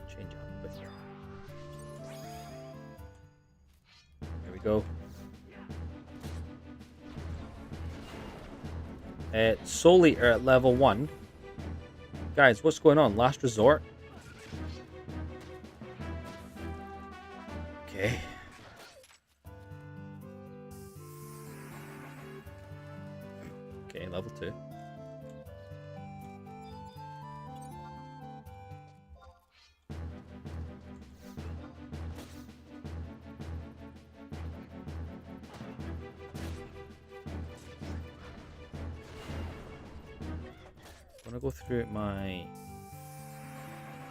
Speaker 1: Change it up a bit here. There we go. Soul Eater at level 1. Guys, what's going on? Last resort? Okay. Okay, level 2. I'm gonna go through my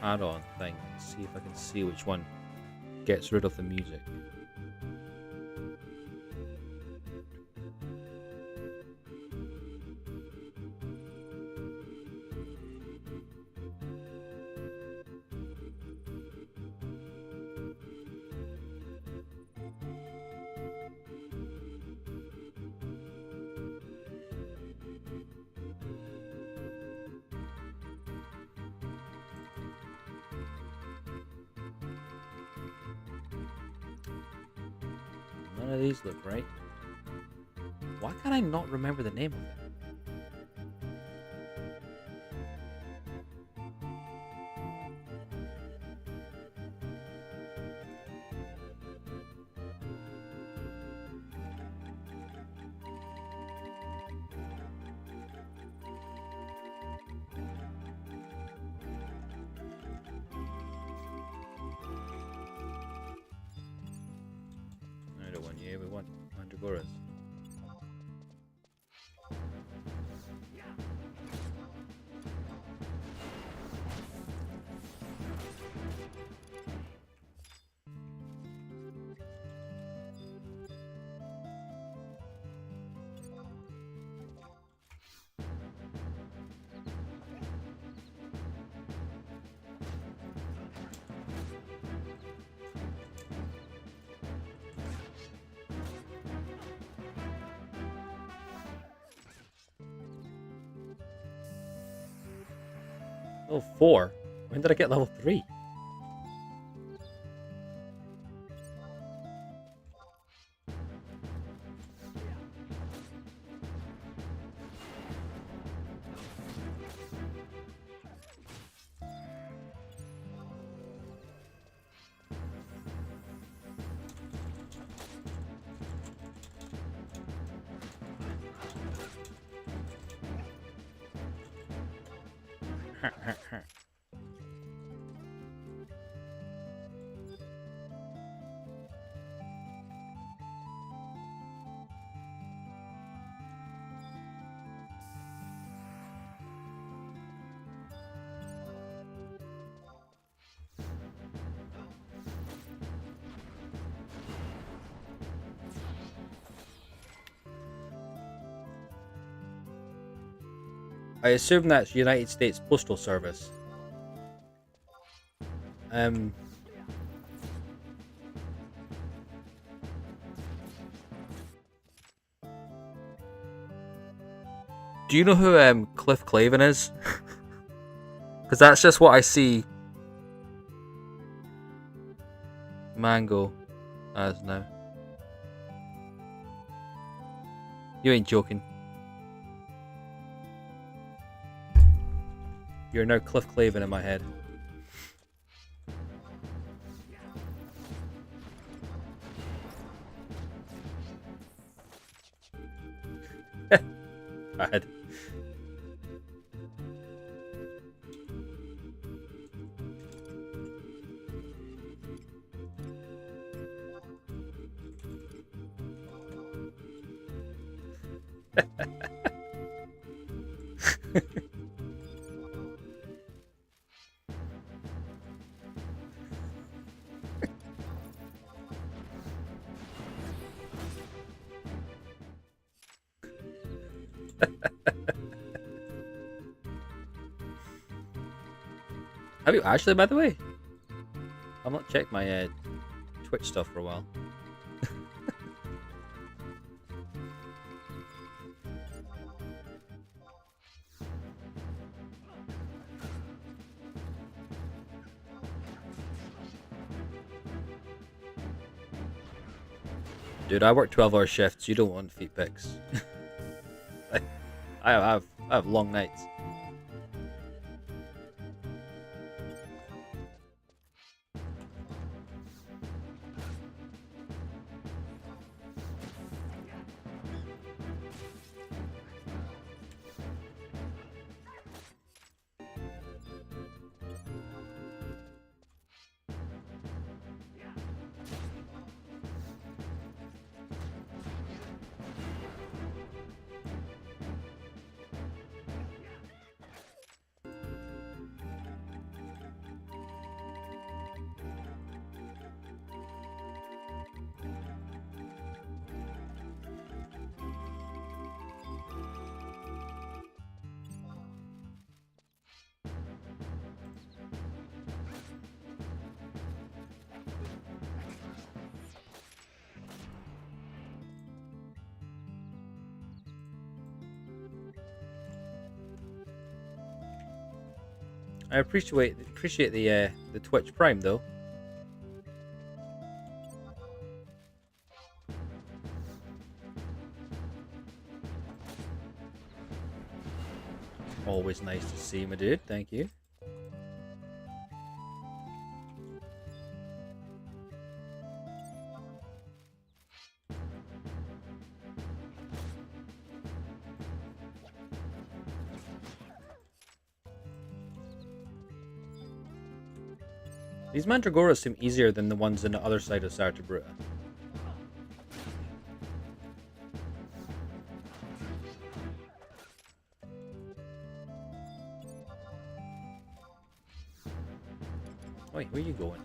Speaker 1: add-on thing and see if I can see which one gets rid of the music. None of these look right. Why can't I not remember the name of it? mandragoras. Level 4? When did I get level 3? I assume that's United States Postal Service. Do you know who Cliff Clavin is? Because that's just what I see Mango as now. You ain't joking. You're now Cliff Clavin in my head. Bad. Have you actually, by the way? I've not checked my Twitch stuff for a while. Dude, I work 12-hour shifts. You don't want feet pics. I have long nights. I appreciate the Twitch Prime though. Always nice to see, my dude. Thank you. These Mandragoras seem easier than the ones on the other side of Sartabruta. Wait, where are you going?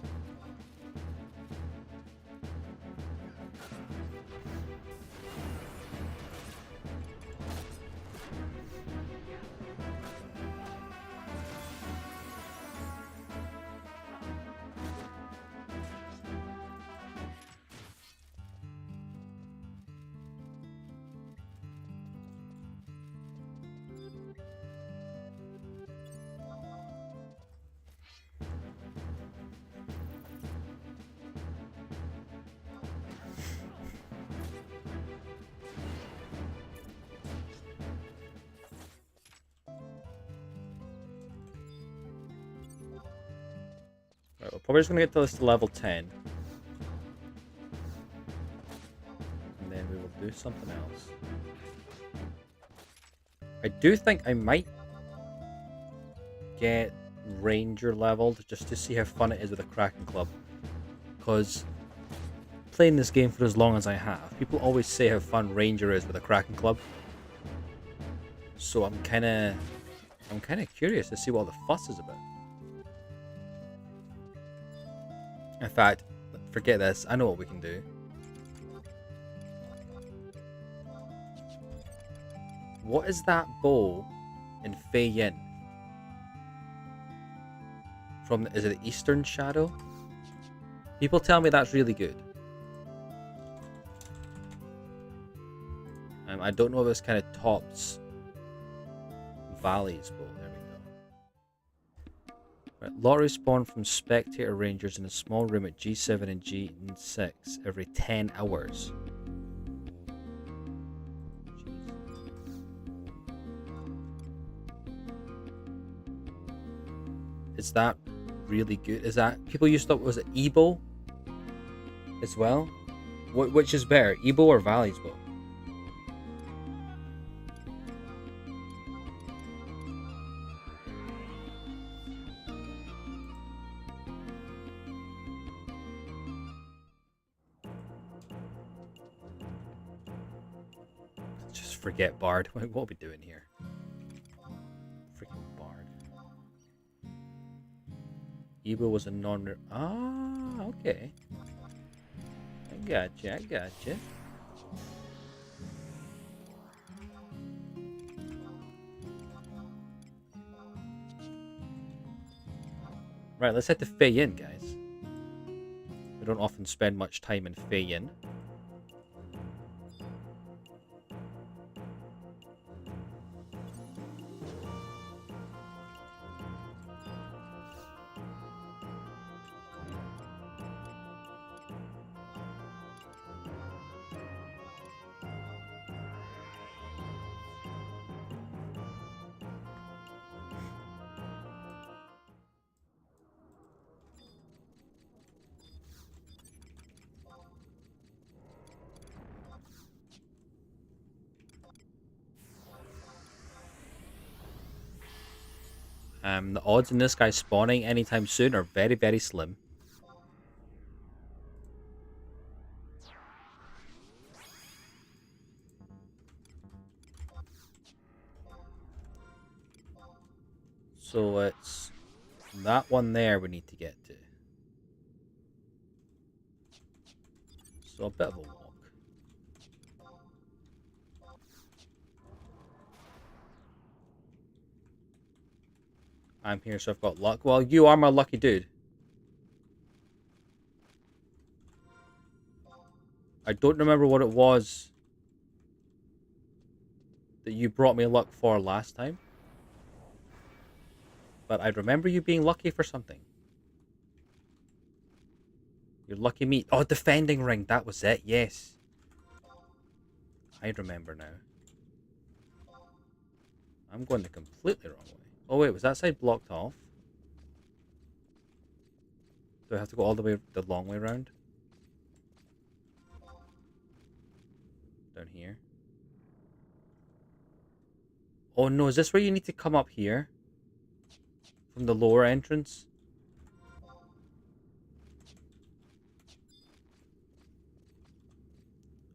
Speaker 1: Right, we're probably just gonna get to this to level 10. And then we will do something else. I do think I might get Ranger leveled just to see how fun it is with a Kraken Club. Because playing this game for as long as I have, people always say how fun Ranger is with a Kraken Club. So I'm kinda curious to see what all the fuss is about. In fact, forget this, I know what we can do. What is that bow in Feyen? From, is it the Eastern Shadow? People tell me that's really good. I don't know if this kind of tops Valley's bow. There we go. Right, lottery spawn from spectator rangers in a small room at G7 and G6 every 10 hours. Is that really good? Is that, people used to, was it Ebo as well? Which is better, Ebo or Valley's bow? Just forget Bard. What are we doing here? Freaking Bard. Ebo was a non. Ah, okay. I gotcha. I gotcha. Right, let's head to Feyen, guys. We don't often spend much time in Feyen. The odds in this guy spawning anytime soon are very, very slim. So it's that one there we need to get to. So a bit of a walk. I'm here, so I've got luck. Well, you are my lucky dude. I don't remember what it was that you brought me luck for last time. But I remember you being lucky for something. Your lucky meat. Oh, defending ring. That was it. Yes. I remember now. I'm going the completely wrong way. Oh, wait. Was that side blocked off? Do I have to go all the way, the long way around? Down here. Oh, no. Is this where you need to come up here? From the lower entrance?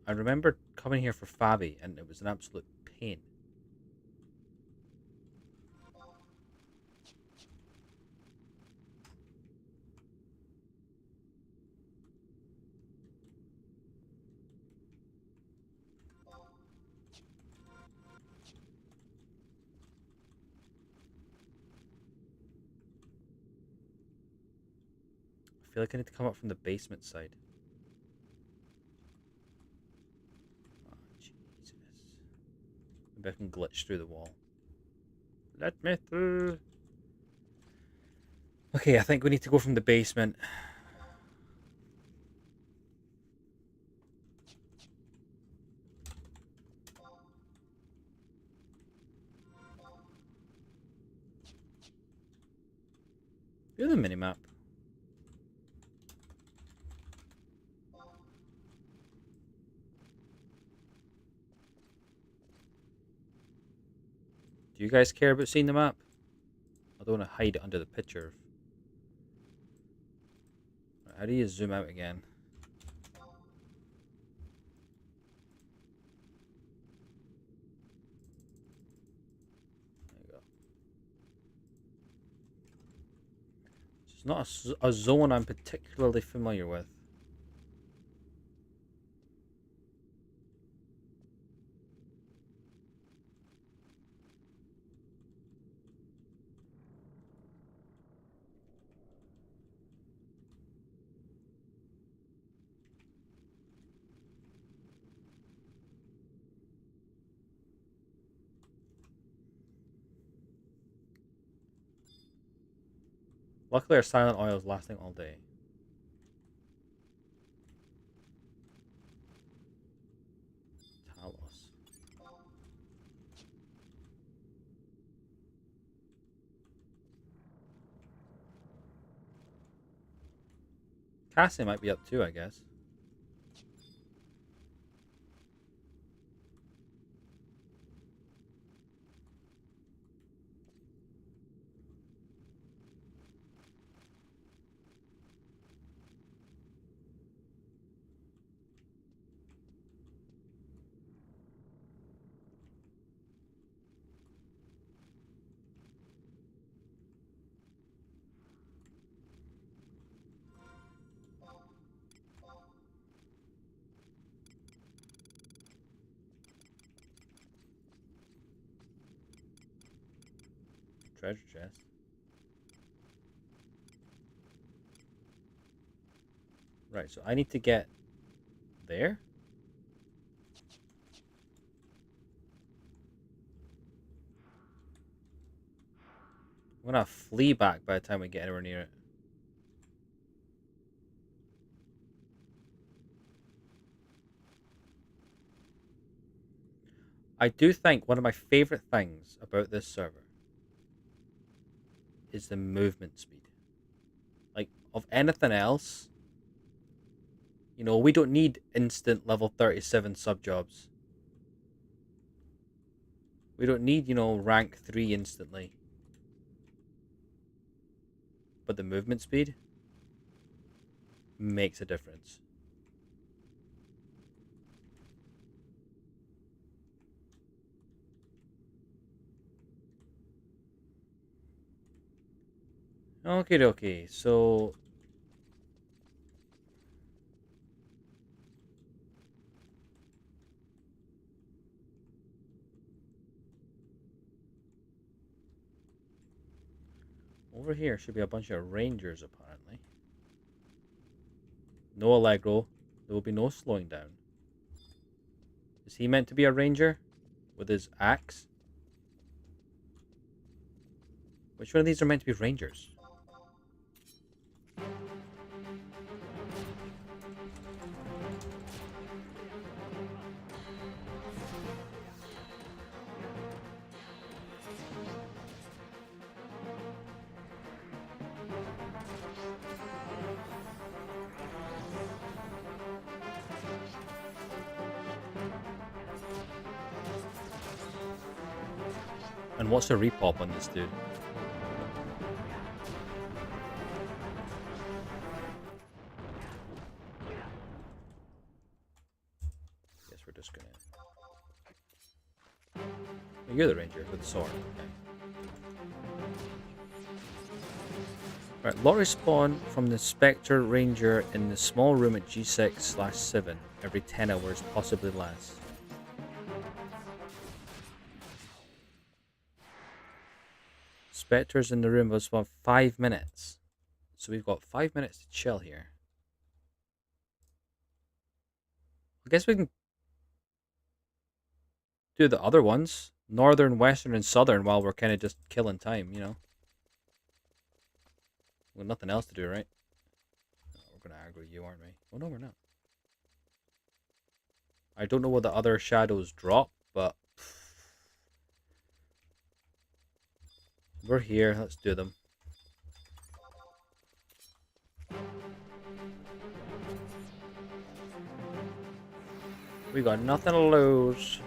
Speaker 1: I remember coming here for Fabi, and it was an absolute pain. feel like I need to come up from the basement side. Oh, Jesus. Maybe I can glitch through the wall. Let me through. Okay, I think we need to go from the basement. Do the minimap. Do you guys care about seeing the map? I don't want to hide it under the picture. How do you zoom out again? There you go. It's not a zone I'm particularly familiar with. Luckily, our silent oil is lasting all day. Talos. Cassie might be up too, I guess. Treasure chest. Right, so I need to get there. I'm gonna flee back by the time we get anywhere near it. I do think one of my favorite things about this server is the movement speed. Like, of anything else, you know, we don't need instant level 37 sub jobs. We don't need, you know, rank 3 instantly. But the movement speed makes a difference. Okay, dokie. So over here should be a bunch of rangers, apparently. No Allegro. There will be no slowing down. Is he meant to be a ranger? With his axe? Which one of these are meant to be rangers? And what's the repop on this dude? Guess we're just gonna... Oh, you're the ranger with the sword. Okay. Right, lottery spawn from the Spectre Ranger in the small room at G6/7 every 10 hours, possibly less. Spectres in the room will spawn 5 minutes. So we've got 5 minutes to chill here. I guess we can do the other ones. Northern, Western, and Southern while we're kind of just killing time, you know? We've nothing else to do, right? Oh, we're going to aggro you, aren't we? Oh, no, we're not. I don't know what the other shadows drop, but we're here. Let's do them. We got nothing to lose.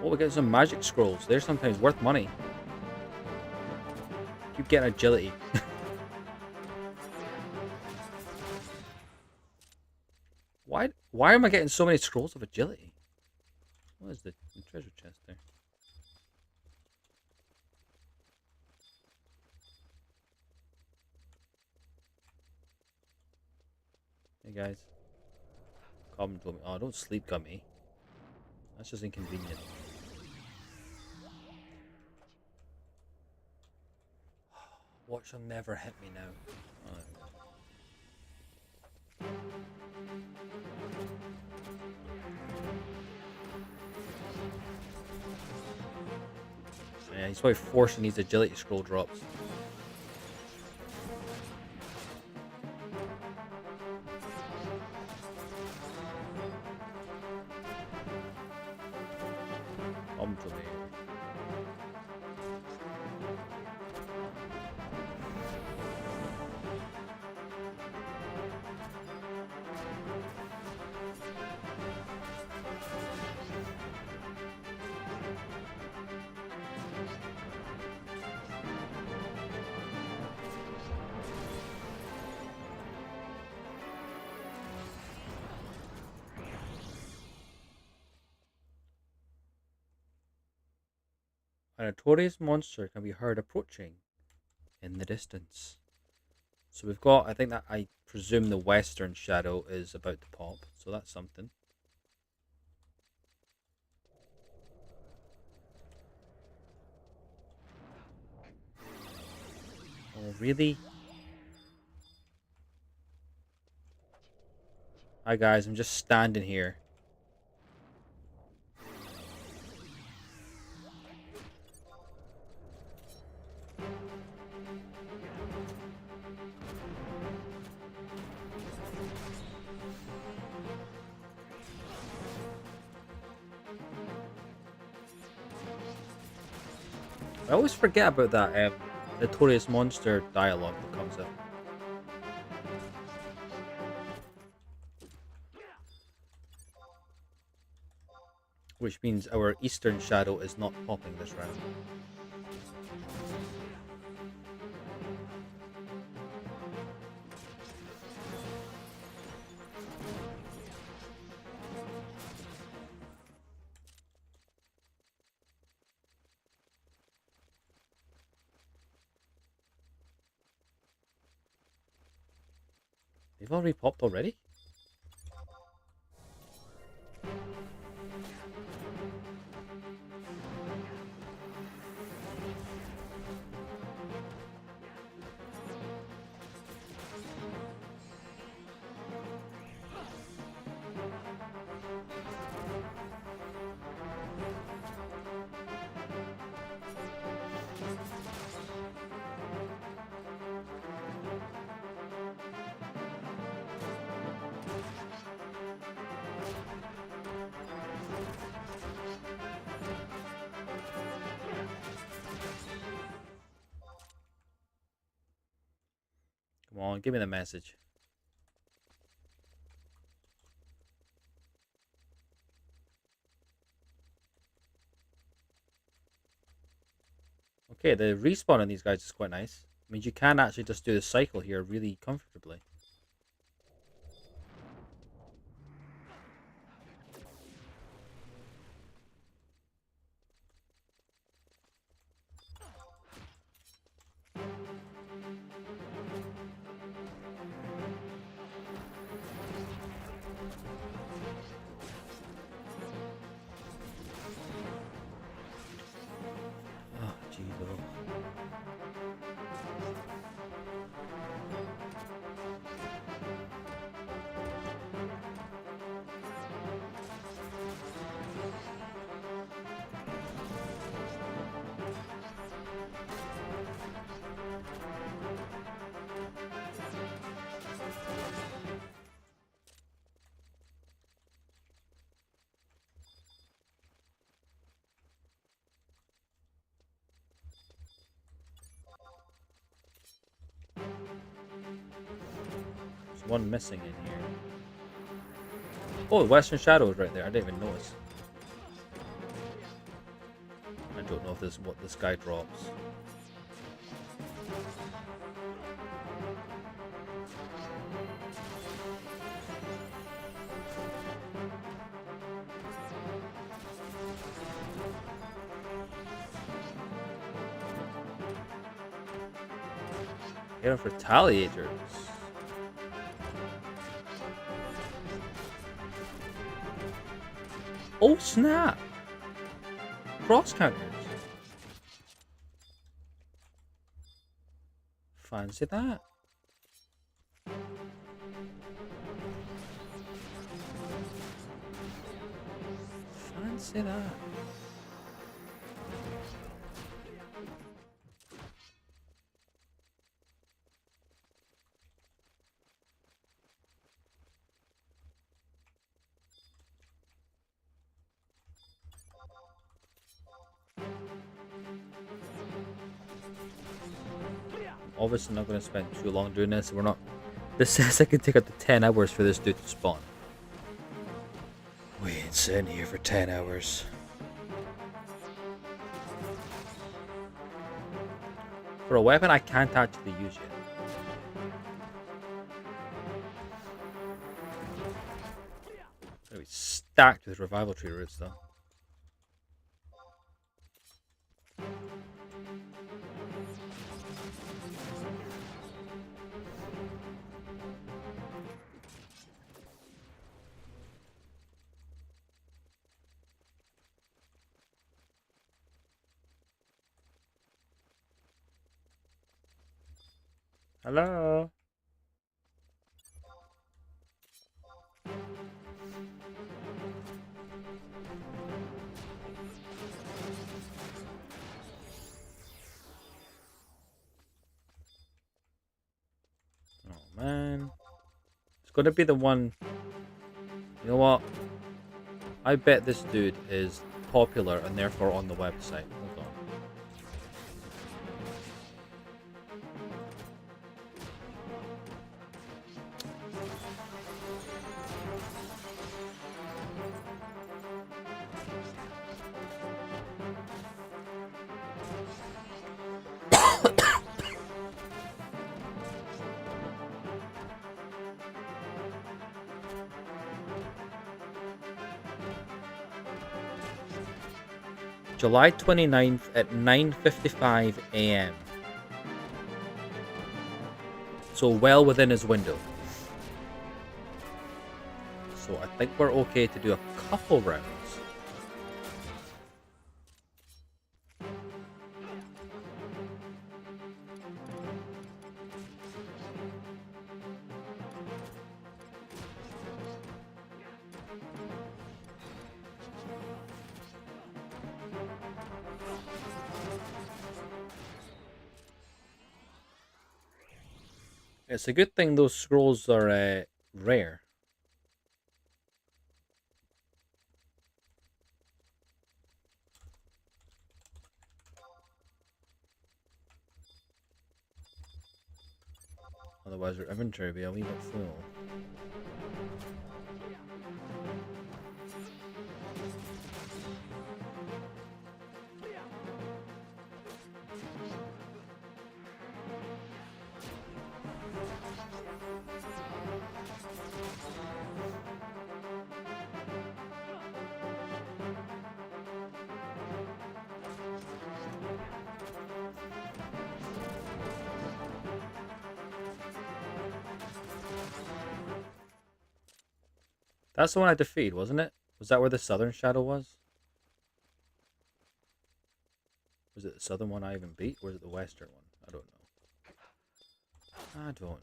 Speaker 1: Oh, we get some magic scrolls. They're sometimes worth money. Keep getting agility. Why am I getting so many scrolls of agility? What is the treasure chest there? Hey guys. Come to me. Oh, don't sleep, Gummy. That's just inconvenient. Watch will never hit me now. Oh, yeah, he's probably forcing these agility scroll drops. Come to me. A notorious monster can be heard approaching in the distance. So we've got, I think that I presume the western shadow is about to pop. So that's something. Oh, really? Hi guys, I'm just standing here. I always forget about that notorious monster dialogue that comes up. Which means our eastern shadow is not popping this round. They've already popped already? Come on, give me the message. Okay, the respawn on these guys is quite nice. I mean, you can actually just do the cycle here really comfortably. There's one missing in here. Oh, Western Shadow is right there. I didn't even notice. I don't know if this is what this guy drops. Here for Retaliators. Oh snap! Cross counters. Fancy that. Fancy that. Obviously not going to spend too long doing this. We're not. This says I can take up to 10 hours for this dude to spawn. We ain't sitting here for 10 hours. For a weapon I can't actually use yet. Gonna be stacked with revival tree roots though. Hello. Oh man. It's gonna be the one. You know what? I bet this dude is popular and therefore on the website. Hold on. July 29th at 9:55 a.m. So well within his window. So I think we're okay to do a couple rounds. It's a good thing those scrolls are rare. Otherwise our inventory will be a wee bit full. That's the one I defeated, wasn't it? Was that where the southern shadow was? Was it the southern one I even beat, or was it the western one? I don't know. I don't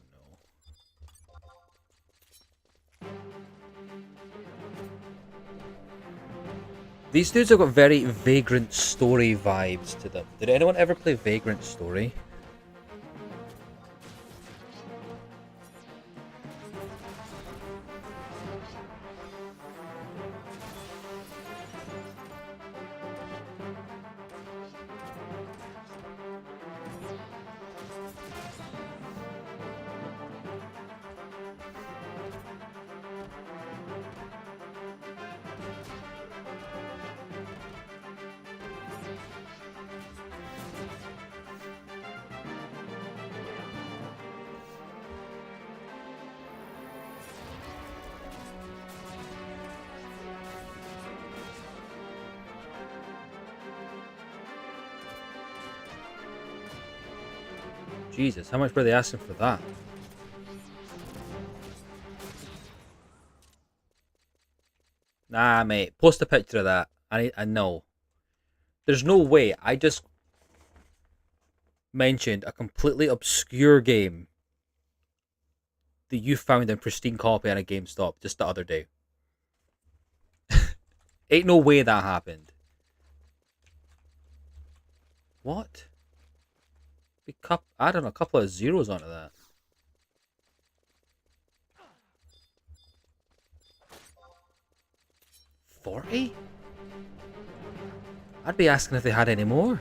Speaker 1: know. These dudes have got very Vagrant Story vibes to them. Did anyone ever play Vagrant Story? Jesus, how much were they asking for that? Nah, mate. Post a picture of that. I know. There's no way. I just mentioned a completely obscure game that you found in pristine copy at a GameStop just the other day. Ain't no way that happened. What? Add on a couple of zeros onto that. 40? I'd be asking if they had any more.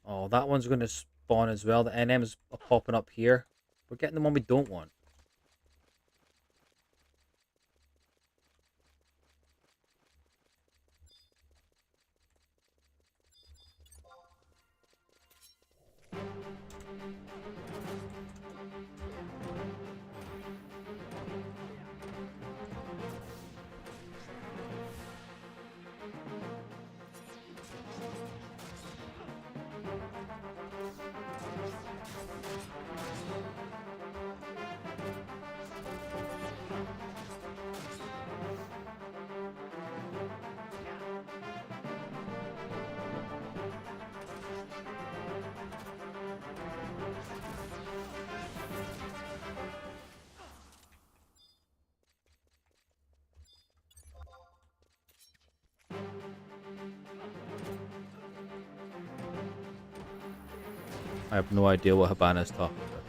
Speaker 1: Oh, that one's going to spawn as well. The NM's popping up here. We're getting the one we don't want. I have no idea what Habana is talking about.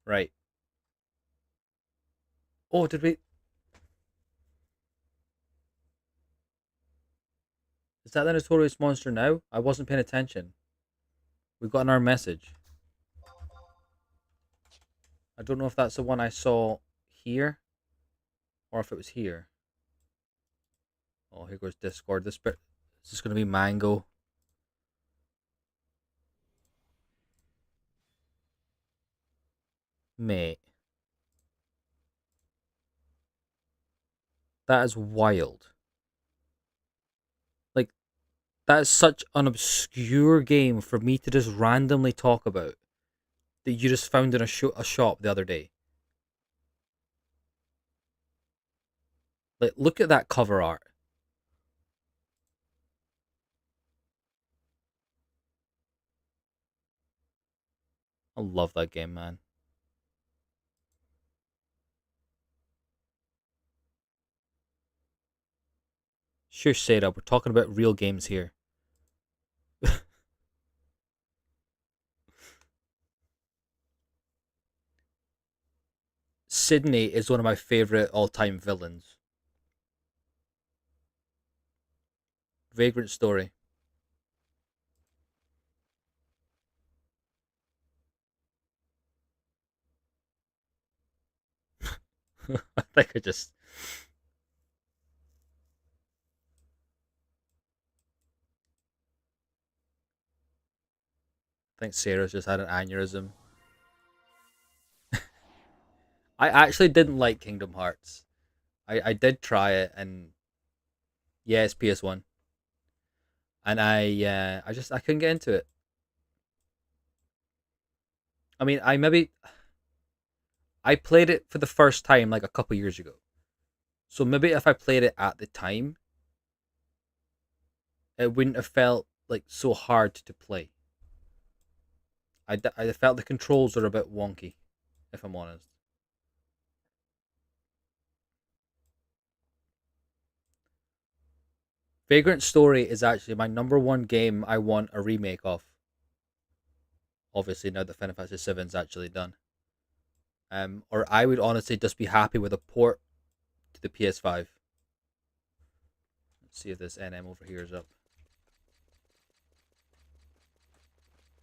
Speaker 1: Right. Oh, did we... Is that the Notorious Monster now? I wasn't paying attention. We've gotten our message. I don't know if that's the one I saw here. Or if it was here. Oh, here goes Discord. This bit... Is this going to be Mango? Mate. That is wild. Like, that is such an obscure game for me to just randomly talk about. That you just found in a shop the other day. Like, look at that cover art. I love that game, man. Sure, Sarah, we're talking about real games here. Sydney is one of my favorite all-time villains. Vagrant Story. I think Sarah's just had an aneurysm. I actually didn't like Kingdom Hearts. I did try it, and yeah, it's PS1, and I couldn't get into it. I mean, I played it for the first time like a couple years ago. So maybe if I played it at the time, it wouldn't have felt like so hard to play. I felt the controls are a bit wonky, if I'm honest. Vagrant Story is actually my number one game I want a remake of. Obviously, now that Final Fantasy VII is actually done. Or I would honestly just be happy with a port to the PS5. Let's see if this NM over here is up.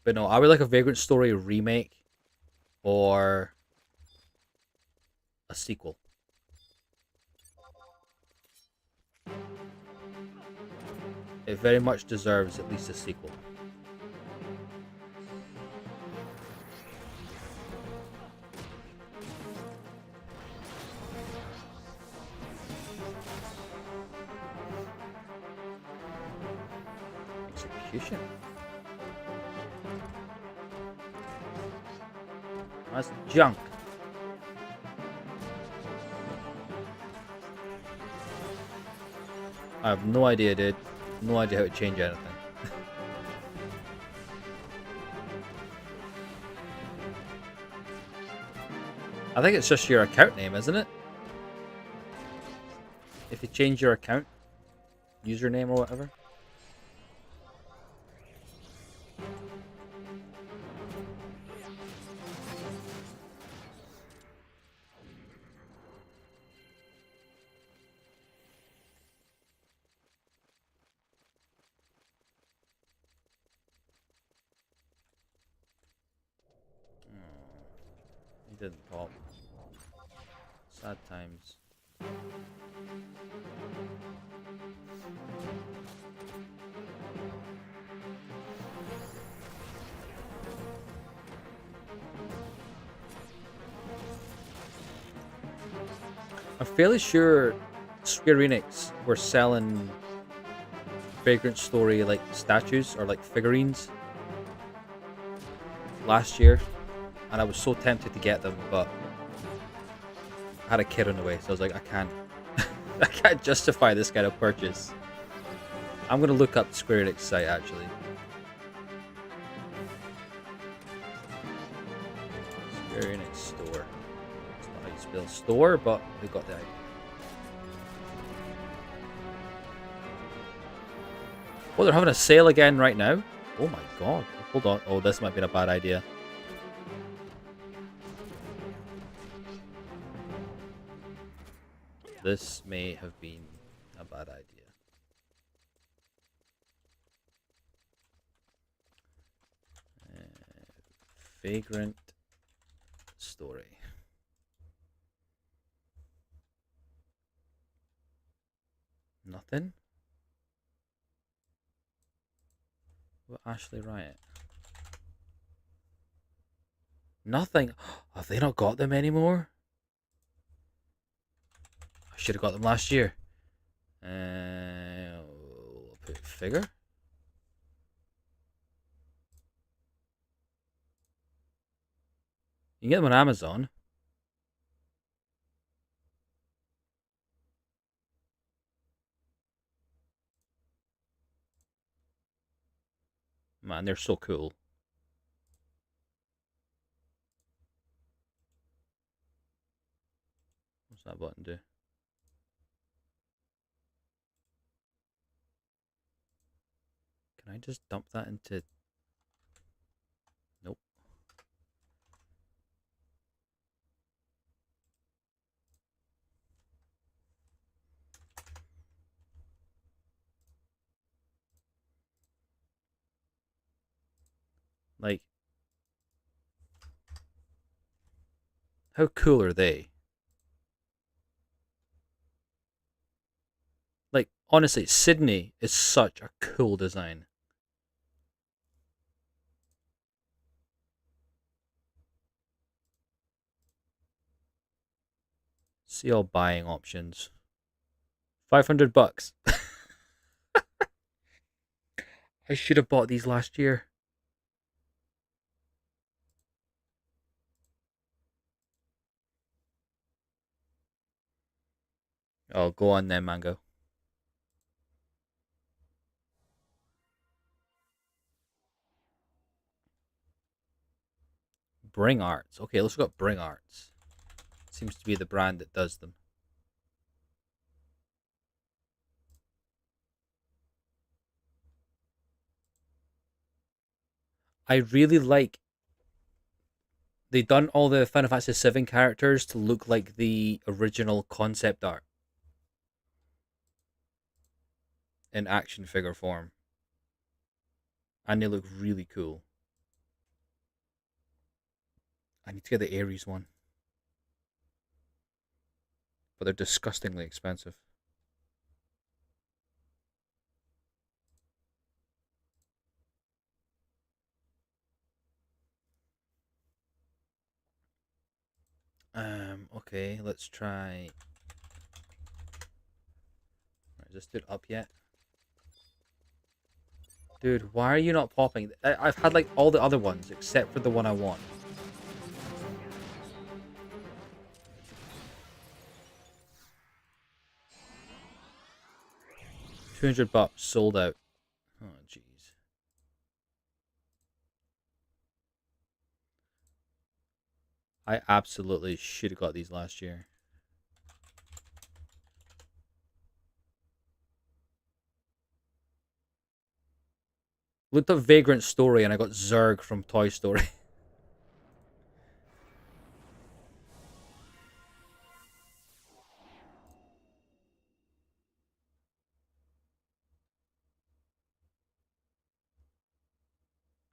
Speaker 1: But no, I would like a Vagrant Story remake or a sequel. It very much deserves at least a sequel. Execution. That's junk. I have no idea, dude. No idea how to change anything. I think it's just your account name, isn't it? If you change your account username or whatever. He didn't pop. Sad times. I'm fairly sure Square Enix were selling Vagrant Story like statues or like figurines last year, and I was so tempted to get them, but I had a kid on the way, so I was like, I can't, I can't justify this kind of purchase. I'm gonna look up the Square Enix site actually. Square Enix store. It's not how you spell store, but we got the idea. Oh, they're having a sale again right now. Oh my god. Hold on. Oh, this might have been a bad idea. This may have been a bad idea. Vagrant Story. Nothing? What Ashley Riot? Nothing. Have they not got them anymore? I should have got them last year. Put figure. You can get them on Amazon. Man, they're so cool. What's that button do? Can I just dump that into... Nope. Like, how cool are they? Like, honestly, Sydney is such a cool design. See all buying options. $500. I should have bought these last year. Oh, go on then, Mango. Bring Arts. Okay, let's look at Bring Arts. Seems to be the brand that does them. I really like They done all the Final Fantasy VII characters to look like the original concept art in action figure form, and they look really cool. I need to get the Ares one, but they're disgustingly expensive. Okay, let's try. Is this dude up yet? Dude, why are you not popping? I've had like all the other ones except for the one I want. 200 bucks sold out. Oh jeez. I absolutely should have got these last year. Looked up Vagrant Story and I got Zurg from Toy Story.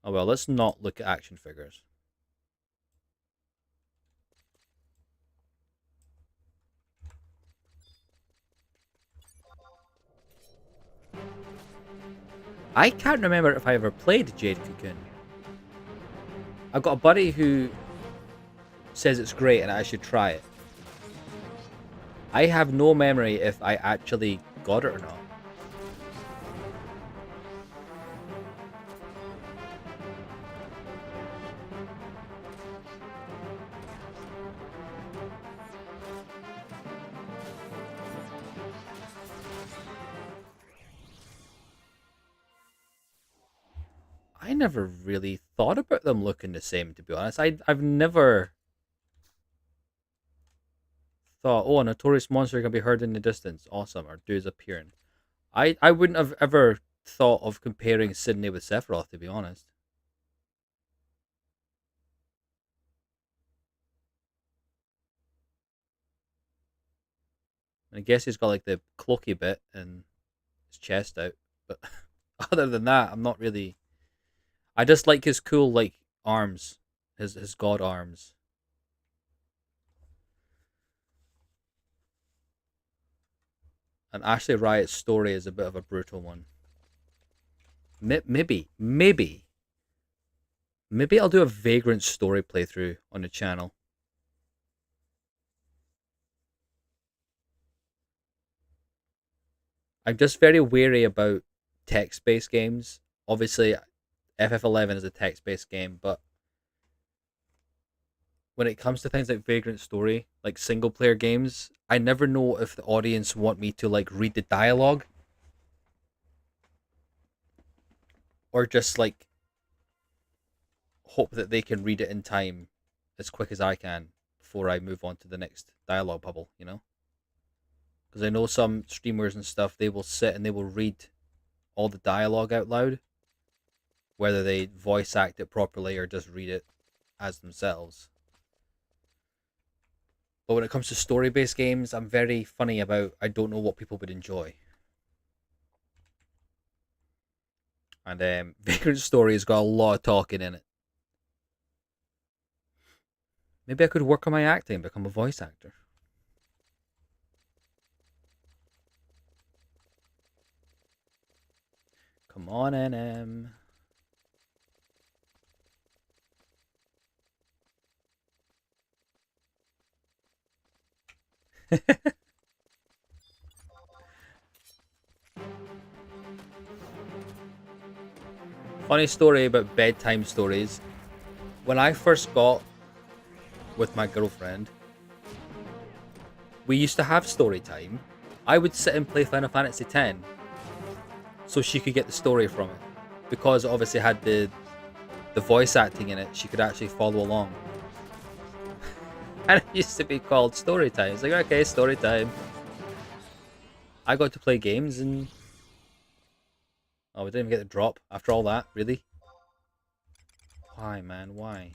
Speaker 1: Oh well, let's not look at action figures. I can't remember if I ever played Jade Cocoon. I've got a buddy who says it's great and I should try it. I have no memory if I actually got it or not. I never really thought about them looking the same, to be honest. I've never thought, oh, a notorious monster can be heard in the distance. Awesome. Or dudes appearing. I wouldn't have ever thought of comparing Sydney with Sephiroth, to be honest. I guess he's got like the cloaky bit and his chest out. But other than that, I'm not really. I just like his cool like arms, his god arms. And Ashley Riot's story is a bit of a brutal one. Maybe I'll do a Vagrant story playthrough on the channel. I'm just very wary about text-based games. Obviously, FF11 is a text-based game, but when it comes to things like Vagrant Story, like single-player games, I never know if the audience want me to like read the dialogue or just like hope that they can read it in time as quick as I can before I move on to the next dialogue bubble, you know? Because I know some streamers and stuff, they will sit and they will read all the dialogue out loud, whether they voice act it properly or just read it as themselves. But when it comes to story based games, I'm very funny about I don't know what people would enjoy. And Vagrant Story has got a lot of talking in it. Maybe I could work on my acting and become a voice actor. Come on, NM. Funny story about bedtime stories. When I first got with my girlfriend, we used to have story time. I would sit and play Final Fantasy X so she could get the story from it. Because it obviously had the voice acting in it, she could actually follow along. And it used to be called story time. It's like, okay, story time. I got to play games and oh, we didn't even get the drop after all that, really? Why, man? Why?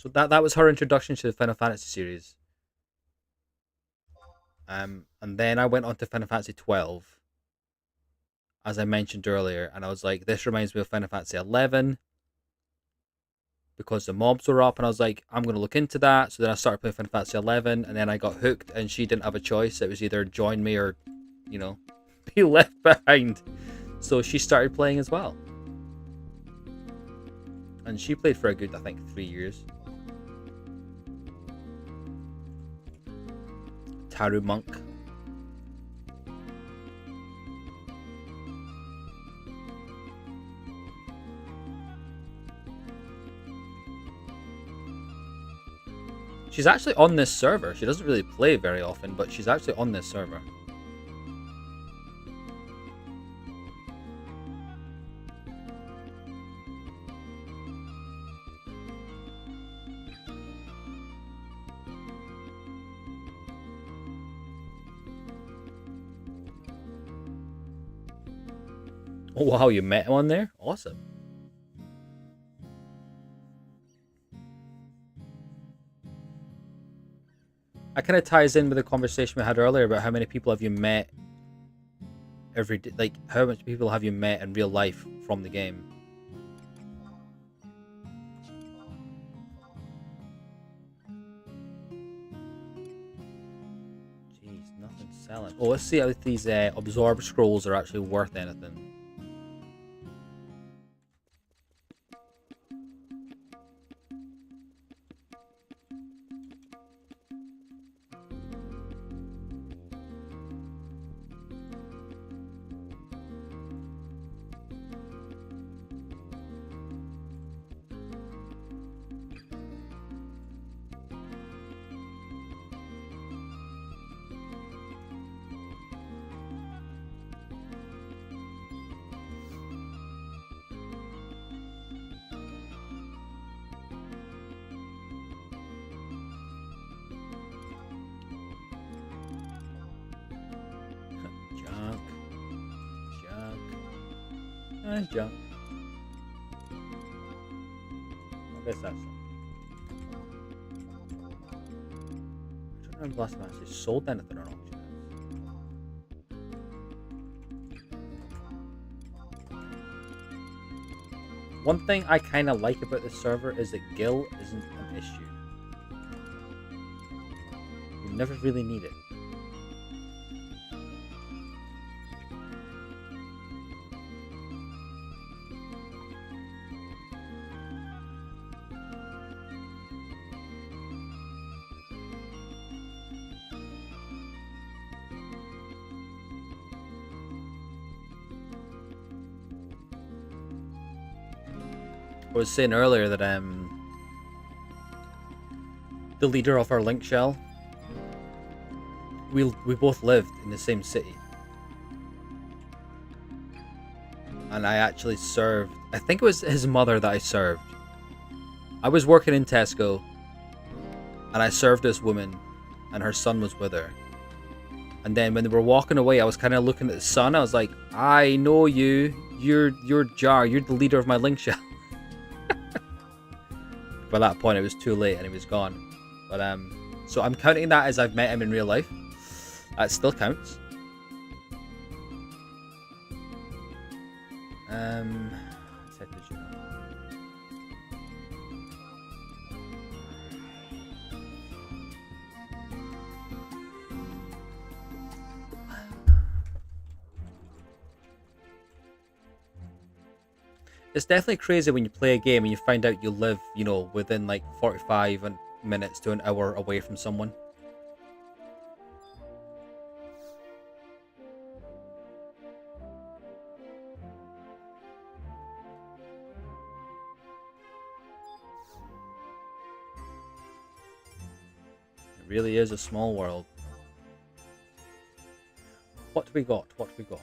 Speaker 1: So that was her introduction to the Final Fantasy series. And then I went on to Final Fantasy 12, as I mentioned earlier, and I was like, this reminds me of Final Fantasy 11 because the mobs were up, and I was like, I'm going to look into that. So then I started playing Final Fantasy 11, and then I got hooked, and she didn't have a choice. It was either join me or, you know, be left behind. So she started playing as well. And she played for a good, I think, 3 years. Taru Monk. She's actually on this server. She doesn't really play very often, but she's actually on this server. Oh wow, you met him on there? Awesome. That kind of ties in with the conversation we had earlier about how many people have you met every day, like how much people have you met in real life from the game? Jeez, nothing's selling. Oh, let's see if these absorb scrolls are actually worth anything. Junk. I guess that's it. I don't remember last time I actually sold anything on auction. One thing I kind of like about this server is that Gil isn't an issue. You never really need it. I was saying earlier that the leader of our link shell, we both lived in the same city, and I actually served. I think it was his mother that I served. I was working in Tesco, and I served this woman, and her son was with her. And then when they were walking away, I was kind of looking at the son. I was like, I know you. You're Jar. You're the leader of my link shell. By that point, it was too late and he was gone. But so I'm counting that as I've met him in real life. That still counts. It's definitely crazy when you play a game and you find out you live, you know, within like 45 minutes to an hour away from someone. It really is a small world. What we got? What we got?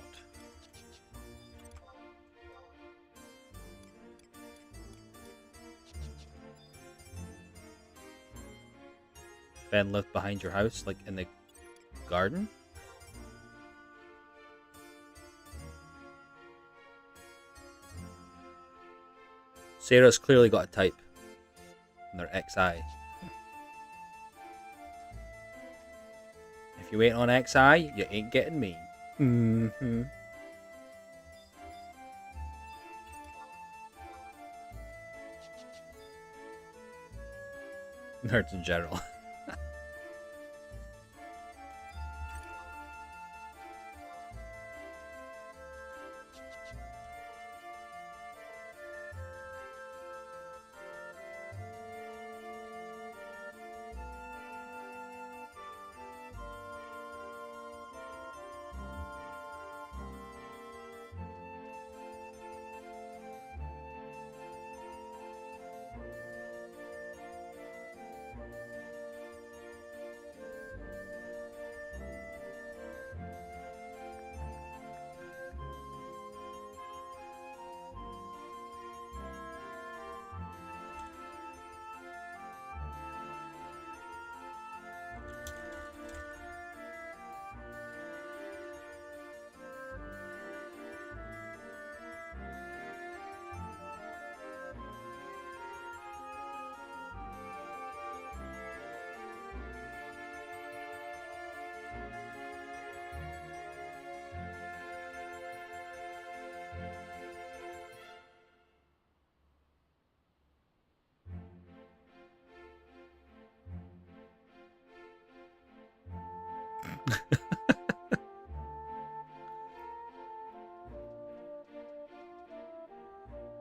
Speaker 1: Ben lived behind your house, like in the garden? Sarah's clearly got a type. and they're XI. If you ain't on XI, you ain't getting me. Mm-hmm. Nerds in general.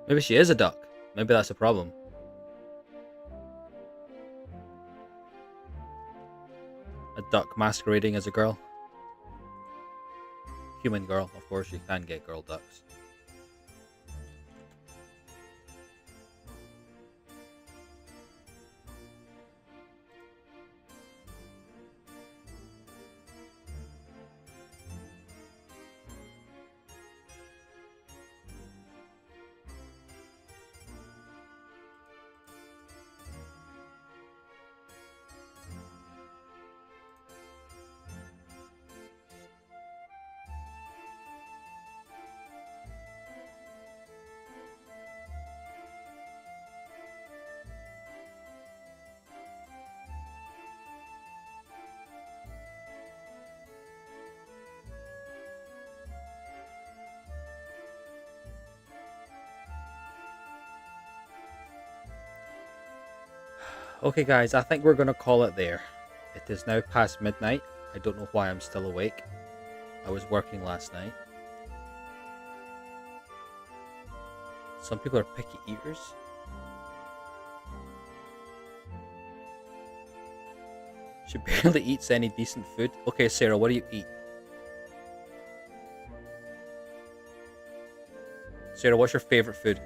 Speaker 1: Maybe she is a duck. Maybe that's a problem. A duck masquerading as a girl. Human girl, of course. You can get girl ducks. Okay, guys, I think we're going to call it there. It is now past midnight. I don't know why I'm still awake. I was working last night. Some people are picky eaters. She barely eats any decent food. Okay, Sarah, what do you eat? Sarah, what's your favorite food?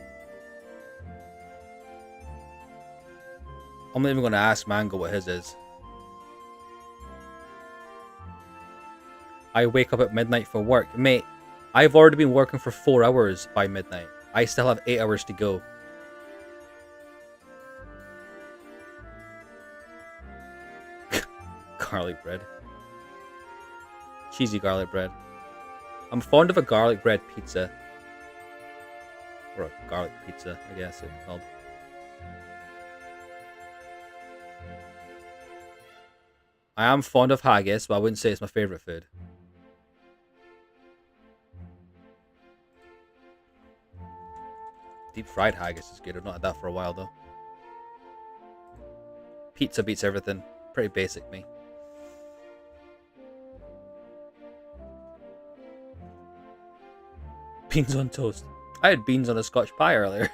Speaker 1: I'm not even going to ask Mango what his is. I wake up at midnight for work. Mate, I've already been working for 4 hours by midnight. I still have 8 hours to go. Garlic bread. Cheesy garlic bread. I'm fond of a garlic bread pizza. Or a garlic pizza, I guess it's called. I am fond of haggis, but I wouldn't say it's my favourite food. Deep fried haggis is good. I've not had that for a while though. Pizza beats everything. Pretty basic, me. Beans on toast. I had beans on a Scotch pie earlier.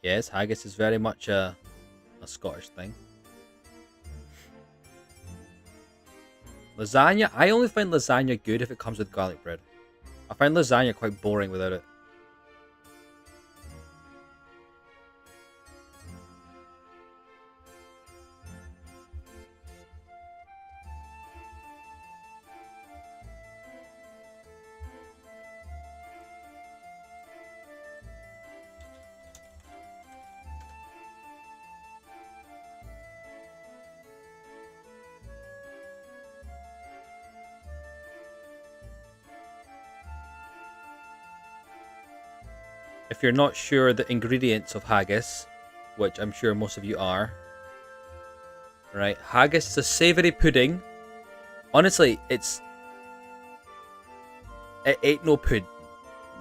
Speaker 1: Yes, haggis is very much a Scottish thing. Lasagna? I only find lasagna good if it comes with garlic bread. I find lasagna quite boring without it. if you're not sure the ingredients of haggis, which I'm sure most of you are, right? Haggis is a savoury pudding. Honestly, it ain't no pudding.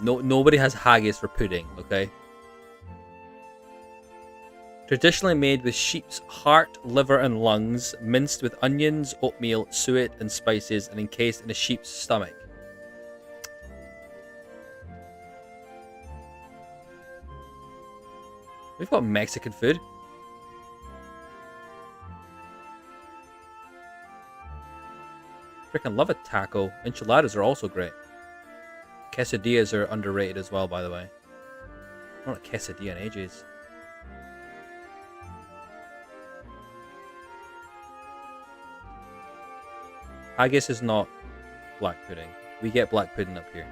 Speaker 1: Nobody has haggis for pudding, okay? Traditionally made with sheep's heart, liver, and lungs, minced with onions, oatmeal, suet, and spices, and encased in a sheep's stomach. We've got Mexican food. Freaking love a taco. Enchiladas are also great. Quesadillas are underrated as well, by the way. Not a quesadilla in ages. Haggis is not black pudding. We get black pudding up here.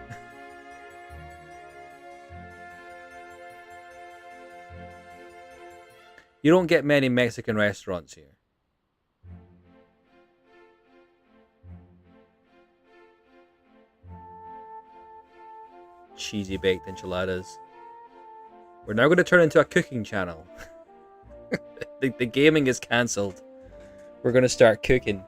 Speaker 1: You don't get many Mexican restaurants here. Cheesy baked enchiladas. We're now going to turn into a cooking channel. The gaming is cancelled. We're going to start cooking.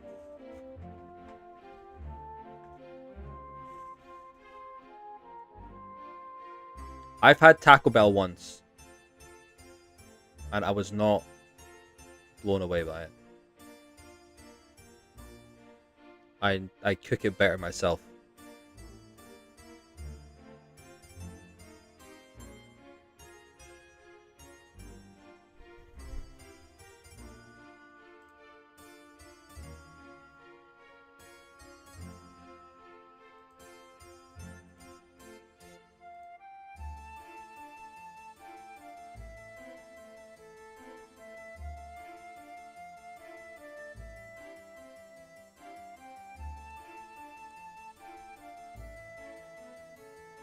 Speaker 1: I've had Taco Bell once, and I was not blown away by it. I cook it better myself.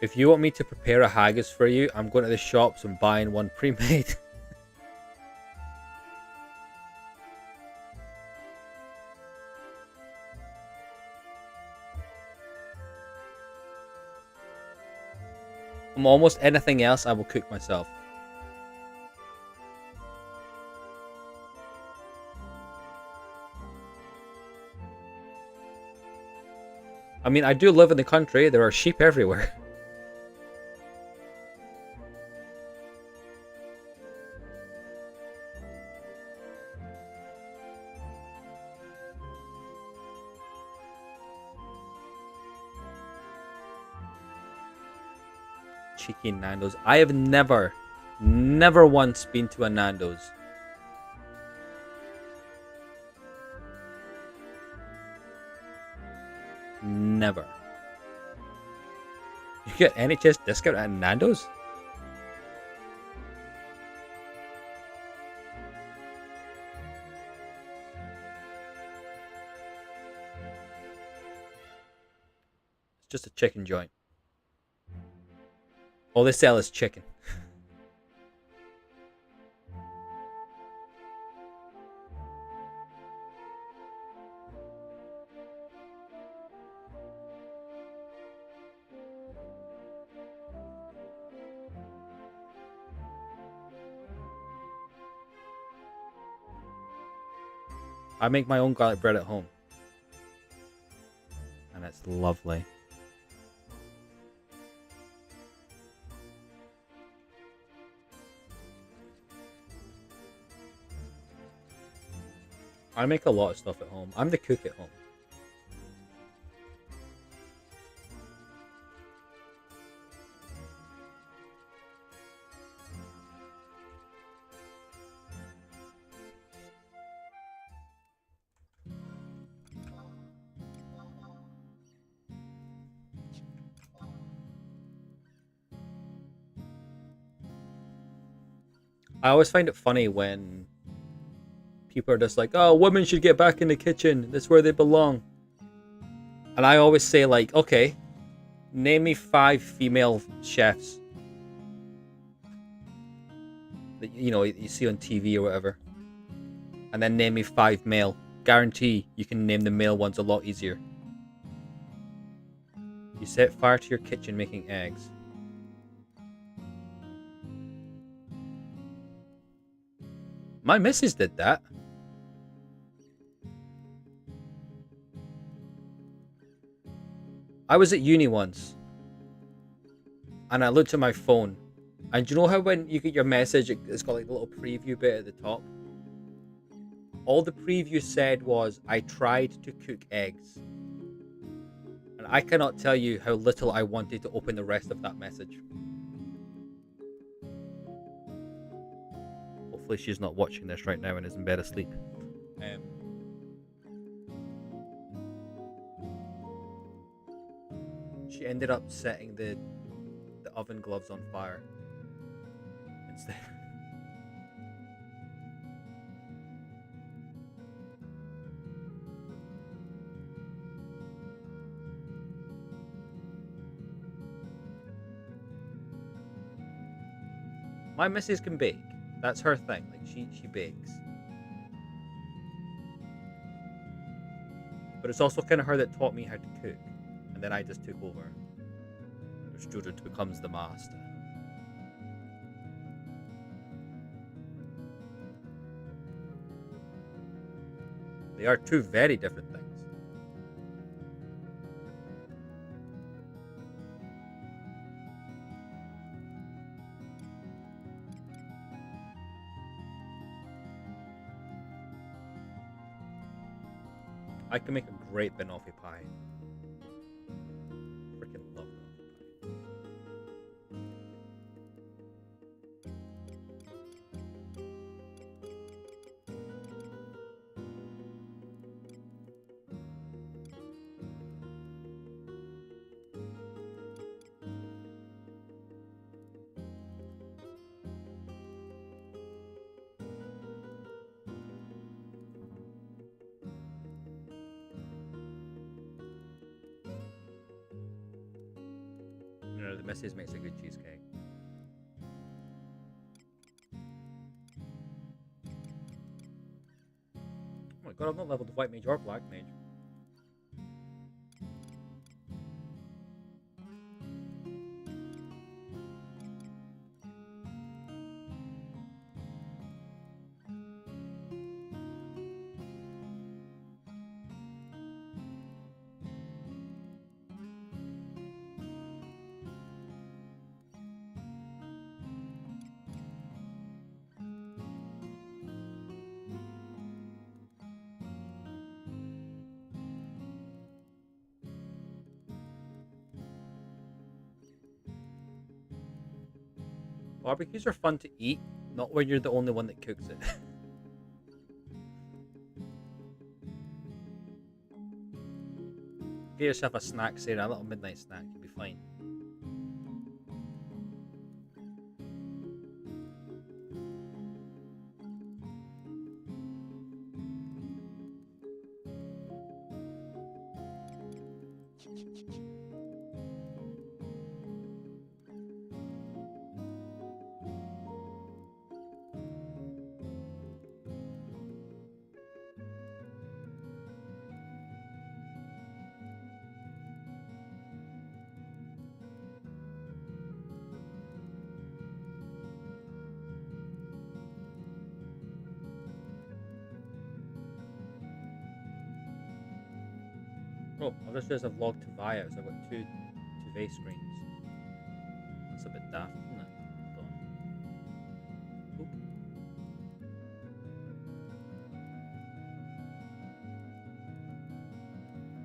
Speaker 1: If you want me to prepare a haggis for you, I'm going to the shops and buying one pre-made. Almost anything else I will cook myself. I mean, I do live in the country. There are sheep everywhere. Cheeky Nando's. I have never once been to a Nando's. Never. You get NHS discount at Nando's? It's just a chicken joint. All they sell is chicken. I make my own garlic bread at home. And it's lovely. I make a lot of stuff at home. I'm the cook at home. I always find it funny when people are just like, oh, women should get back in the kitchen. That's where they belong. And I always say, like, okay, name me 5 female chefs that you see on TV or whatever. And then name me 5 male. Guarantee you can name the male ones a lot easier. You set fire to your kitchen making eggs. My missus did that. I was at uni once, and I looked at my phone, and do you know how when you get your message, it's got like the little preview bit at the top? All the preview said was, I tried to cook eggs. And I cannot tell you how little I wanted to open the rest of that message. Hopefully she's not watching this right now and is in bed asleep. She ended up setting the oven gloves on fire instead. My missus can bake. That's her thing. Like she bakes. But it's also kind of her that taught me how to cook, and then I just took over. The student becomes the master. They are two very different things. I can make a great banoffee pie. Freaking love banoffee pie. You know, the missus makes a good cheesecake. Oh my god, I've not leveled the white mage or black mage. Barbecues are fun to eat, not when you're the only one that cooks it. Get yourself a snack, say a little midnight snack, you'll be fine. Oh, I've just realised I've logged to Via, so I've got two vase screens. That's a bit daft, isn't it? Hold on.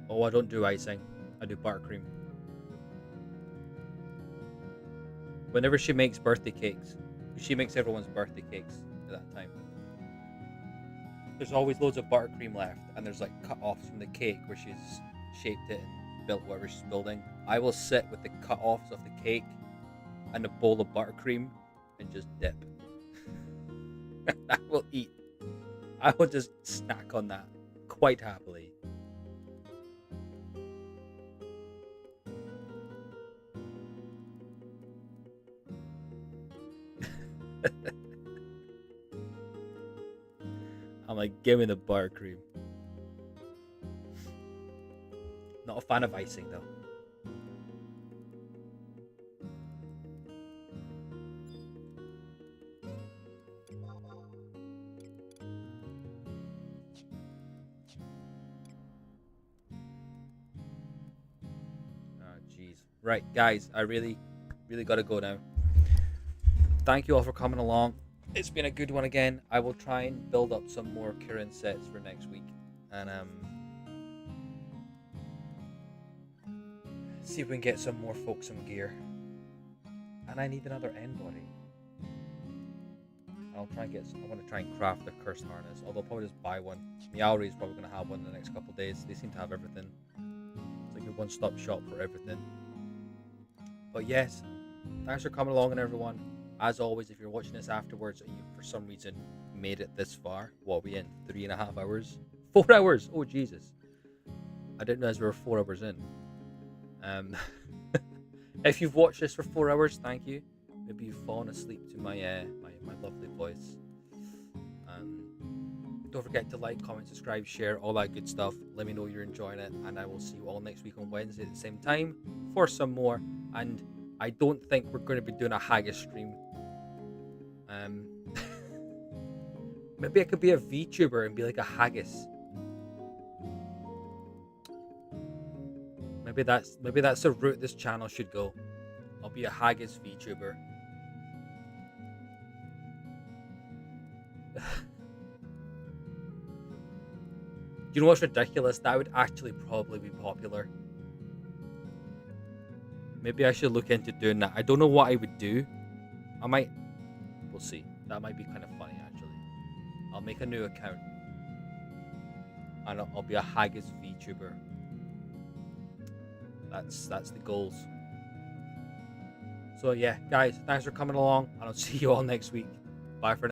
Speaker 1: Oh, I don't do icing. I do buttercream. Whenever she makes birthday cakes, she makes everyone's birthday cakes at that time. There's always loads of buttercream left, and there's like cut-offs from the cake where she's shaped it and built whatever she's building. I will sit with the cut-offs of the cake and a bowl of buttercream and just dip. I will eat. I will just snack on that quite happily. I'm like, give me the buttercream. Not a fan of icing though. Jeez. Right, guys, I really got to go now. Thank you all for coming along. It's been a good one again. I will try and build up some more Kirin sets for next week, and see if we can get some more folks some gear. And I need another end body. I'll try and get. I want to try and craft a cursed harness, although I'll probably just buy one. Meowri is probably going to have one in the next couple of days. They seem to have everything. It's like a one-stop shop for everything. But yes, thanks for coming along, and everyone. As always, if you're watching this afterwards and you for some reason made it this far, what are we in? 3.5 hours? 4 hours? Oh Jesus! I didn't realize we were 4 hours in. If you've watched this for 4 hours, thank you. Maybe you've fallen asleep to my my lovely voice. Don't forget to like, comment, subscribe, share, all that good stuff. Let me know you're enjoying it, and I will see you all next week on Wednesday at the same time for some more. And I don't think we're going to be doing a haggis stream. Maybe I could be a VTuber and be like a haggis. Maybe that's the route this channel should go. I'll be a haggis VTuber. You know what's ridiculous? That would actually probably be popular. Maybe I should look into doing that. I don't know what I would do. I might. We'll see. That might be kind of funny, actually. I'll make a new account. And I'll be a haggis VTuber. That's the goals. So yeah, guys, thanks for coming along. And I'll see you all next week. Bye for now.